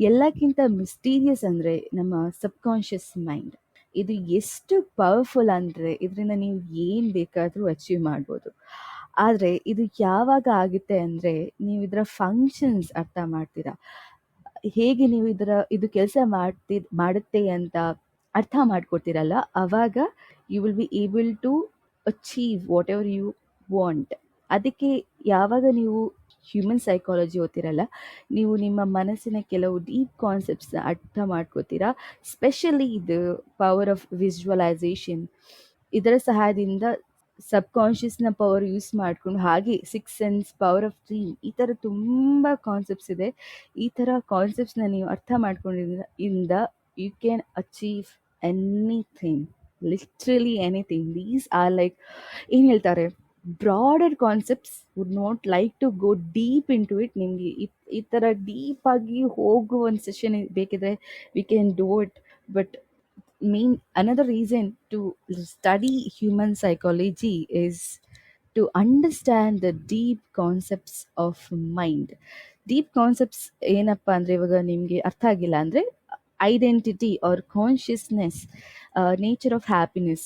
ಎಲ್ಲಕ್ಕಿಂತ ಮಿಸ್ಟೀರಿಯಸ್ ಅಂದರೆ ನಮ್ಮ ಸಬ್ಕಾನ್ಷಿಯಸ್ ಮೈಂಡ್. ಇದು ಎಷ್ಟು ಪವರ್ಫುಲ್ ಅಂದರೆ ಇದರಿಂದ ನೀವು ಏನು ಬೇಕಾದರೂ ಅಚೀವ್ ಮಾಡ್ಬೋದು. ಆದರೆ ಇದು ಯಾವಾಗ ಆಗುತ್ತೆ ಅಂದರೆ ನೀವು ಇದರ ಫಂಕ್ಷನ್ಸ್ ಅರ್ಥ ಮಾಡ್ತೀರಾ, ಹೇಗೆ ನೀವು ಇದು ಕೆಲಸ ಮಾಡುತ್ತೆ ಅಂತ ಅರ್ಥ ಮಾಡ್ಕೊಡ್ತೀರಲ್ಲ, ಆವಾಗ you will be able to achieve whatever you want. ಅದಕ್ಕೆ ಯಾವಾಗ ನೀವು ಹ್ಯೂಮನ್ ಸೈಕಾಲಜಿ ಓದ್ತಿರಲ್ಲ, ನೀವು ನಿಮ್ಮ ಮನಸ್ಸಿನ ಕೆಲವು ಡೀಪ್ ಕಾನ್ಸೆಪ್ಟ್ಸ್ನ ಅರ್ಥ ಮಾಡ್ಕೋತೀರಾ. Specially the power of visualisation. ಇದರ ಸಹಾಯದಿಂದ ಸಬ್ಕಾನ್ಷಿಯಸ್ನ ಪವರ್ ಯೂಸ್ ಮಾಡಿಕೊಂಡು, ಹಾಗೆ 6 ಸೆನ್ಸ್, ಪವರ್ ಆಫ್ ಡ್ರೀಮ್, ಈ ಥರ ತುಂಬ ಕಾನ್ಸೆಪ್ಟ್ಸ್ ಇದೆ. ಈ ಥರ ಕಾನ್ಸೆಪ್ಟ್ಸ್ನ ನೀವು ಅರ್ಥ ಮಾಡ್ಕೊಂಡಿಂದ you can achieve anything, literally anything. These are like, ಏನು ಹೇಳ್ತಾರೆ, broader concepts. Would not like to go deep into it. ನಿಮಗೆ ಈ ಥರ ಡೀಪಾಗಿ ಹೋಗುವ ಒಂದು ಸೆಷನ್ ಬೇಕಿದ್ರೆ we can do it But another reason to study human psychology is to understand the deep concepts of mind. Deep concepts ಏನಪ್ಪ ಅಂದರೆ, ಇವಾಗ ನಿಮಗೆ ಅರ್ಥ ಆಗಿಲ್ಲ ಅಂದರೆ, identity or consciousness, nature of happiness,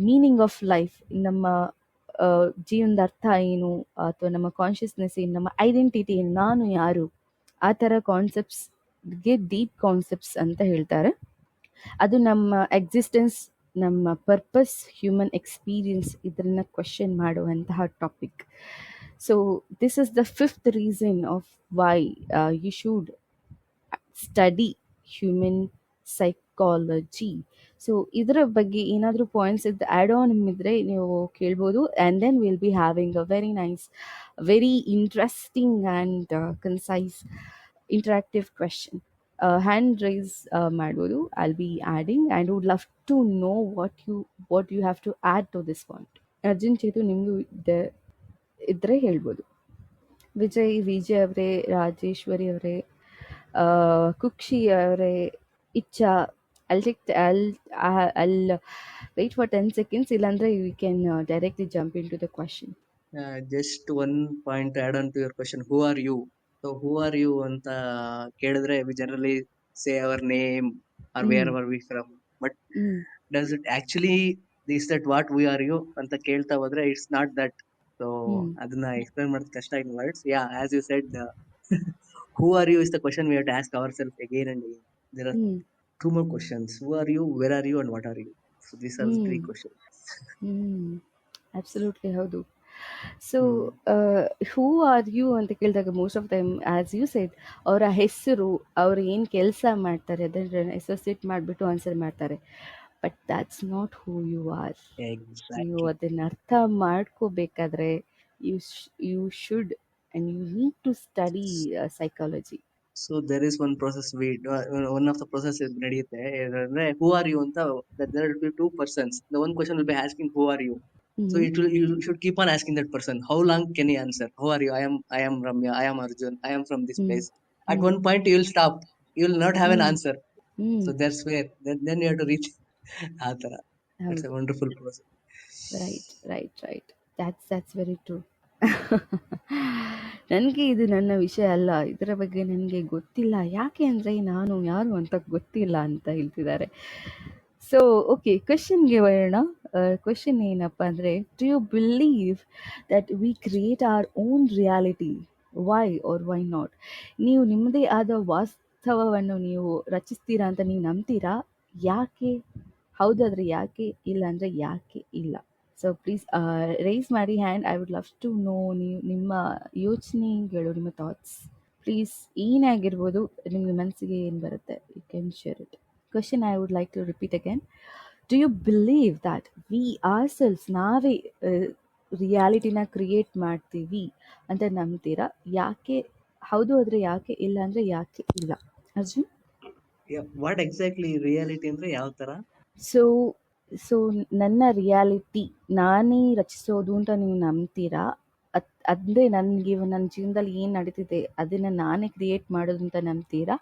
meaning of life, ನಮ್ಮ ಜೀವನದ ಅರ್ಥ ಏನು, ಅಥವಾ ನಮ್ಮ ಕಾನ್ಷಿಯಸ್ನೆಸ್ ಏನು, ನಮ್ಮ ಐಡೆಂಟಿಟಿ ಏನು, ನಾನು ಯಾರು, ಆ ಥರ ಕಾನ್ಸೆಪ್ಟ್ಸ್ಗೆ ಡೀಪ್ ಕಾನ್ಸೆಪ್ಟ್ಸ್ ಅಂತ ಹೇಳ್ತಾರೆ. ಅದು ನಮ್ಮ ಎಕ್ಸಿಸ್ಟೆನ್ಸ್, ನಮ್ಮ ಪರ್ಪಸ್, ಹ್ಯೂಮನ್ ಎಕ್ಸ್ಪೀರಿಯನ್ಸ್ ಇದನ್ನ ಕ್ವೆಶನ್ ಮಾಡುವಂತಹ topic. So this is the fifth reason of why you should study human psychology. So ಇದರ ಬಗ್ಗೆ ಏನಾದರೂ ಪಾಯಿಂಟ್ಸ್ ಆ್ಯಡ್ ಆನ್ ಇದ್ದರೆ ನೀವು ಕೇಳ್ಬೋದು. And then will be having a very nice, very interesting and concise interactive question. Hand raise ಮಾಡ್ಬೋದು. I'll be adding and would love to know what you have to add to this point. Arjun, Chethu, ನಿಮಗೂ ಇದ್ರೆ ಹೇಳ್ಬೋದು. ವಿಜಯ್ ಅವರೇ, ರಾಜೇಶ್ವರಿ ಅವರೇ, ಕುಕ್ಷಿ ಅವರೇ, ಇಚ್ಛಾ, I'll wait for 10 seconds. ಇಲ್ಲಾಂದ್ರೆ we can directly jump into the question. Just one point to add on to your question, who are you? So who are you anta ಕೇಳಿದ್ರೆ we generally say our name or where are we from, but does it actually is that what we are you ಅಂತ ಕೇಳ್ತಾ ಹೋದ್ರೆ it's not that. So ಅದನ್ನ explain ಮಾಡೋದು ಕಷ್ಟ in words. Yeah, as you said, who are you is the question we have to ask ourselves again and again. There are two more questions: who are you, where are you, and what are you? So these are the three questions. Absolutely, ಹೌದು. ಸೊ ಹೂ ಆರ್ ಯು ಅಂತ ಕೇಳಿದಾಗ most of time, as you said, ಅವರ ಹೆಸರು, ಅವ್ರು ಏನು ಕೆಲಸ ಮಾಡ್ತಾರೆ ಅದರ ಅಸೋಸಿಯೇಟ್ ಮಾಡಿಬಿಟ್ಟು ಆನ್ಸರ್ ಮಾಡ್ತಾರೆ. But that's not who you are. ನೀವು ಅದನ್ನು ಅರ್ಥ ಮಾಡ್ಕೋಬೇಕಾದ್ರೆ you should and you need to study psychology. So there is one process one of the processes ನಡೆಯುತ್ತೆ. who are you ಅಂತ, that there will be two persons. The one question will be asking who are you. So you should keep on asking that person, how long can he answer? Who are you? I am Ramya, I am Arjun, I am from this place. At one point you will stop, you will not have an answer. So that's where then you have to reach ಆತರ. It's a wonderful process. Right. that's very true. ನನಗೆ ಇದು ನನ್ನ ವಿಷಯ ಅಲ್ಲ, ಇದರ ಬಗ್ಗೆ ನನಗೆ ಗೊತ್ತಿಲ್ಲ, ಯಾಕೆ ಅಂದರೆ ನಾನು ಯಾರು ಅಂತ ಗೊತ್ತಿಲ್ಲ ಅಂತ ಹೇಳ್ತಿದ್ದಾರೆ. ಸೊ ಓಕೆ, ಕ್ವೆಶನ್ಗೆ ಬರೋಣ. ಕ್ವೆಶನ್ ಏನಪ್ಪ ಅಂದರೆ, do you believe that we create our own reality? Why or why not? ನೀವು ನಿಮ್ಮದೇ ಆದ ವಾಸ್ತವವನ್ನು ನೀವು ರಚಿಸ್ತೀರಾ ಅಂತ ನೀವು ನಂಬ್ತೀರಾ? ಯಾಕೆ? ಹೌದಾದರೆ ಯಾಕೆ? ಇಲ್ಲ ಅಂದರೆ ಯಾಕೆ ಇಲ್ಲ? ಸೊ ಪ್ಲೀಸ್ ರೈಸ್ ಮಾಡಿ hand. I would love to know ನಿಮ್ಮ ಯೋಚನೆಗಳು, ನಿಮ್ಮ ಥಾಟ್ಸ್. ಪ್ಲೀಸ್ ಏನಾಗಿರ್ಬೋದು, ನಿಮಗೆ ಮನಸ್ಸಿಗೆ ಏನು ಬರುತ್ತೆ, you can share it. Question I would like to repeat again. Do you believe that we are cells, ನಾವೇ ರಿಯಾಲಿಟಿನ ಕ್ರಿಯೇಟ್ ಮಾಡ್ತೀವಿ ಅಂತ ನಂಬ್ತೀರಾ? ಯಾಕೆ ಹೌದು ಆದರೆ ಯಾಕೆ? ಇಲ್ಲ ಅಂದರೆ ಯಾಕೆ ಇಲ್ಲ? ಅರ್ಜುನ್, ವಾಟ್ ಎಕ್ಸಾಕ್ಟ್ಲಿ ರಿಯಾಲಿಟಿ ಅಂದರೆ ಯಾವ ಥರ? ಸೊ ನನ್ನ ರಿಯಾಲಿಟಿ ನಾನೇ ರಚಿಸೋದು ಅಂತ ನೀವು ನಂಬ್ತೀರಾ? ಅಂದರೆ ನನಗೆ ನನ್ನ ಜೀವನದಲ್ಲಿ ಏನು ನಡೀತಿದೆ ಅದನ್ನು ನಾನೇ ಕ್ರಿಯೇಟ್ ಮಾಡೋದು ಅಂತ ನಂಬ್ತೀರಾ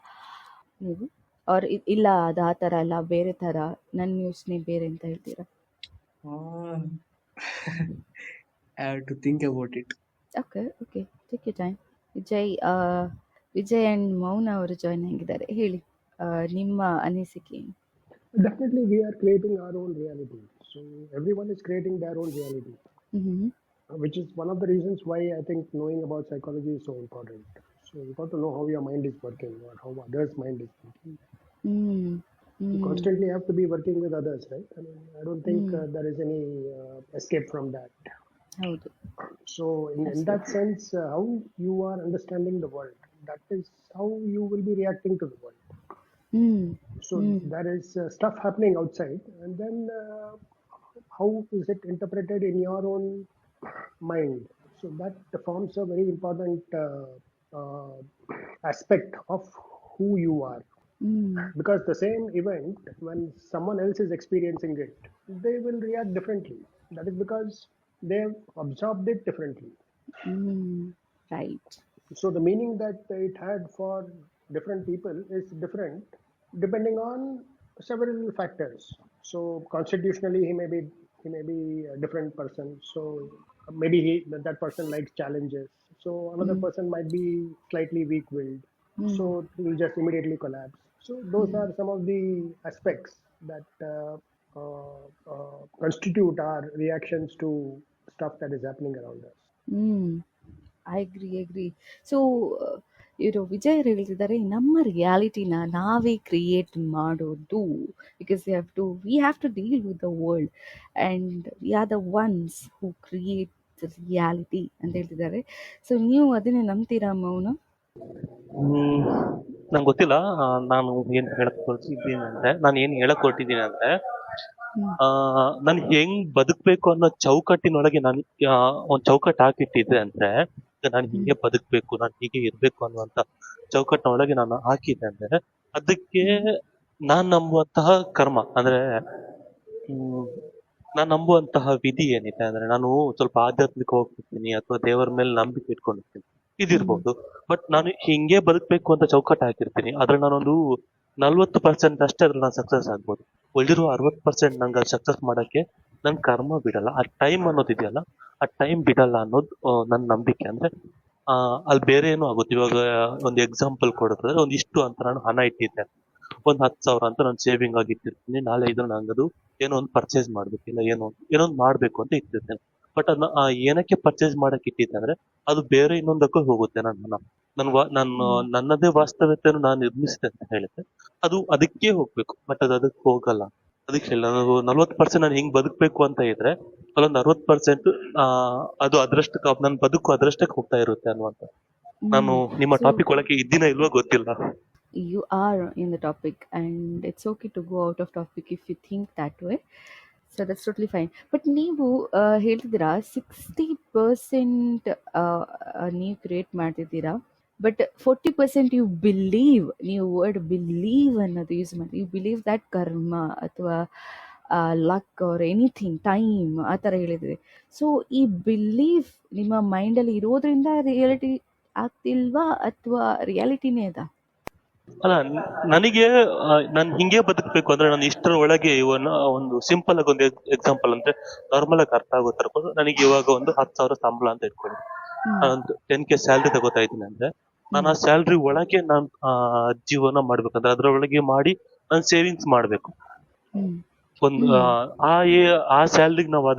ನೀವು? ಅವ್ರ ಇಲ್ಲ, ಅದು ಆ ಥರ ಅಲ್ಲ, ಬೇರೆ ಥರ, ನನ್ನ ಯೋಚನೆ ಬೇರೆ ಅಂತ ಹೇಳ್ತೀರಾ? I have to think about it. Okay, take you time. Vijay and Mouna ಅವರು ಜಾಯ್ನ್ ಆಗಿದ್ದಾರೆ. ಹೇಳಿ, ನಿಮ್ಮ ಅನಿಸಿಕೆ ಏನು? Definitely, we are creating our own reality. So everyone is creating their own reality, which is one of the reasons why I think knowing about psychology is so important. So you got to know how your mind is working or how others' mind is working. You constantly have to be working with others, right? I mean, I don't think there is any escape from that. ಹೌದು. So in that sense, how you are understanding the world, that is how you will be reacting to the world. So there is stuff happening outside, and then how is it interpreted in your own mind? So that forms a very important aspect of who you are. Because the same event, when someone else is experiencing it, they will react differently. That is because they have absorbed it differently. Right. So the meaning that it had for different people is different depending on Several factors. So constitutionally, he may be a different person. So maybe that person likes challenges. So another Mm. person might be slightly weak-willed. Mm. So he will just immediately collapse. So those Mm. are some of the aspects that constitute our reactions to stuff that is happening around us. Mm. I agree. So Vijay ಹೇಳ್ತಿದ್ದಾರೆ ನಮ್ಮ ರಿಯಾಲಿಟಿನ ನಾವೇ ಕ್ರಿಯೇಟ್ ಮಾಡೋದು because we have to deal with the world and we are the ones who create the reality ಅಂತ ಹೇಳ್ತಿದ್ದಾರೆ. ಸೊ ನೀವು ಅದನ್ನೇ ನಂಬ್ತೀರಾ ಮೌನ? ನಂಗೆ ಗೊತ್ತಿಲ್ಲ. ನಾನು ಏನು ಹೇಳಕ್ ಹೊರಟಿದ್ದೀನಿ ಅಂದ್ರೆ ನಾನು ಹೆಂಗ್ ಬದುಕ್ಬೇಕು ಅನ್ನೋ ಚೌಕಟ್ಟಿನೊಳಗೆ ನಾನು ಒಂದ್ ಚೌಕಟ್ಟು ಹಾಕಿಟ್ಟಿದ್ದೆ ಅಂದ್ರೆ ನಾನು ಹಿಂಗೆ ಬದುಕ್ಬೇಕು, ನಾನು ಹೀಗೆ ಇರ್ಬೇಕು ಅನ್ನುವಂತ ಚೌಕಟ್ಟಿನೊಳಗೆ ನಾನು ಹಾಕಿದ್ದೆ ಅಂದ್ರೆ ಅದಕ್ಕೆ ನಾನ್ ನಂಬುವಂತಹ ಕರ್ಮ ಅಂದ್ರೆ ನಾನ್ ನಂಬುವಂತಹ ವಿಧಿ ಏನಿದೆ ಅಂದ್ರೆ ನಾನು ಸ್ವಲ್ಪ ಆಧ್ಯಾತ್ಮಿಕ ಹೋಗ್ತಿರ್ತೀನಿ ಅಥವಾ ದೇವರ ಮೇಲೆ ನಂಬಿಕೆ ಇಟ್ಕೊಂಡಿರ್ತೀನಿ, ಇದಿರ್ಬೋದು. ಬಟ್ ನಾನು ಹಿಂಗೆ ಬದುಕ್ಬೇಕು ಅಂತ ಚೌಕಟ್ಟು ಹಾಕಿರ್ತೀನಿ. ಅದ್ರಲ್ಲಿ ನಾನೊಂದು 40% ಅಷ್ಟೇ ಅದ್ರಲ್ಲಿ ನಾನು ಸಕ್ಸಸ್ ಆಗ್ಬೋದು. ಉಳಿದಿರೋ 60% ನಂಗೆ ಸಕ್ಸಸ್ ಮಾಡಕ್ಕೆ ನನ್ ಕರ್ಮ ಬಿಡಲ್ಲ. ಆ ಟೈಮ್ ಅನ್ನೋದಿದೆಯಲ್ಲ, ಆ ಟೈಮ್ ಬಿಡಲ್ಲ ಅನ್ನೋದು ನನ್ನ ನಂಬಿಕೆ. ಅಂದ್ರೆ ಅಲ್ಲಿ ಬೇರೆ ಏನೋ ಆಗುತ್ತೆ. ಇವಾಗ ಒಂದು ಎಕ್ಸಾಂಪಲ್ ಕೊಡೋದಾದ್ರೆ ಒಂದಿಷ್ಟು ಅಂತ ನಾನು ಹಣ ಇಟ್ಟಿದ್ದೆ, ಒಂದ್ 10,000 ಅಂತ ನಾನು ಸೇವಿಂಗ್ ಆಗಿ ಇಟ್ಟಿರ್ತೀನಿ. ನಾಳೆ ಇದು ನಂಗದು ಏನೋ ಒಂದು ಪರ್ಚೇಸ್ ಮಾಡ್ಬೇಕು, ಇಲ್ಲ ಏನೋ ಒಂದು ಮಾಡ್ಬೇಕು ಅಂತ ಇಟ್ಟಿರ್ತೇನೆ. ಬಟ್ ಅದನ್ನ ಏನಕ್ಕೆ ಪರ್ಚೇಸ್ ಮಾಡಕ್ ಇಟ್ಟಿದ್ದೆ ಅಂದ್ರೆ ಅದು ಬೇರೆ ಇನ್ನೊಂದಕ್ಕೂ ಹೋಗುತ್ತೆ. ನಾನು ನನ್ನದೇ ವಾಸ್ತವ್ಯತೆಯನ್ನು ನಾನು ನಿರ್ಮಿಸಿದೆ ಅಂತ ಹೇಳಿದ್ರೆ ಅದು ಅದಕ್ಕೆ ಹೋಗ್ಬೇಕು. ಬಟ್ ಅದಕ್ಕೆ ಹೋಗಲ್ಲ. ಅದಕ್ಕೆ ಹೇಳಿ ನಾನು 40% ನಾನು ಹಿಂಗ್ ಬದುಕ್ಬೇಕು ಅಂತ ಇದ್ರೆ ಅಲ್ಲೊಂದು 60% ಅದು ಅದರಷ್ಟಕ್ಕೆ ನನ್ನ ಬದುಕು ಅದರಷ್ಟಕ್ಕೆ ಹೋಗ್ತಾ ಇರುತ್ತೆ ಅನ್ನುವಂತ. ನಾನು ನಿಮ್ಮ ಸೊ ಟಾಪಿಕ್ ಒಳಗೆ ಇದ್ದೀನ ಇಲ್ವೋ ಗೊತ್ತಿಲ್ಲ. you are in the topic and it's okay to go out of topic if you think that way. So that's totally fine. But ನೀವು ಹೇಳ್ತಿದ್ದೀರಾ 60% ನೀವು ಕ್ರಿಯೇಟ್ ಮಾಡ್ತಿದ್ದೀರಾ, ಬಟ್ 40% ಯು ಬಿಲೀವ್, ನೀವು ವರ್ಡ್ ಬಿಲೀವ್ ಅನ್ನೋದು ಯೂಸ್ ಮಾಡಿ. ಯು ಬಿಲೀವ್ ದ್ಯಾಟ್ ಕರ್ಮ ಅಥವಾ ಲಕ್ ಆರ್ ಎನಿಥಿಂಗ್, ಟೈಮ್ ಆ ಥರ ಹೇಳಿದ್ರಿ. ಸೊ ಈ ಬಿಲೀಫ್ ನಿಮ್ಮ ಮೈಂಡಲ್ಲಿ ಇರೋದ್ರಿಂದ ರಿಯಾಲಿಟಿ ಆಗ್ತಿಲ್ವಾ ಅಥವಾ ರಿಯಾಲಿಟಿನೇ ಅದ? ಅಲ್ಲ, ನನಗೆ ನಾನು ಹಿಂಗೆ ಬದುಕ್ಬೇಕು ಅಂದ್ರೆ ನಾನು ಇಷ್ಟರ ಒಳಗೆ ಒಂದು ಸಿಂಪಲ್ ಆಗಿ ಒಂದು ಎಕ್ಸಾಂಪಲ್ ಅಂದ್ರೆ ನಾರ್ಮಲ್ ಆಗಿ ಅರ್ಥ ಆಗೋ ತರ ನನಗೆ ಇವಾಗ ಒಂದು 10,000 ಸಂಬಳ ಅಂತ ಇಟ್ಕೊಳ್ಳಿ. ನಾನೊಂದು 10K ಸ್ಯಾಲ್ರಿ ತಗೋತಾ ಇದ್ದೀನಿ ಅಂದ್ರೆ ನಾನು ಆ ಸ್ಯಾಲ್ರಿ ಒಳಗೆ ನಾನು ಜೀವನ ಮಾಡ್ಬೇಕಂದ್ರೆ ಅದ್ರೊಳಗೆ ಮಾಡಿ ನಾನು ಸೇವಿಂಗ್ಸ್ ಮಾಡ್ಬೇಕು. ಒಂದು ಆ ಸ್ಯಾಲ್ರಿಗೆ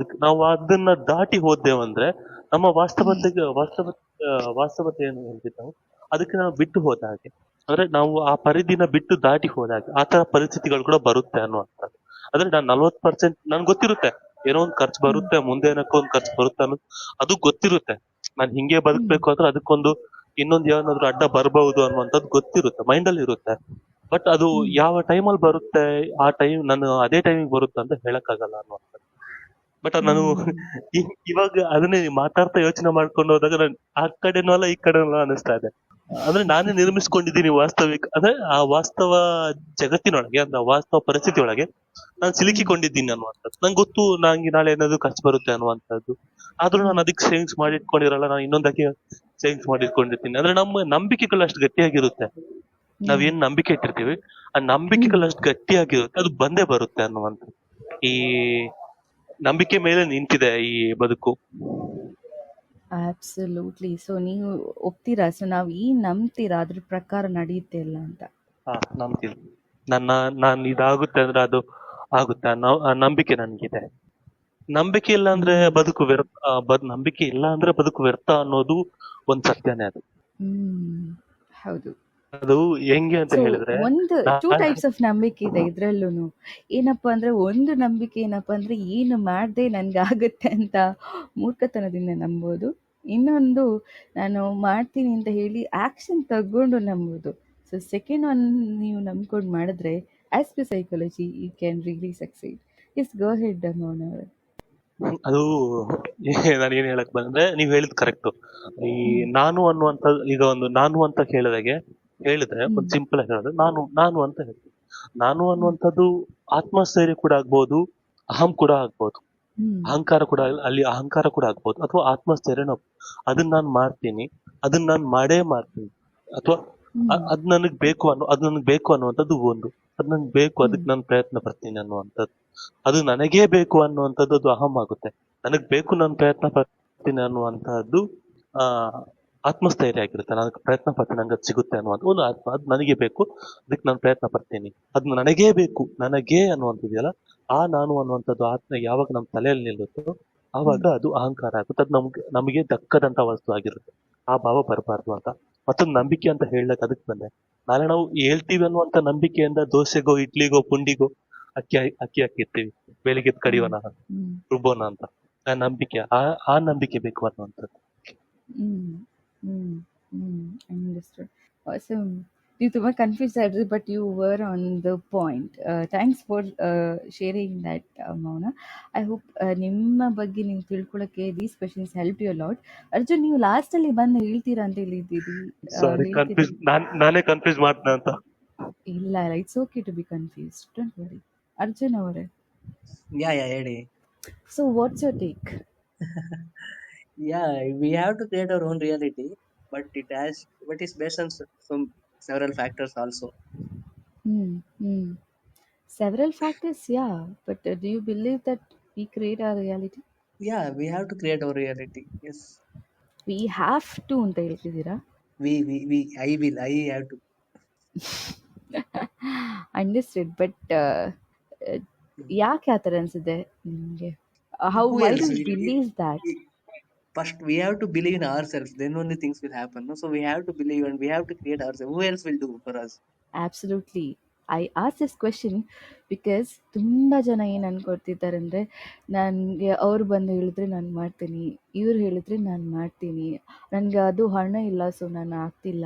ನಾವು ಅದನ್ನ ದಾಟಿ ಹೋದ್ದೇವಂದ್ರೆ ನಮ್ಮ ವಾಸ್ತವತೆ ಏನು ಹೇಳ್ತಿತ್ತು ನಾವು ಅದಕ್ಕೆ ನಾವು ಬಿಟ್ಟು ಹೋದ ಹಾಗೆ. ಅಂದ್ರೆ ನಾವು ಆ ಪರಿಧಿನ ಬಿಟ್ಟು ದಾಟಿ ಹೋದಾಗ ಆ ತರ ಪರಿಸ್ಥಿತಿಗಳು ಕೂಡ ಬರುತ್ತೆ ಅನ್ನುವಂಥದ್ದು. ಅಂದ್ರೆ ನಾನು 40% ನನ್ಗೆ ಗೊತ್ತಿರುತ್ತೆ ಏನೋ ಒಂದು ಖರ್ಚು ಬರುತ್ತೆ, ಮುಂದೆ ಏನಕ್ಕೋ ಒಂದು ಖರ್ಚು ಬರುತ್ತೆ ಅನ್ನೋದು ಅದು ಗೊತ್ತಿರುತ್ತೆ. ನಾನು ಹಿಂಗೆ ಬದುಕ್ಬೇಕು ಅಂದ್ರೆ ಅದಕ್ಕೊಂದು ಇನ್ನೊಂದು ಏನಾದ್ರು ಅಡ್ಡ ಬರ್ಬಹುದು ಅನ್ನುವಂಥದ್ದು ಗೊತ್ತಿರುತ್ತೆ, ಮೈಂಡಲ್ಲಿ ಇರುತ್ತೆ. ಬಟ್ ಅದು ಯಾವ ಟೈಮಲ್ಲಿ ಬರುತ್ತೆ, ಆ ಟೈಮ್ ನಾನು ಅದೇ ಟೈಮಿಗೆ ಬರುತ್ತೆ ಅಂತ ಹೇಳಕ್ಕಾಗಲ್ಲ ಅನ್ನುವಂಥದ್ದು. ಬಟ್ ನಾನು ಇವಾಗ ಅದನ್ನೇ ಮಾತಾಡ್ತಾ ಯೋಚನೆ ಮಾಡ್ಕೊಂಡು ಹೋದಾಗ ಆ ಕಡೆನೂ ಅಲ್ಲ ಈ ಕಡೆನೂ ಅಲ್ಲ ಅನಿಸ್ತಾ ಇದೆ. ಅಂದ್ರೆ ನಾನೇ ನಿರ್ಮಿಸ್ಕೊಂಡಿದ್ದೀನಿ ವಾಸ್ತವಿಕ ಅಂದ್ರೆ ಆ ವಾಸ್ತವ ಜಗತ್ತಿನೊಳಗೆ, ಅಂದ್ರೆ ವಾಸ್ತವ ಪರಿಸ್ಥಿತಿ ಒಳಗೆ ನಾನು ಸಿಲುಕಿಕೊಂಡಿದ್ದೀನಿ ಅನ್ನುವಂಥದ್ದು. ನಂಗೆ ಗೊತ್ತು ನಂಗೆ ನಾಳೆ ಏನಾದ್ರು ಖರ್ಚು ಬರುತ್ತೆ ಅನ್ನುವಂಥದ್ದು. ಆದ್ರೂ ನಾನು ಅದಕ್ಕೆ ಸೇವಿಂಗ್ಸ್ ಮಾಡಿ ಇಟ್ಕೊಂಡಿರಲ್ಲ, ನಾನು ಇನ್ನೊಂದಕ್ಕೆ ಸೇವಿಂಗ್ಸ್ ಮಾಡಿ ಇಟ್ಕೊಂಡಿರ್ತೀನಿ. ಅಂದ್ರೆ ನಮ್ಮ ನಂಬಿಕೆಗಳು ಅಷ್ಟು ಗಟ್ಟಿಯಾಗಿರುತ್ತೆ. ನಾವೇನ್ ನಂಬಿಕೆ ಇಟ್ಟಿರ್ತೀವಿ ಆ ನಂಬಿಕೆಗಳು ಅಷ್ಟು ಗಟ್ಟಿಯಾಗಿರುತ್ತೆ, ಅದು ಬಂದೇ ಬರುತ್ತೆ ಅನ್ನುವಂಥದ್ದು. ಈ ನಂಬಿಕೆ ಮೇಲೆ ನಿಂತಿದೆ ಈ ಬದುಕು. ಅಬ್ಸಲ್ಯೂಟ್ಲಿ. ಸೊ ನೀವು ಒಪ್ತೀರಾ? ಸೊ ನಾವು ನಂಬ್ತೀರಾ ಅದ್ರ ಪ್ರಕಾರ ನಡೆಯುತ್ತೆ ಇಲ್ಲ ಅಂತ? ನಂಬ್ತೀನಿ. ನಾನು ಇದಾಗುತ್ತೆ ಅಂದ್ರೆ ಅದು ಆಗುತ್ತೆ ಅನ್ನೋ ನಂಬಿಕೆ ನನ್ಗಿದೆ. ನಂಬಿಕೆ ಇಲ್ಲ ಅಂದ್ರೆ ಬದುಕು ವ್ಯರ್ಥ. ನಂಬಿಕೆ ಇಲ್ಲ ಅಂದ್ರೆ ಬದುಕು ವ್ಯರ್ಥ ಅನ್ನೋದು ಒಂದ್ ಸತ್ಯನೇ. ಅದು ಹೌದು. ಅದು ಹೆಂಗೆ ಅಂತ ಹೇಳಿದ್ರೆ ಒಂದು 2 ಟೈಪ್ಸ್ ಆಫ್ ನಂಬಿಕೆ ಇದೆ ಇದ್ರಲ್ಲೂ. ಏನಪ್ಪಾ ಅಂದ್ರೆ ಒಂದು ನಂಬಿಕೆ ಏನಪ್ಪಾ ಅಂದ್ರೆ ಏನು ಮಾಡ್ದೆ ನನ್ಗಾಗುತ್ತೆ ಅಂತ ಮೂರ್ಖತನದಿಂದ ನಂಬೋದು. ಇನ್ನೊಂದು ನಾನು ಮಾಡ್ತೀನಿ ಅಂತ ಹೇಳಿ ಆಕ್ಷನ್ ತಗೊಂಡು ನಂಬೋದು. ಸೊ ಸೆಕೆಂಡ್ ಒನ್ ನೀವು ನಂಬ್ಕೊಂಡು ಮಾಡಿದ್ರೆ as per psychology you can really succeed. Yes, go ahead Mohan ಅವರೇ. ಅದು ನಾನು ಏನ್ ಹೇಳಕ್ ಬಂದ್ರೆ ನೀವ್ ಹೇಳಿದ್ ಕರೆಕ್ಟ್. ಈ ನಾನು ಅನ್ನುವಂತ ಈಗ ಒಂದು ನಾನು ಅಂತ ಹೇಳಿದ್ರೆ ಒಂದು ಸಿಂಪಲ್ ಆಗಿ ಹೇಳಿದ್ರೆ ನಾನು ಅಂತ ಹೇಳ್ತೀನಿ. ನಾನು ಅನ್ನುವಂಥದ್ದು ಆತ್ಮಸ್ಥೈರ್ಯ ಕೂಡ ಆಗ್ಬೋದು, ಅಹಂ ಕೂಡ ಆಗ್ಬೋದು, ಅಹಂಕಾರ ಕೂಡ ಆಗ್ಬೋದು, ಅಥವಾ ಆತ್ಮಸ್ಥೈರ್ಯನೂ. ಅದನ್ನ ನಾನು ಮಾಡ್ತೀನಿ, ಅದನ್ನ ನಾನು ಮಾಡೇ ಮಾಡ್ತೀನಿ, ಅಥವಾ ಅದು ನನಗ್ ಬೇಕು ಅನ್ನುವಂಥದ್ದು ಒಂದು. ಅದು ನಂಗೆ ಬೇಕು, ಅದಕ್ಕೆ ನಾನು ಪ್ರಯತ್ನ ಪಡ್ತೀನಿ ಅನ್ನುವಂಥದ್ದು. ಅದು ನನಗೇ ಬೇಕು ಅನ್ನುವಂಥದ್ದು ಅದು ಅಹಂ ಆಗುತ್ತೆ. ನನಗ್ ಬೇಕು, ನಾನು ಪ್ರಯತ್ನ ಪಡ್ತೀನಿ ಅನ್ನುವಂತಹದ್ದು ಆ ಆತ್ಮಸ್ಥೈರ್ಯ ಆಗಿರುತ್ತೆ. ನಾನು ಪ್ರಯತ್ನ ಪಡ್ತೀನಿ, ನಂಗೆ ಅದು ಸಿಗುತ್ತೆ ಅನ್ನುವಂಥ ಒಂದು ಆತ್ಮ. ಅದು ನನಗೆ ಬೇಕು, ಅದಕ್ಕೆ ನಾನು ಪ್ರಯತ್ನ ಪಡ್ತೀನಿ. ಅದು ನನಗೇ ಬೇಕು, ನನಗೇ ಅನ್ನುವಂಥದ್ದಿದೆಯಲ್ಲ, ಆ ನಾನು ಅನ್ನುವಂಥದ್ದು ಆತ್ಮ ಯಾವಾಗ ನಮ್ಮ ತಲೆಯಲ್ಲಿ ನಿಲ್ಲುತ್ತೋ ಆವಾಗ ಅದು ಅಹಂಕಾರ ಆಗುತ್ತೆ. ಅದು ನಮಗೆ ದಕ್ಕದಂತ ವಸ್ತು ಆಗಿರುತ್ತೆ. ಆ ಭಾವ ಬರಬಾರ್ದು ಅಂತ. ಮತ್ತೊಂದು ನಂಬಿಕೆ ಅಂತ ಹೇಳಕ್ ಅದಕ್ಕೆ ಬಂದೆ. ನಾಳೆ ನಾವು ಹೇಳ್ತೀವಿ ಅನ್ನುವಂತ ನಂಬಿಕೆಯಿಂದ ದೋಸೆಗೋ ಇಡ್ಲಿಗೋ ಪುಂಡಿಗೋ ಅಕ್ಕಿ ಹಾಕಿರ್ತೀವಿ, ಬೆಳಿಗ್ಗೆ ಕಡಿಯೋಣ ರುಬ್ಬೋಣ ಅಂತ. ಆ ನಂಬಿಕೆ, ಆ ನಂಬಿಕೆ ಬೇಕು ಅನ್ನುವಂಥದ್ದು. Understood. Awesome. You ತುಂಬಾ ಕನ್ಫ್ಯೂಸ್ ಆದ್ರಿ, but you were on the point. Thanks for sharing that, Mouna. I hope ನಿಮ್ಮ ಬಗ್ಗೆ ನೀವು ತಿಳ್ಕೊಳಕ್ಕೆ these questions help you lot. Arjun, ನೀವು ಲಾಸ್ಟ್ ಅಲ್ಲಿ ಬಂದು ಹೇಳ್ತೀರಾ ಅಂತ ಹೇಳಿದ್ದೀರಿ. ಸಾರಿ, ಕನ್ಫ್ಯೂಸ್ ನಾನೇ ಕನ್ಫ್ಯೂಸ್ ಮಾಡ್ತಾ ಅಂತ. ಇಲ್ಲ, it's okay to be confused, don't worry. Arjun ಅವರೇ, ಯಾ ಹೇಳಿ. So what's your take? Yeah, we have to create our own reality, but it's based on some several factors also. Several factors, yeah, but do you believe that we create our reality? Yeah, we have to create our reality. Yes, We have to ಅಂತ ಹೇಳ್ತಿದ್ದೀರಾ? I have to. Understood, but ಯಾಕೆ ಆ ಥರ ಅನ್ಸಿದೆ ನಿಮಗೆ? Why do you believe that? First, we have to believe in ourselves. Then only things will happen. No? So we have to believe and we have to create ourselves. Who else will do for us? Absolutely. I asked this question because ತುಂಬ ಜನ ಏನು ಅನ್ಕೊಳ್ತಿದ್ದಾರೆ ಅಂದರೆ, ನನಗೆ ಅವ್ರು ಬಂದು ಹೇಳಿದ್ರೆ ನಾನು ಮಾಡ್ತೀನಿ, ಇವ್ರು ಹೇಳಿದ್ರೆ ನಾನು ಮಾಡ್ತೀನಿ, ನನಗೆ ಅದು ಹಣ ಇಲ್ಲ ಸೊ ನಾನು ಆಗ್ತಿಲ್ಲ,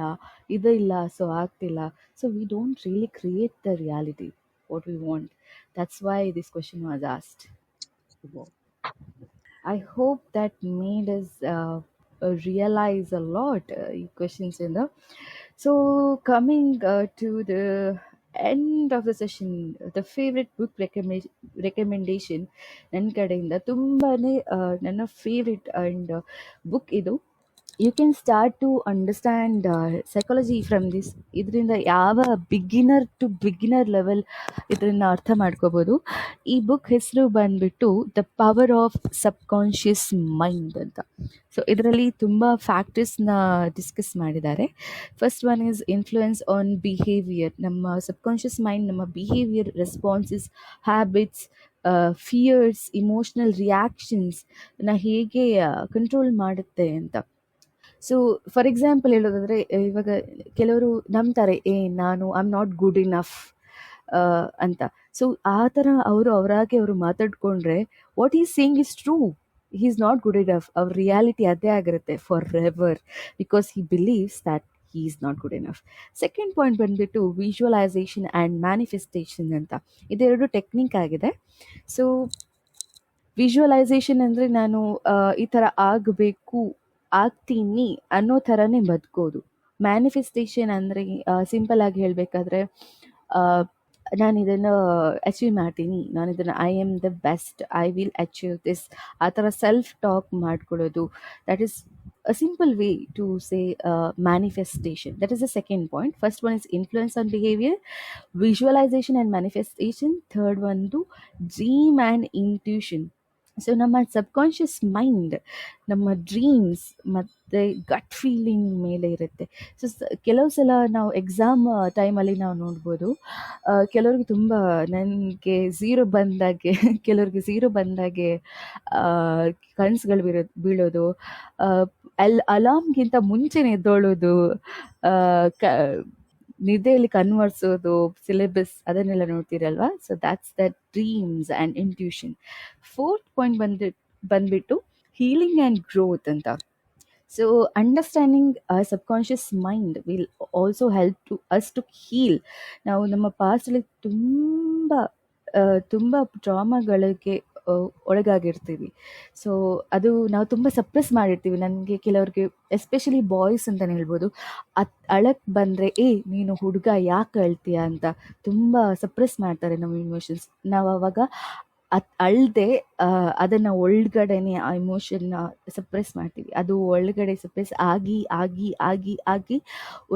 ಇದು ಇಲ್ಲ ಸೊ ಆಗ್ತಿಲ್ಲ. So we don't really create the reality what we want. That's why this question was asked. I hope that made us realize a lot questions in the. So coming to the end of the session, the favorite book recommendation ನನ್ನ ಕಡೆಯಿಂದ ತುಂಬಾನೇ ನನ್ನ ಫೇವ್ರೆಟ್ ಅಂಡ್ ಬುಕ್ ಇದು. You can start to understand psychology from this. ಇದರಿಂದ ಯಾವ ಬಿಗಿನರ್ ಲೆವೆಲ್ ಇದರಿಂದ ಅರ್ಥ ಮಾಡ್ಕೋಬೋದು. ಈ ಬುಕ್ ಹೆಸರು ಬಂದ್ಬಿಟ್ಟು the power of subconscious mind ಅಂತ. ಸೊ ಇದರಲ್ಲಿ ತುಂಬ ಫ್ಯಾಕ್ಟರ್ಸ್ನ ಡಿಸ್ಕಸ್ ಮಾಡಿದ್ದಾರೆ. First one is influence on behaviour. ನಮ್ಮ ಸಬ್ಕಾನ್ಷಿಯಸ್ ಮೈಂಡ್ ನಮ್ಮ behaviour, responses, habits, fears, emotional ರಿಯಾಕ್ಷನ್ಸ್ನ ಹೇಗೆ ಕಂಟ್ರೋಲ್ ಮಾಡುತ್ತೆ ಅಂತ. ಸೊ ಫಾರ್ ಎಕ್ಸಾಂಪಲ್ ಹೇಳೋದಾದರೆ, ಇವಾಗ ಕೆಲವರು ನಂಬ್ತಾರೆ ನಾನು I am not good enough ಅಂತ. ಸೊ ಆ ಥರ ಅವರಾಗೆ ಮಾತಾಡ್ಕೊಂಡ್ರೆ what is saying is true. He is not good enough. ಅವ್ರ ರಿಯಾಲಿಟಿ ಅದೇ ಆಗಿರುತ್ತೆ forever, because he believes that he is not good enough. Second point ಬಂದುಬಿಟ್ಟು ವಿಜುವಲೈಸೇಷನ್ ಆ್ಯಂಡ್ ಮ್ಯಾನಿಫೆಸ್ಟೇಷನ್ ಅಂತ. ಇದೆರಡು ಟೆಕ್ನಿಕ್ ಆಗಿದೆ. ಸೊ ವಿಜುವಲೈಸೇಷನ್ ಅಂದರೆ ನಾನು ಈ ಥರ ಆಗಬೇಕು, ಆಗ್ತೀನಿ ಅನ್ನೋ ಥರನೇ ಬದುಕೋದು. ಮ್ಯಾನಿಫೆಸ್ಟೇಷನ್ ಅಂದರೆ ಸಿಂಪಲ್ ಆಗಿ ಹೇಳಬೇಕಾದ್ರೆ, ನಾನು ಇದನ್ನು ಅಚೀವ್ ಮಾಡ್ತೀನಿ, ನಾನು ಇದನ್ನು I am the best, I will achieve this, ಆ ಥರ ಸೆಲ್ಫ್ ಟಾಕ್ ಮಾಡ್ಕೊಳ್ಳೋದು. That is a simple way to say manifestation. That is the second point. First one is influence on behavior, visualization and manifestation. Third one to dream and intuition. So ನಮ್ಮ ಸಬ್ಕಾನ್ಷಿಯಸ್ ಮೈಂಡ್ ನಮ್ಮ ಡ್ರೀಮ್ಸ್ ಮತ್ತು ಗಟ್ ಫೀಲಿಂಗ್ ಮೇಲೆ ಇರುತ್ತೆ. ಸೊ ಕೆಲವು ಸಲ ನಾವು ಎಕ್ಸಾಮ್ ಟೈಮಲ್ಲಿ ನಾವು ನೋಡ್ಬೋದು, ಕೆಲವ್ರಿಗೆ ತುಂಬ ನನಗೆ ಕೆಲವ್ರಿಗೆ ಝೀರೋ ಬಂದಾಗೆ ಕನಸುಗಳು ಬೀಳೋದು, ಅಲಾರ್ಮ್ಗಿಂತ ಮುಂಚೆನೇ ಎದ್ದೋಳೋದು, ನಿದ್ದೆಯಲ್ಲಿ ಕನ್ವರ್ಸೋದು, ಸಿಲೆಬಸ್ ಅದನ್ನೆಲ್ಲ ನೋಡ್ತೀರಲ್ವಾ. So that's the dreams and intuition. Fourth point ಬಂದ್ಬಿಟ್ಟು ಹೀಲಿಂಗ್ ಆ್ಯಂಡ್ ಗ್ರೋತ್ ಅಂತ. So understanding subconscious mind will also help to us to heal. ನಾವು ನಮ್ಮ ಪಾಸ್ಟಲ್ಲಿ ತುಂಬ ಟ್ರಾಮಾಗಳಿಗೆ ಒಳಗಾಗಿರ್ತೀವಿ. ಸೊ ಅದು ನಾವು ತುಂಬ ಸಪ್ರೆಸ್ ಮಾಡಿರ್ತೀವಿ. ನನಗೆ ಕೆಲವ್ರಿಗೆ, ಎಸ್ಪೆಷಲಿ ಬಾಯ್ಸ್ ಅಂತಲೇ ಹೇಳ್ಬೋದು, ಅಳಕ್ಕೆ ಬಂದರೆ ನೀನು ಹುಡುಗ ಯಾಕೆ ಅಳ್ತೀಯ ಅಂತ ತುಂಬ ಸಪ್ರೆಸ್ ಮಾಡ್ತಾರೆ ನಮ್ಮ ಇಮೋಷನ್ಸ್. ನಾವು ಆವಾಗ ಅಳ್ದೆ ಅದನ್ನು ಒಳಗಡೆನೆ ಆ ಇಮೋಷನ್ನ ಸಪ್ರೆಸ್ ಮಾಡ್ತೀವಿ. ಅದು ಒಳಗಡೆ ಸಪ್ರೆಸ್ ಆಗಿ ಆಗಿ ಆಗಿ ಆಗಿ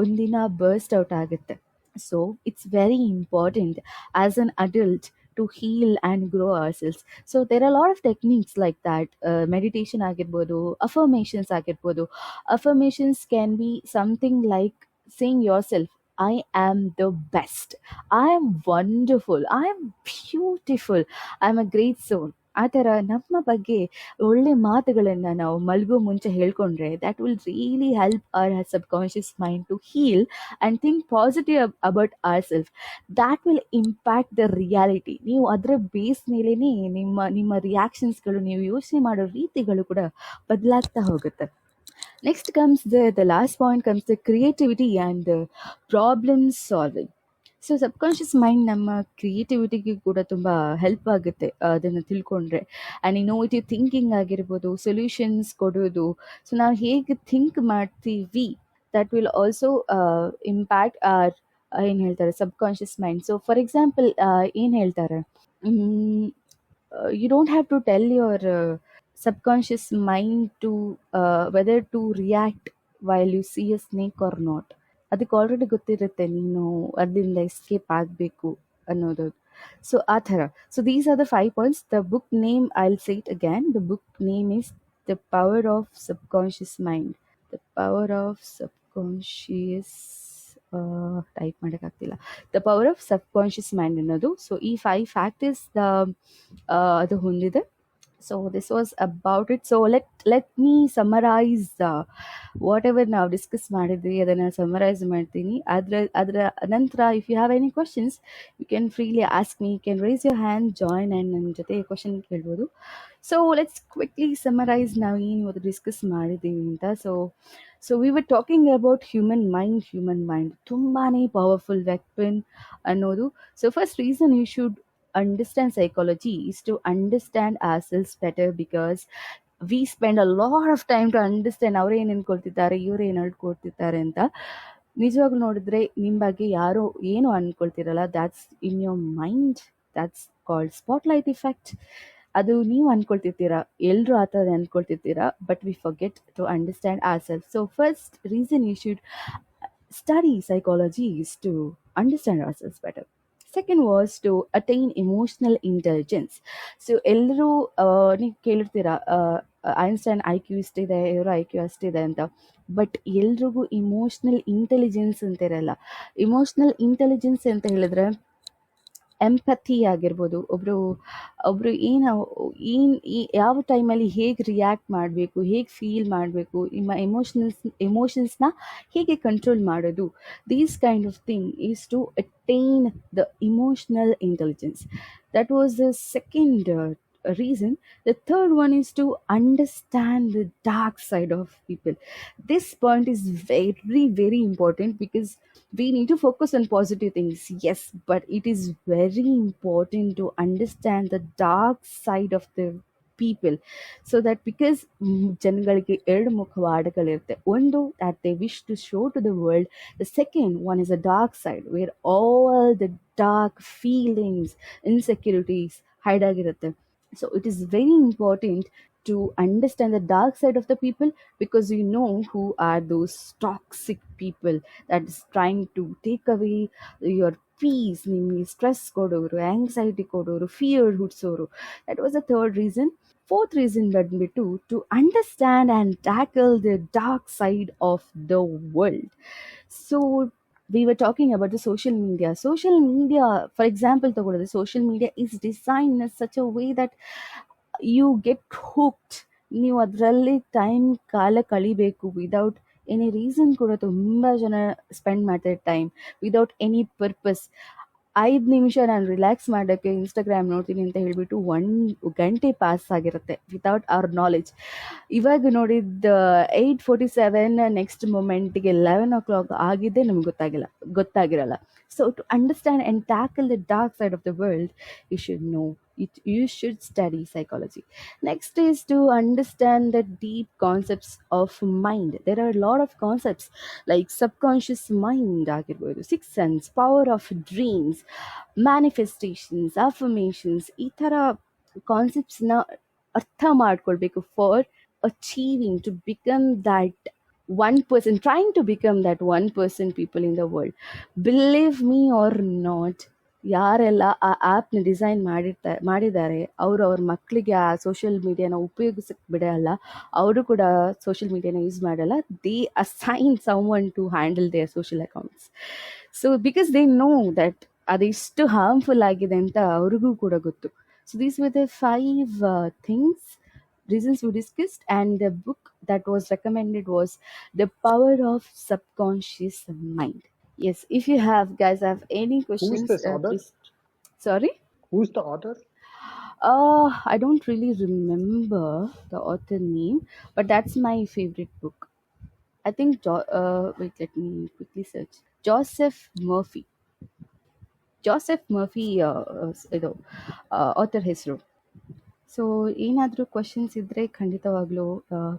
ಒಂದಿನ ಬರ್ಸ್ಟ್ ಔಟ್ ಆಗುತ್ತೆ. So it's very important as an adult to heal and grow ourselves. So there are a lot of techniques like that. Meditation ಆಗಿರ್ಬೋದು, affirmations ಆಗಿರ್ಬೋದು. Affirmations can be something like saying yourself, I am the best, I am wonderful, I am beautiful, I am a great soul. ಆ ಥರ ನಮ್ಮ ಬಗ್ಗೆ ಒಳ್ಳೆ ಮಾತುಗಳನ್ನು ನಾವು ಮಲಗೋ ಮುಂಚೆ ಹೇಳ್ಕೊಂಡ್ರೆ that will really help our subconscious mind to heal and think positive about ourselves. That will impact the reality. ನೀವು ಅದರ ಬೇಸ್ ಮೇಲೇನೆ ನಿಮ್ಮ ನಿಮ್ಮ ರಿಯಾಕ್ಷನ್ಸ್ಗಳು, ನೀವು ಯೋಚನೆ ಮಾಡೋ ರೀತಿಗಳು ಕೂಡ ಬದಲಾಗ್ತಾ ಹೋಗುತ್ತೆ. Next comes the last point comes the creativity and the problem solving. So subconscious mind ನಮ್ಮ ಕ್ರಿಯೇಟಿವಿಟಿಗೆ ಕೂಡ ತುಂಬ ಹೆಲ್ಪ್ ಆಗುತ್ತೆ ಅದನ್ನು ತಿಳ್ಕೊಂಡ್ರೆ. ಆ್ಯಂಡ್ ಇನೋವೇಟಿವ್ ಥಿಂಕಿಂಗ್ ಆಗಿರ್ಬೋದು, ಸೊಲ್ಯೂಷನ್ಸ್ ಕೊಡೋದು. ಸೊ ನಾವು ಹೇಗೆ ಥಿಂಕ್ ಮಾಡ್ತೀವಿ that will also impact our ಏನು ಹೇಳ್ತಾರೆ subconscious mind. So for example ಏನು ಹೇಳ್ತಾರೆ, you don't have to tell your subconscious mind to whether to react while you see a snake or not. ಅದಕ್ಕೆ ಆಲ್ರೆಡಿ ಗೊತ್ತಿರುತ್ತೆ ನೀನು ಅದರಿಂದ ಎಸ್ಕೇಪ್ ಆಗಬೇಕು ಅನ್ನೋದು. ಸೊ ಆ ಥರ. So these are the 5 points. The book name, I will say it again, the book name is the power of subconscious mind. The power of subconscious type ಮಾಡೋಕ್ಕಾಗ್ತಿಲ್ಲ, the power of subconscious mind ಅನ್ನೋದು. ಸೊ ಈ 5 ಫ್ಯಾಕ್ಟರ್ಸ್ ಅದು ಹೊಂದಿದೆ. So this was about it. So let me summarize whatever ನಾವು ಡಿಸ್ಕಸ್ ಮಾಡಿದ್ವಿ ಅದನ್ನು ಸಮ್ಮರೈಸ್ ಮಾಡ್ತೀನಿ. ಅದರ ನಂತರ if you have any questions you can freely ask me, you can raise your hand, join and ನನ್ನ ಜೊತೆ ಕ್ವಶನ್ ಕೇಳ್ಬೋದು. ಸೊ ಲೆಟ್ಸ್ ಕ್ವಿಕ್ಲಿ ಸಮ್ಮರೈಸ್ ನಾವು ಏನು ಇವತ್ತು ಡಿಸ್ಕಸ್ ಮಾಡಿದ್ದೀವಿ ಅಂತ. So we were talking about human mind ತುಂಬಾ ಪವರ್ಫುಲ್ ವೆಪನ್ ಅನ್ನೋದು. So first reason you should understand psychology is to understand ourselves better, because we spend a lot of time to understand ಅವ್ರು ಏನು ಅನ್ಕೊಳ್ತಿದ್ದಾರೆ, ಇವ್ರು ಏನು ಅನ್ಕೊಳ್ತಿದ್ದಾರೆ ಅಂತ. ನಿಜವಾಗ್ಲೂ ನೋಡಿದ್ರೆ ನಿಮ್ಮ ಬಗ್ಗೆ ಯಾರೋ ಏನು ಅನ್ಕೊಳ್ತಿರಲ್ಲ, that's in your mind, that's called spotlight effect. ಅದು ನೀವು ಅನ್ಕೊಳ್ತಿರ್ತೀರಾ, ಎಲ್ಲರೂ ಆ ಥರ ಅನ್ಕೊಳ್ತಿರ್ತೀರಾ, but we forget to understand our self. So first reason you should study psychology is to understand ourselves better. Second was to attain emotional intelligence. So ಎಲ್ಲರೂ ನೀವು ಕೇಳಿರ್ತೀರಾ ಐನ್ಸ್ಟೈನ್ ಐ ಕ್ಯೂ ಇಷ್ಟಿದೆ, ಇವರ ಐ ಕ್ಯೂ ಅಷ್ಟಿದೆ ಅಂತ, ಬಟ್ ಎಲ್ರಿಗೂ ಇಮೋಷ್ನಲ್ ಇಂಟೆಲಿಜೆನ್ಸ್ ಅಂತ ಇರಲ್ಲ. ಇಮೋಷ್ನಲ್ ಇಂಟೆಲಿಜೆನ್ಸ್ ಅಂತ ಹೇಳಿದ್ರೆ ಎಂಪಥಿ ಆಗಿರ್ಬೋದು, ಒಬ್ಬರು ಯಾವ ಟೈಮಲ್ಲಿ ಹೇಗೆ ರಿಯಾಕ್ಟ್ ಮಾಡಬೇಕು, ಹೇಗೆ ಫೀಲ್ ಮಾಡಬೇಕು, ನಿಮ್ಮ ಎಮೋಷನ್ಸ್ನ ಹೇಗೆ ಕಂಟ್ರೋಲ್ ಮಾಡೋದು, these kind of thing is to attain the emotional intelligence. That was the second reason. The third one is to understand the dark side of people. This point is very, very important, because we need to focus on positive things, yes, but it is very important to understand the dark side of the people. So that, because ಜನಗಳಿಗೆ ಎರಡು ಮುಖವಾಡಗಳಿರುತ್ತೆ, ಒಂದು that they wish to show to the world, the second one is a dark side where all the dark feelings, insecurities hide ಆಗಿರುತ್ತೆ. So it is very important to understand the dark side of the people, because you know who are those toxic people that is trying to take away your peace, ನಿಮಗೆ ಸ್ಟ್ರೆಸ್ ಕೊಡೋರು, ಆಂಗ್ಸೈಟಿ ಕೊಡೋರು, fear ಹುಡ್ಸೋರು. That was the third reason. Fourth reason ಬಂದ್ಬಿಟ್ಟು to understand and tackle the dark side of the world. So we were talking about the social media. Social media, for example, the social media is designed in such a way that you get hooked. ನೀವು ಅದರಲ್ಲಿ ಟೈಮ್ ಕಾಲ ಕಳಿಬೇಕು ವಿದೌಟ್ ಎನಿ ರೀಸನ್. ಕೂಡ ತುಂಬ ಜನ ಸ್ಪೆಂಡ್ ಮಾಡ್ತಾರೆ ಟೈಮ್ ವಿದೌಟ್ ಎನಿ ಪರ್ಪಸ್. 5 ನಿಮಿಷ ನಾನು ರಿಲ್ಯಾಕ್ಸ್ ಮಾಡೋಕ್ಕೆ ಇನ್ಸ್ಟಾಗ್ರಾಮ್ ನೋಡ್ತೀನಿ ಅಂತ ಹೇಳಿಬಿಟ್ಟು 1 ಗಂಟೆ ಪಾಸ್ ಆಗಿರುತ್ತೆ ವಿತೌಟ್ ಅವರ್ ನಾಲೆಜ್. ಇವಾಗ ನೋಡಿದ 8:47 ನೆಕ್ಸ್ಟ್ ಮೊಮೆಂಟಿಗೆ 11 o'clock ಆಗಿದ್ದೇ ನಮ್ಗೆ ಗೊತ್ತಾಗಿರಲ್ಲ. So to understand and tackle the dark side of the world, you should know it, you should study psychology. Next is to understand the deep concepts of mind. There are a lot of concepts like subconscious mind ಆಗಿರ್ಬೋದು, sixth sense, power of dreams, manifestations, affirmations. ಈ ಥರ ಕಾನ್ಸೆಪ್ಟ್ಸ್ನ ಅರ್ಥ ಮಾಡ್ಕೊಳ್ಬೇಕು for achieving, to become that 1%, trying to become that 1% people in the world. Believe me or not, ಯಾರೆಲ್ಲ ಆ ಆ್ಯಪ್ನ ಡಿಸೈನ್ ಮಾಡಿದ್ದಾರೆ ಅವರು ಅವ್ರ ಮಕ್ಕಳಿಗೆ ಆ ಸೋಷಿಯಲ್ ಮೀಡಿಯಾನ ಉಪಯೋಗಿಸಕ್ಕೆ ಬಿಡಲ್ಲ, ಅವರು ಕೂಡ ಸೋಷಿಯಲ್ ಮೀಡಿಯಾನ ಯೂಸ್ ಮಾಡಲ್ಲ. They assign some one to handle their social accounts. So because they know that ಅದೆಷ್ಟು ಹಾರ್ಮ್ಫುಲ್ ಆಗಿದೆ ಅಂತ ಅವ್ರಿಗೂ ಕೂಡ ಗೊತ್ತು. So these were the 5 things, reasons we discussed, and the book that was recommended was The Power of Subconscious Mind. Yes, if you have guys have any Who's questions, this author? please. Sorry, Who's the author? I don't really remember the author name, but that's my favorite book. I think wait, let me quickly search. Joseph Murphy. ಇದು author ಹೆಸರು. ಸೊ ಏನಾದರೂ ಕ್ವಶನ್ಸ್ ಇದ್ದರೆ ಖಂಡಿತವಾಗ್ಲೂ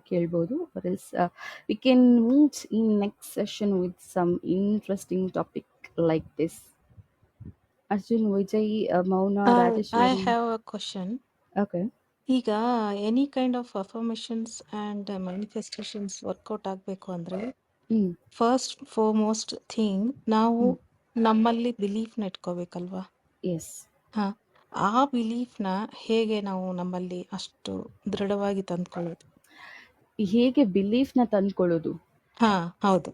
ಕೇಳ್ಬೋದು. or else we can meet in next session with some interesting topic like this. Arjun, Vijay, Mauna, I Rajeshwari. have a question. Okay. ಈಗ any kind of affirmations and manifestations work out ಆಗಬೇಕು ಅಂದರೆ ಹ್ಮ್ ಫಸ್ಟ್ ಫಾರ್ಮೋಸ್ಟ್ ಥಿಂಗ್ ನಾವು ನಮ್ಮಲ್ಲಿ ಬಿಲೀಫ್ನ ಇಟ್ಕೋಬೇಕಲ್ವಾ? ಎಸ್. ಹಾಂ, ಆ ಬಿಲೀಫ್ನ ಹೇಗೆ ನಾವು ನಮ್ಮಲ್ಲಿ ಅಷ್ಟು ದೃಢವಾಗಿ ತಂದ್ಕೊಳ್ಳೋದು? ಹೇಗೆ ಬಿಲೀಫ್ನ ತಂದ್ಕೊಳ್ಳೋದು? ಹಾಂ, ಹೌದು.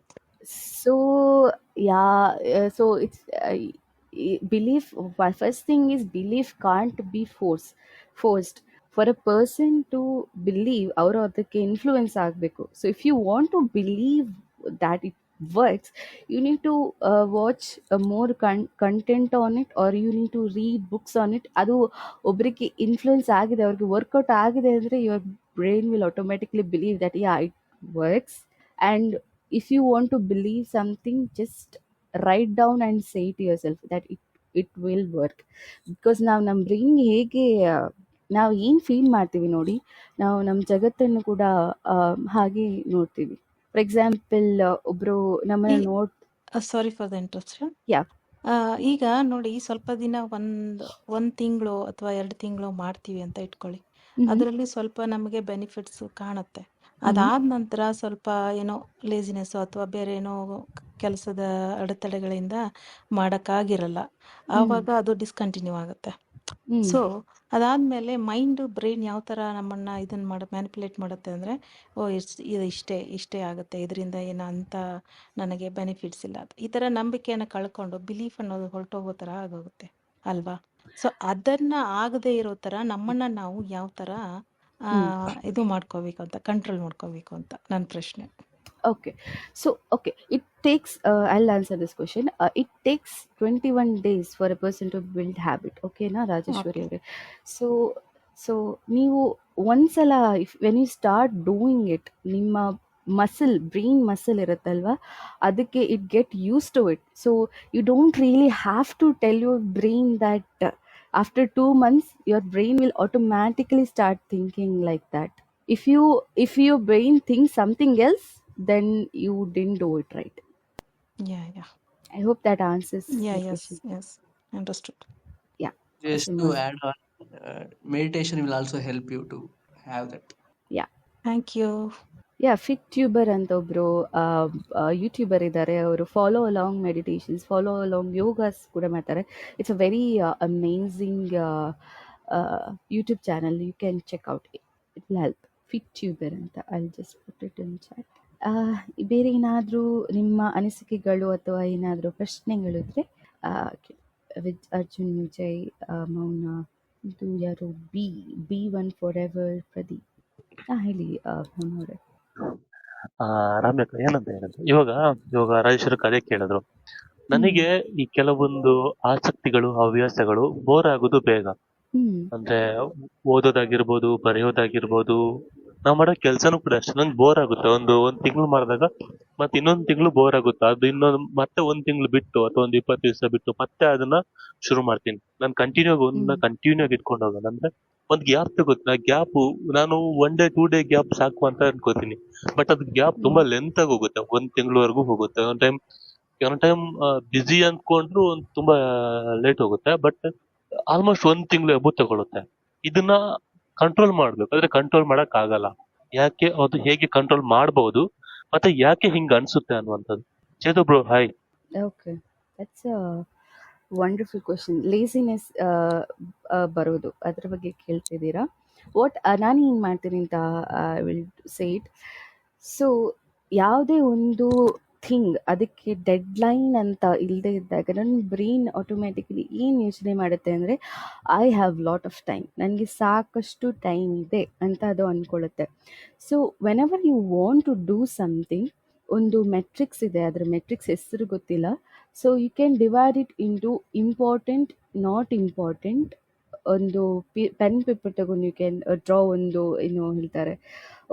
So so it's belief. First thing is belief can't be forced. For a person to believe, ಅವರು ಅದಕ್ಕೆ ಇನ್ಫ್ಲೂಯೆನ್ಸ್ ಆಗಬೇಕು. So if you want to believe that it works, you need to watch more content on it, or you need to read books on it. ಅದು ಒಬ್ಬರಿಗೆ ಇನ್ಫ್ಲೂಯೆನ್ಸ್ ಆಗಿದೆ, ಅವ್ರಿಗೆ ವರ್ಕೌಟ್ ಆಗಿದೆ ಅಂದರೆ your brain will automatically believe that yeah, it works. And if you want to believe something, just write down and say to yourself that it will work. Because ನಾವು ನಮ್ಮ ಬ್ರೈನ್ ಹೇಗೆ ನಾವು ಏನು ಫೀಲ್ ಮಾಡ್ತೀವಿ ನೋಡಿ, ನಾವು ನಮ್ಮ ಜಗತ್ತನ್ನು ಕೂಡ ಹಾಗೆ ನೋಡ್ತೀವಿ. ಫಾರ್ ಎಕ್ಸಾಂಪಲ್, ಒಬ್ರು ನಮ್ಮನ್ನು ಸಾರಿ ಫಾರ್ ದ ಇಂಟ್ರಪ್ಷನ್. ಯಾ. ಈಗ ನೋಡಿ, ಸ್ವಲ್ಪ ದಿನ ಒಂದು ತಿಂಗಳು ಅಥವಾ 2 ತಿಂಗಳು ಮಾಡ್ತೀವಿ ಅಂತ ಇಟ್ಕೊಳ್ಳಿ. ಅದರಲ್ಲಿ ಸ್ವಲ್ಪ ನಮಗೆ ಬೆನಿಫಿಟ್ಸ್ ಕಾಣುತ್ತೆ. ಅದಾದ ನಂತರ ಸ್ವಲ್ಪ ಏನೋ ಲೇಸಿನೆಸ್ ಅಥವಾ ಬೇರೆ ಏನೋ ಕೆಲಸದ ಅಡೆತಡೆಗಳಿಂದ ಮಾಡೋಕ್ಕಾಗಿರಲ್ಲ. ಆವಾಗ ಅದು ಡಿಸ್ಕಂಟಿನ್ಯೂ ಆಗುತ್ತೆ. ಸೊ ಅದಾದ್ಮೇಲೆ ಮೈಂಡ್ ಬ್ರೈನ್ ಯಾವ ಥರ ನಮ್ಮನ್ನ ಮ್ಯಾನಿಪುಲೇಟ್ ಮಾಡುತ್ತೆ ಅಂದರೆ, ಇದು ಇಷ್ಟೇ ಆಗುತ್ತೆ, ಇದರಿಂದ ಏನೋ ಅಂತ ನನಗೆ ಬೆನಿಫಿಟ್ಸ್ ಇಲ್ಲ, ಈ ಥರ ನಂಬಿಕೆಯನ್ನು ಕಳ್ಕೊಂಡು ಬಿಲೀಫ್ ಅನ್ನೋದು ಹೊರಟೋಗೋ ಥರ ಆಗೋಗುತ್ತೆ ಅಲ್ವಾ? ಸೊ ಅದನ್ನ ಆಗದೆ ಇರೋ ಥರ ನಮ್ಮನ್ನ ನಾವು ಯಾವ ಥರ ಇದು ಮಾಡ್ಕೋಬೇಕು ಅಂತ, ಕಂಟ್ರೋಲ್ ಮಾಡ್ಕೋಬೇಕು ಅಂತ ನನ್ನ ಪ್ರಶ್ನೆ. Okay. So, okay, it takes, I'll answer this question. It takes 21 days for a person to build habit. Okay, na Rajeshwari? Okay. So, ನೀವು ಒಂದ್ಸಲ when you start doing it, ನಿಮ್ಮ brain muscle ಇರುತ್ತಲ್ವಾ, ಅದಕ್ಕೆ it get used to it. So, you don't really have to tell your brain that after 2 months, your brain will automatically start thinking like that. If your brain thinks something else, then you didn't do it right. Yeah. I hope that answers Yeah, the yes, question. yes, understood. Yeah. Just to add on, meditation will also help you to have that. Yeah. Thank you. Yeah, FitTuber ಅಂತ ಒಬ್ರು ಯೂಟ್ಯೂಬರ್ ಇದ್ದಾರೆ. ಅವರು follow along meditations, follow along yogas ಕೂಡ ಮಾಡ್ತಾರೆ. It's a very amazing YouTube channel. You can check out, it will help. FitTuber ಅಂತ. I just put it in chat. ಬೇರೆ ಏನಾದರೂ ನಿಮ್ಮ ಅನಿಸಿಕೆಗಳು ಅಥವಾ ಏನಾದರೂ ಪ್ರಶ್ನೆಗಳಿದ್ರೆ ಅರ್ಜುನ್, ವಿಜಯ್, ಮೌನ, ಇದು ಯಾರು B1 ಫಾರೆವರ್ ಪ್ರದೀಪ್. ಹೇಳಿ ಅವರೇ. ರಾಮ್ಯಕ್ಕ ಏನಂತ ಹೇಳಿದ್ರು ಇವಾಗ ರಾಜೇಶ್ವರ ಕತೆ ಕೇಳಿದ್ರು. ನನಗೆ ಈ ಕೆಲವೊಂದು ಆಸಕ್ತಿಗಳು, ಹವ್ಯಾಸಗಳು ಬೋರ್ ಆಗೋದು ಬೇಗ. ಅಂದ್ರೆ ಓದೋದಾಗಿರ್ಬೋದು, ಬರೆಯೋದಾಗಿರ್ಬೋದು, ನಾವ್ ಮಾಡೋ ಕೆಲ್ಸನೂ ಕೂಡ ಅಷ್ಟೇ. ನಂಗೆ ಬೋರ್ ಆಗುತ್ತೆ. ಒಂದ್ ತಿಂಗಳು ಮಾಡಿದಾಗ ಮತ್ತೆ ಇನ್ನೊಂದ್ ತಿಂಗಳು ಬೋರ್ ಆಗುತ್ತೆ. ಅದು ಮತ್ತೆ ಒಂದ್ ತಿಂಗಳು ಬಿಟ್ಟು ಅಥವಾ ಒಂದ್ 20 ದಿವಸ ಬಿಟ್ಟು ಮತ್ತೆ ಅದನ್ನ ಶುರು ಮಾಡ್ತೀನಿ. ನಾನು ಕಂಟಿನ್ಯೂ ಆಗಿ ಇಟ್ಕೊಂಡು ಹೋಗೋದು. ಅಂದ್ರೆ ಒಂದ್ ಗ್ಯಾಪ್ ತಗೋತೀನಿ. ಆ ಗ್ಯಾಪ್ ನಾನು 1 day 2 day ಗ್ಯಾಪ್ ಸಾಕು ಅಂತ ಅನ್ಕೋತೀನಿ. ಬಟ್ ಅದ್ ಗ್ಯಾಪ್ ತುಂಬಾ ಲೆಂತ್ ಆಗಿ ಹೋಗುತ್ತೆ. 1 ತಿಂಗಳವರೆಗೂ ಹೋಗುತ್ತೆ. ಒಂದ್ ಟೈಮ್ ಬಿಸಿ ಅನ್ಕೊಂಡ್ರು ತುಂಬಾ ಲೇಟ್ ಹೋಗುತ್ತೆ. ಬಟ್ ಆಲ್ಮೋಸ್ಟ್ 1 ತಿಂಗಳು ಎಬು ತಗೊಳುತ್ತೆ. ಇದನ್ನ ಕಂಟ್ರೋಲ್ ಮಾಡ್ಬೇಕು. ಆದ್ರೆ ಕಂಟ್ರೋಲ್ ಮಾಡಕ್ ಆಗಲ್ಲ. ಯಾಕೆ? ಅದು ಹೇಗೆ ಕಂಟ್ರೋಲ್ ಮಾಡಬಹುದು, ಮತ್ತೆ ಯಾಕೆ ಹಿಂಗ ಅನ್ಸುತ್ತೆ ಅನ್ನುವಂಥದ್ದು. Chethu bro, hi. Okay, that's a wonderful question. Laziness ಬರೋದು ಅದ್ರ ಬಗ್ಗೆ ಕೇಳ್ತಿದ್ದೀರಾ. ನಾನು ಏನು ಮಾಡ್ತೀನಿ ಅಂತ I will say it. So ಯಾವುದೇ ಒಂದು ಥಿಂಗ್ ಅದಕ್ಕೆ ಡೆಡ್ಲೈನ್ ಅಂತ ಇಲ್ಲದೆ ಇದ್ದಾಗ ನನ್ನ ಬ್ರೈನ್ ಆಟೋಮ್ಯಾಟಿಕಲಿ ಏನು ಯೋಚನೆ ಮಾಡುತ್ತೆ ಅಂದರೆ, I have lot of time, ನನಗೆ ಸಾಕಷ್ಟು ಟೈಮ್ ಇದೆ ಅಂತ ಅದು ಅಂದ್ಕೊಳ್ಳುತ್ತೆ. So whenever you want to do something, ಒಂದು ಮೆಟ್ರಿಕ್ಸ್ ಇದೆ, ಅದರ ಮೆಟ್ರಿಕ್ಸ್ ಹೆಸರು ಗೊತ್ತಿಲ್ಲ. So you can divide it into important, not important. ಒಂದು ಪೆನ್ ಪೇಪರ್ ತಗೊಂಡು ಯು ಕ್ಯಾನ್ ಡ್ರಾ ಒಂದು, ಏನು ಹೇಳ್ತಾರೆ,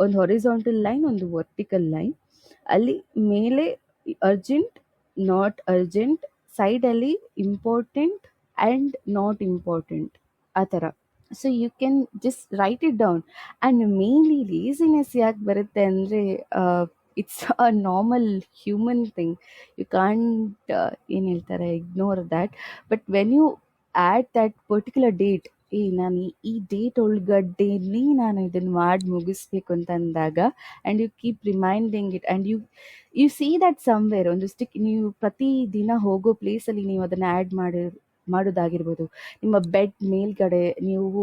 ಒಂದು ಹೊರಿಸಾಂಟಲ್ ಲೈನ್, ಒಂದು ವರ್ಟಿಕಲ್ ಲೈನ್. ಅಲ್ಲಿ ಮೇಲೆ ಅರ್ಜೆಂಟ್, ನಾಟ್ ಅರ್ಜೆಂಟ್, ಸೈಡಲ್ಲಿ ಇಂಪಾರ್ಟೆಂಟ್ ಆ್ಯಂಡ್ ನಾಟ್ ಇಂಪಾರ್ಟೆಂಟ್, ಆ ಥರ. So you can just write it down. And mainly laziness ಯಾಕೆ ಬರುತ್ತೆ ಅಂದರೆ, it's a normal human thing. You can't ಏನು ಹೇಳ್ತಾರೆ, ignore that. But when you add that particular date, ನಾನು ಈ ಡೇಟ್ ಒಳಗಡೆನೇ ನಾನು ಇದನ್ನು ಮಾಡಿ ಮುಗಿಸ್ಬೇಕು ಅಂತ ಅಂದಾಗ, and you keep reminding it, and you see that somewhere ಒಂದು ಸ್ಟಿಕ್, ನೀವು ಪ್ರತಿದಿನ ಹೋಗೋ ಪ್ಲೇಸಲ್ಲಿ ನೀವು ಅದನ್ನು ಆ್ಯಡ್ ಮಾಡೋದಾಗಿರ್ಬೋದು. ನಿಮ್ಮ ಬೆಡ್ ಮೇಲ್ಗಡೆ, ನೀವು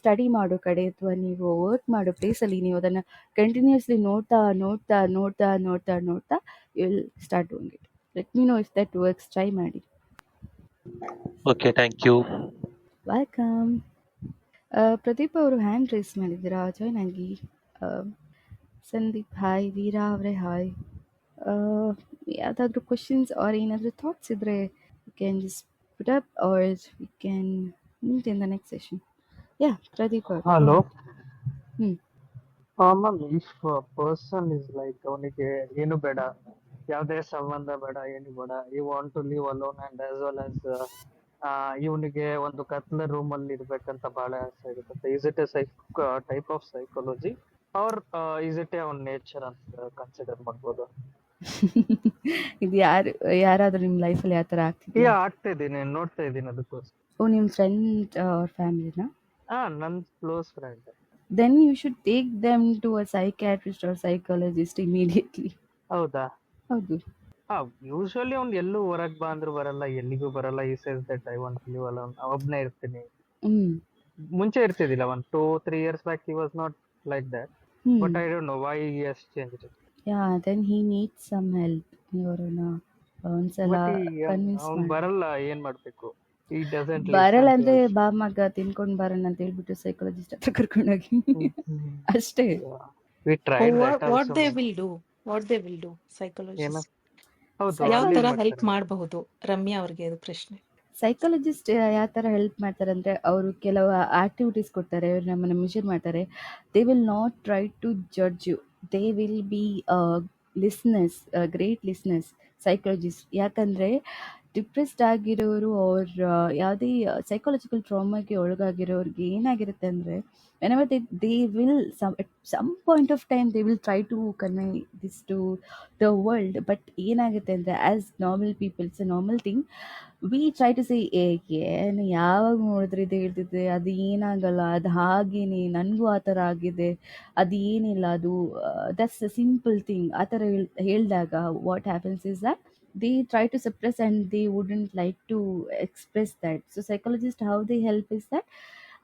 ಸ್ಟಡಿ ಮಾಡೋ ಕಡೆ, ಅಥವಾ ನೀವು ವರ್ಕ್ ಮಾಡೋ ಪ್ಲೇಸಲ್ಲಿ ನೀವು ಅದನ್ನು ಕಂಟಿನ್ಯೂಸ್ಲಿ ನೋಡ್ತಾ ನೋಡ್ತಾ ನೋಡ್ತಾ ನೋಡ್ತಾ ನೋಡ್ತಾ you will start doing it. Let me know if that works. Try ಮಾಡಿ. Okay, thank you. Welcome. Pradeep ಅವರು ಹ್ಯಾಂಡ್ ರೈಸ್ ಮಾಡಿದ್ದೀರಾ, ಜಾಯ್ನ್ ಆಗಿ. ಸಂದೀಪ್ ಹಾಯ್, ವೀರಾ ಅವರೇ ಹಾಯ್. ಯಾವುದಾದ್ರೂ ಕ್ವಶನ್ಸ್ ಆರ್ ಏನಾದರೂ ಥಾಟ್ಸ್ ಇದ್ದರೆ you can just put up, or we can meet in the next session. Yeah, Pradeep ಅವರು. ಹಲೋ ಹ್ಞೂ ma'am, if person is like ಅವನಿಗೆ ಏನು ಬೇಡ, ಯಾವುದೇ ಸಂಬಂಧ ಬೇಡ, ಏನು ಬೇಡ, you want to live alone and as well as ಇವನಿಗೆ ಒಂದು ಕತ್ಲ ರೂಮ್ ಅಲ್ಲಿ ಇರ್ಬೇಕಂತ ಬಹಳ ಆಸೆ ಇರುತ್ತೆ. Is it a type of psychology or is it a own nature ಅಂತ ಕನ್ಸಿಡರ್ ಮಾಡ್ಬೋದು? ಇದು ಯಾರಾದರೂ ನಿಮ್ಮ ಲೈಫಲ್ಲಿ ಯಾವ ಥರ ಆಗ್ತಿದೆಯಾ? ಆಗ್ತಾ ಇದ್ದೀನಿ, ನೋಡ್ತಾ ಇದ್ದೀನಿ ಅದಕ್ಕೋಸ್ಕರ. ಓ, ನಿಮ್ಮ ಫ್ರೆಂಡ್ ಅವ್ರ ಫ್ಯಾಮಿಲಿನಾ? ನನ್ನ close friend. Then you should take them to a psychiatrist or psychologist immediately. ಹೌದಾ? ಹೌದು. ಯೂಶುವಲಿ ಅವ್ನು ಎಲ್ಲೂ ಹೊರಗ್ ಬಾ ಅಂದ್ರೂ ಬರಲ್ಲ, ಎಲ್ಲಿಗೂ ಬರಲ್ಲ. ಈ says that I want to live alone, ಒಬ್ನೇ ಇರ್ತೀನಿ. ಮುಂಚೆ ಇರ್ತಿದಿಲ್ಲ, 1-2-3 years back he was not like that, but I don't know why he has changed it. Yeah, then he needs some help. ನೀವರನ್ನ ಒಂದ್ಸಲ ಕನ್ವಿನ್ಸ್ ಮಾಡಿ. ಬರಲ್ಲ, ಏನ್ ಮಾಡ್ಬೇಕು? He doesn't ಬರಲ್ಲ ಅಂದ್ರೆ ಬಾ ಮಗ ತಿನ್ಕೊಂಡ್ ಬರೋಣ ಅಂತ ಹೇಳ್ಬಿಟ್ಟು ಸೈಕಾಲಜಿಸ್ಟ್ ಹತ್ರ ಕರ್ಕೊಂಡೋಗಿ ಅಷ್ಟೇ. We tried that also. What they will do psychologist ಯಾವ ತರ ಹೆಲ್ಪ್ ಮಾಡಬಹುದು? ರಮ್ಯಾ ಅವ್ರಿಗೆ ಇದು ಪ್ರಶ್ನೆ. ಸೈಕಾಲಜಿಸ್ಟ್ ಯಾವ ಥರ ಹೆಲ್ಪ್ ಮಾಡ್ತಾರೆ ಅಂದರೆ, ಅವರು ಕೆಲವು ಆ್ಯಕ್ಟಿವಿಟೀಸ್ ಕೊಡ್ತಾರೆ, ಅವ್ರು ನಮ್ಮನ್ನು ಮೆಷರ್ ಮಾಡ್ತಾರೆ. They will not try to judge you, they will be listeners, great listeners, psychologist. ಯಾಕಂದರೆ ಡಿಪ್ರೆಸ್ಡ್ ಆಗಿರೋರು ಅವ್ರ ಯಾವುದೇ ಸೈಕಾಲಜಿಕಲ್ ಟ್ರಾಮಾಗೆ ಒಳಗಾಗಿರೋರಿಗೆ ಏನಾಗಿರುತ್ತೆ ಅಂದರೆ, whenever they will at some point of time they will try to convey this to the world, but ಏನಾಗುತ್ತೆ ಅಂದರೆ, as normal people, it's a normal thing, we try to say ಏನು ಯಾವಾಗ ನೋಡಿದ್ರೆ ಇದು ಹೇಳ್ತಿದ್ದೆ, ಅದು ಏನಾಗಲ್ಲ, ಅದು ಹಾಗೇನೆ, ನನಗೂ ಆ ಥರ ಆಗಿದೆ, ಅದು ಏನಿಲ್ಲ, ಅದು ದಟ್ಸ್ ಅ ಸಿಂಪಲ್ ಥಿಂಗ್, ಆ ಥರ ಹೇಳಿದಾಗ what happens is that they try to suppress and they wouldn't like to express that. So psychologists, how they help is that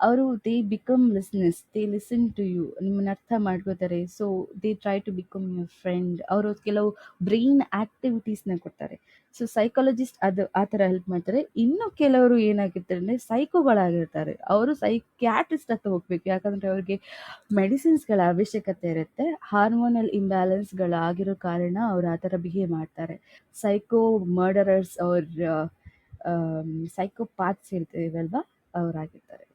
ಅವರು they become listeners, they listen to you, ನಿಮ್ಮನ್ನ ಅರ್ಥ ಮಾಡ್ಕೋತಾರೆ. So they try to become your friend. ಅವರು ಕೆಲವು ಬ್ರೈನ್ ಆ್ಯಕ್ಟಿವಿಟೀಸ್ನ ಕೊಡ್ತಾರೆ. ಸೊ ಸೈಕಾಲಜಿಸ್ಟ್ ಅದು ಆ ಥರ ಹೆಲ್ಪ್ ಮಾಡ್ತಾರೆ. ಇನ್ನು ಕೆಲವರು ಏನಾಗಿರ್ತಾರೆ ಅಂದರೆ, ಸೈಕೋಗಳಾಗಿರ್ತಾರೆ, ಅವರು ಸೈಕ್ಯಾಟ್ರಿಸ್ಟ್ ಹತ್ರ ಹೋಗ್ಬೇಕು. ಯಾಕಂದರೆ ಅವ್ರಿಗೆ ಮೆಡಿಸಿನ್ಸ್ಗಳ ಅವಶ್ಯಕತೆ ಇರುತ್ತೆ. ಹಾರ್ಮೋನಲ್ ಇಂಬ್ಯಾಲೆನ್ಸ್ಗಳಾಗಿರೋ ಕಾರಣ ಅವ್ರು ಆ ಥರ ಬಿಹೇವ್ ಮಾಡ್ತಾರೆ. ಸೈಕೋ ಮರ್ಡರರ್ಸ್ ಅವ್ರ ಸೈಕೋಪಾತ್ಸ್ ಇರ್ತೀವಲ್ವಾ, ಅವರಾಗಿರ್ತಾರೆ.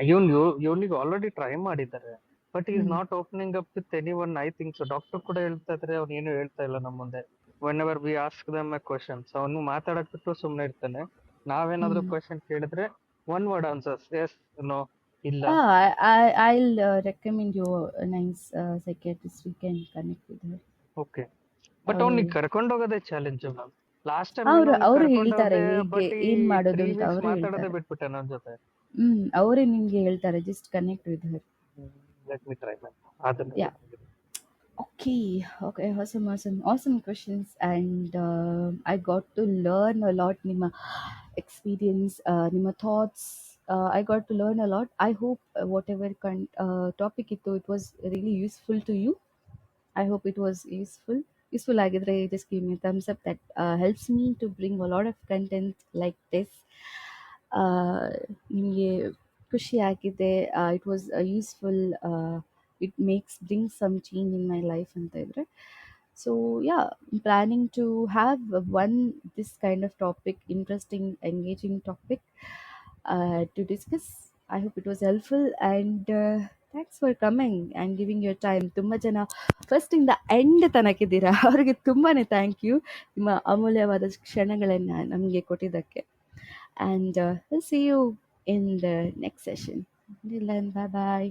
ಇವನಿಗೆ ಆಲ್ರೆಡಿ ಟ್ರೈ ಮಾಡಿದ್ದಾರೆ, but is not opening up with any one. I think so. Doctor ಕೂಡ ಹೇಳ್ತಾ ಇದ್ರೆ ಅವ್ನು ಏನು ಹೇಳ್ತಾ ಇಲ್ಲ ನಮ್ಮ ಮುಂದೆ. Whenever we ask them a questions, ಅವನು ಮಾತಾಡಕ್ ಬಿಟ್ಟು ಸುಮ್ಮನೆ ಇರ್ತಾನೆ. ನಾವೇನಾದ್ರೂ ಕ್ವಶನ್ ಕೇಳಿದ್ರೆ one word answers, yes, no, ಇಲ್ಲ. I'll recommend you a nice psychiatrist. You can connect with her. Okay, but ಅವ್ನಿಗೆ ಕರ್ಕೊಂಡು ಹೋಗೋದೇ ಚಾಲೆಂಜ್ ಮ್ಯಾಮ್. ಲಾಸ್ಟ್ ಟೈಮ್ ಅವರು ಹೇಳ್ತಾರೆ ಹೇಗೆ ಏನ್ ಮಾಡೋದು ಅಂತ. ಅವರು ಮಾತಾಡೋದೇ ಬಿಟ್ಬಿಟ್ಟೆ ನನ್ನ ಜೊತೆ. ಅವರೇ ನಿಮ್ಗೆ ಹೇಳ್ತಾರೆ, just connect with her. Let me try ma'am. ಅದನ್ನ Okay, awesome questions, and I got to learn a lot. Nima experience, Nima thoughts. I got to learn a lot. I hope whatever topic it was really useful to you. I hope it was useful. Useful ಆಗಿದ್ರೆ just give me a thumbs up. That helps me to bring a lot of content like this. ನಿಮಗೆ ಖುಷಿ ಆಗಿದೆ, it was useful, it brings some change in my life ಅಂತ ಇದ್ರೆ. So yeah, I'm planning to have one this kind of topic, interesting, engaging topic to discuss. I hope it was helpful, and thanks for coming and giving your time. ತುಂಬ ಜನ ಫಸ್ಟ್ ಇಂದ ಎಂಡ್ ತನಕಿದ್ದೀರಾ, ಅವ್ರಿಗೆ ತುಂಬಾನೇ ಥ್ಯಾಂಕ್ ಯು ನಿಮ್ಮ ಅಮೂಲ್ಯವಾದ ಕ್ಷಣಗಳನ್ನು ನಮಗೆ ಕೊಟ್ಟಿದ್ದಕ್ಕೆ. And we'll see you in the next session. Until then, bye bye.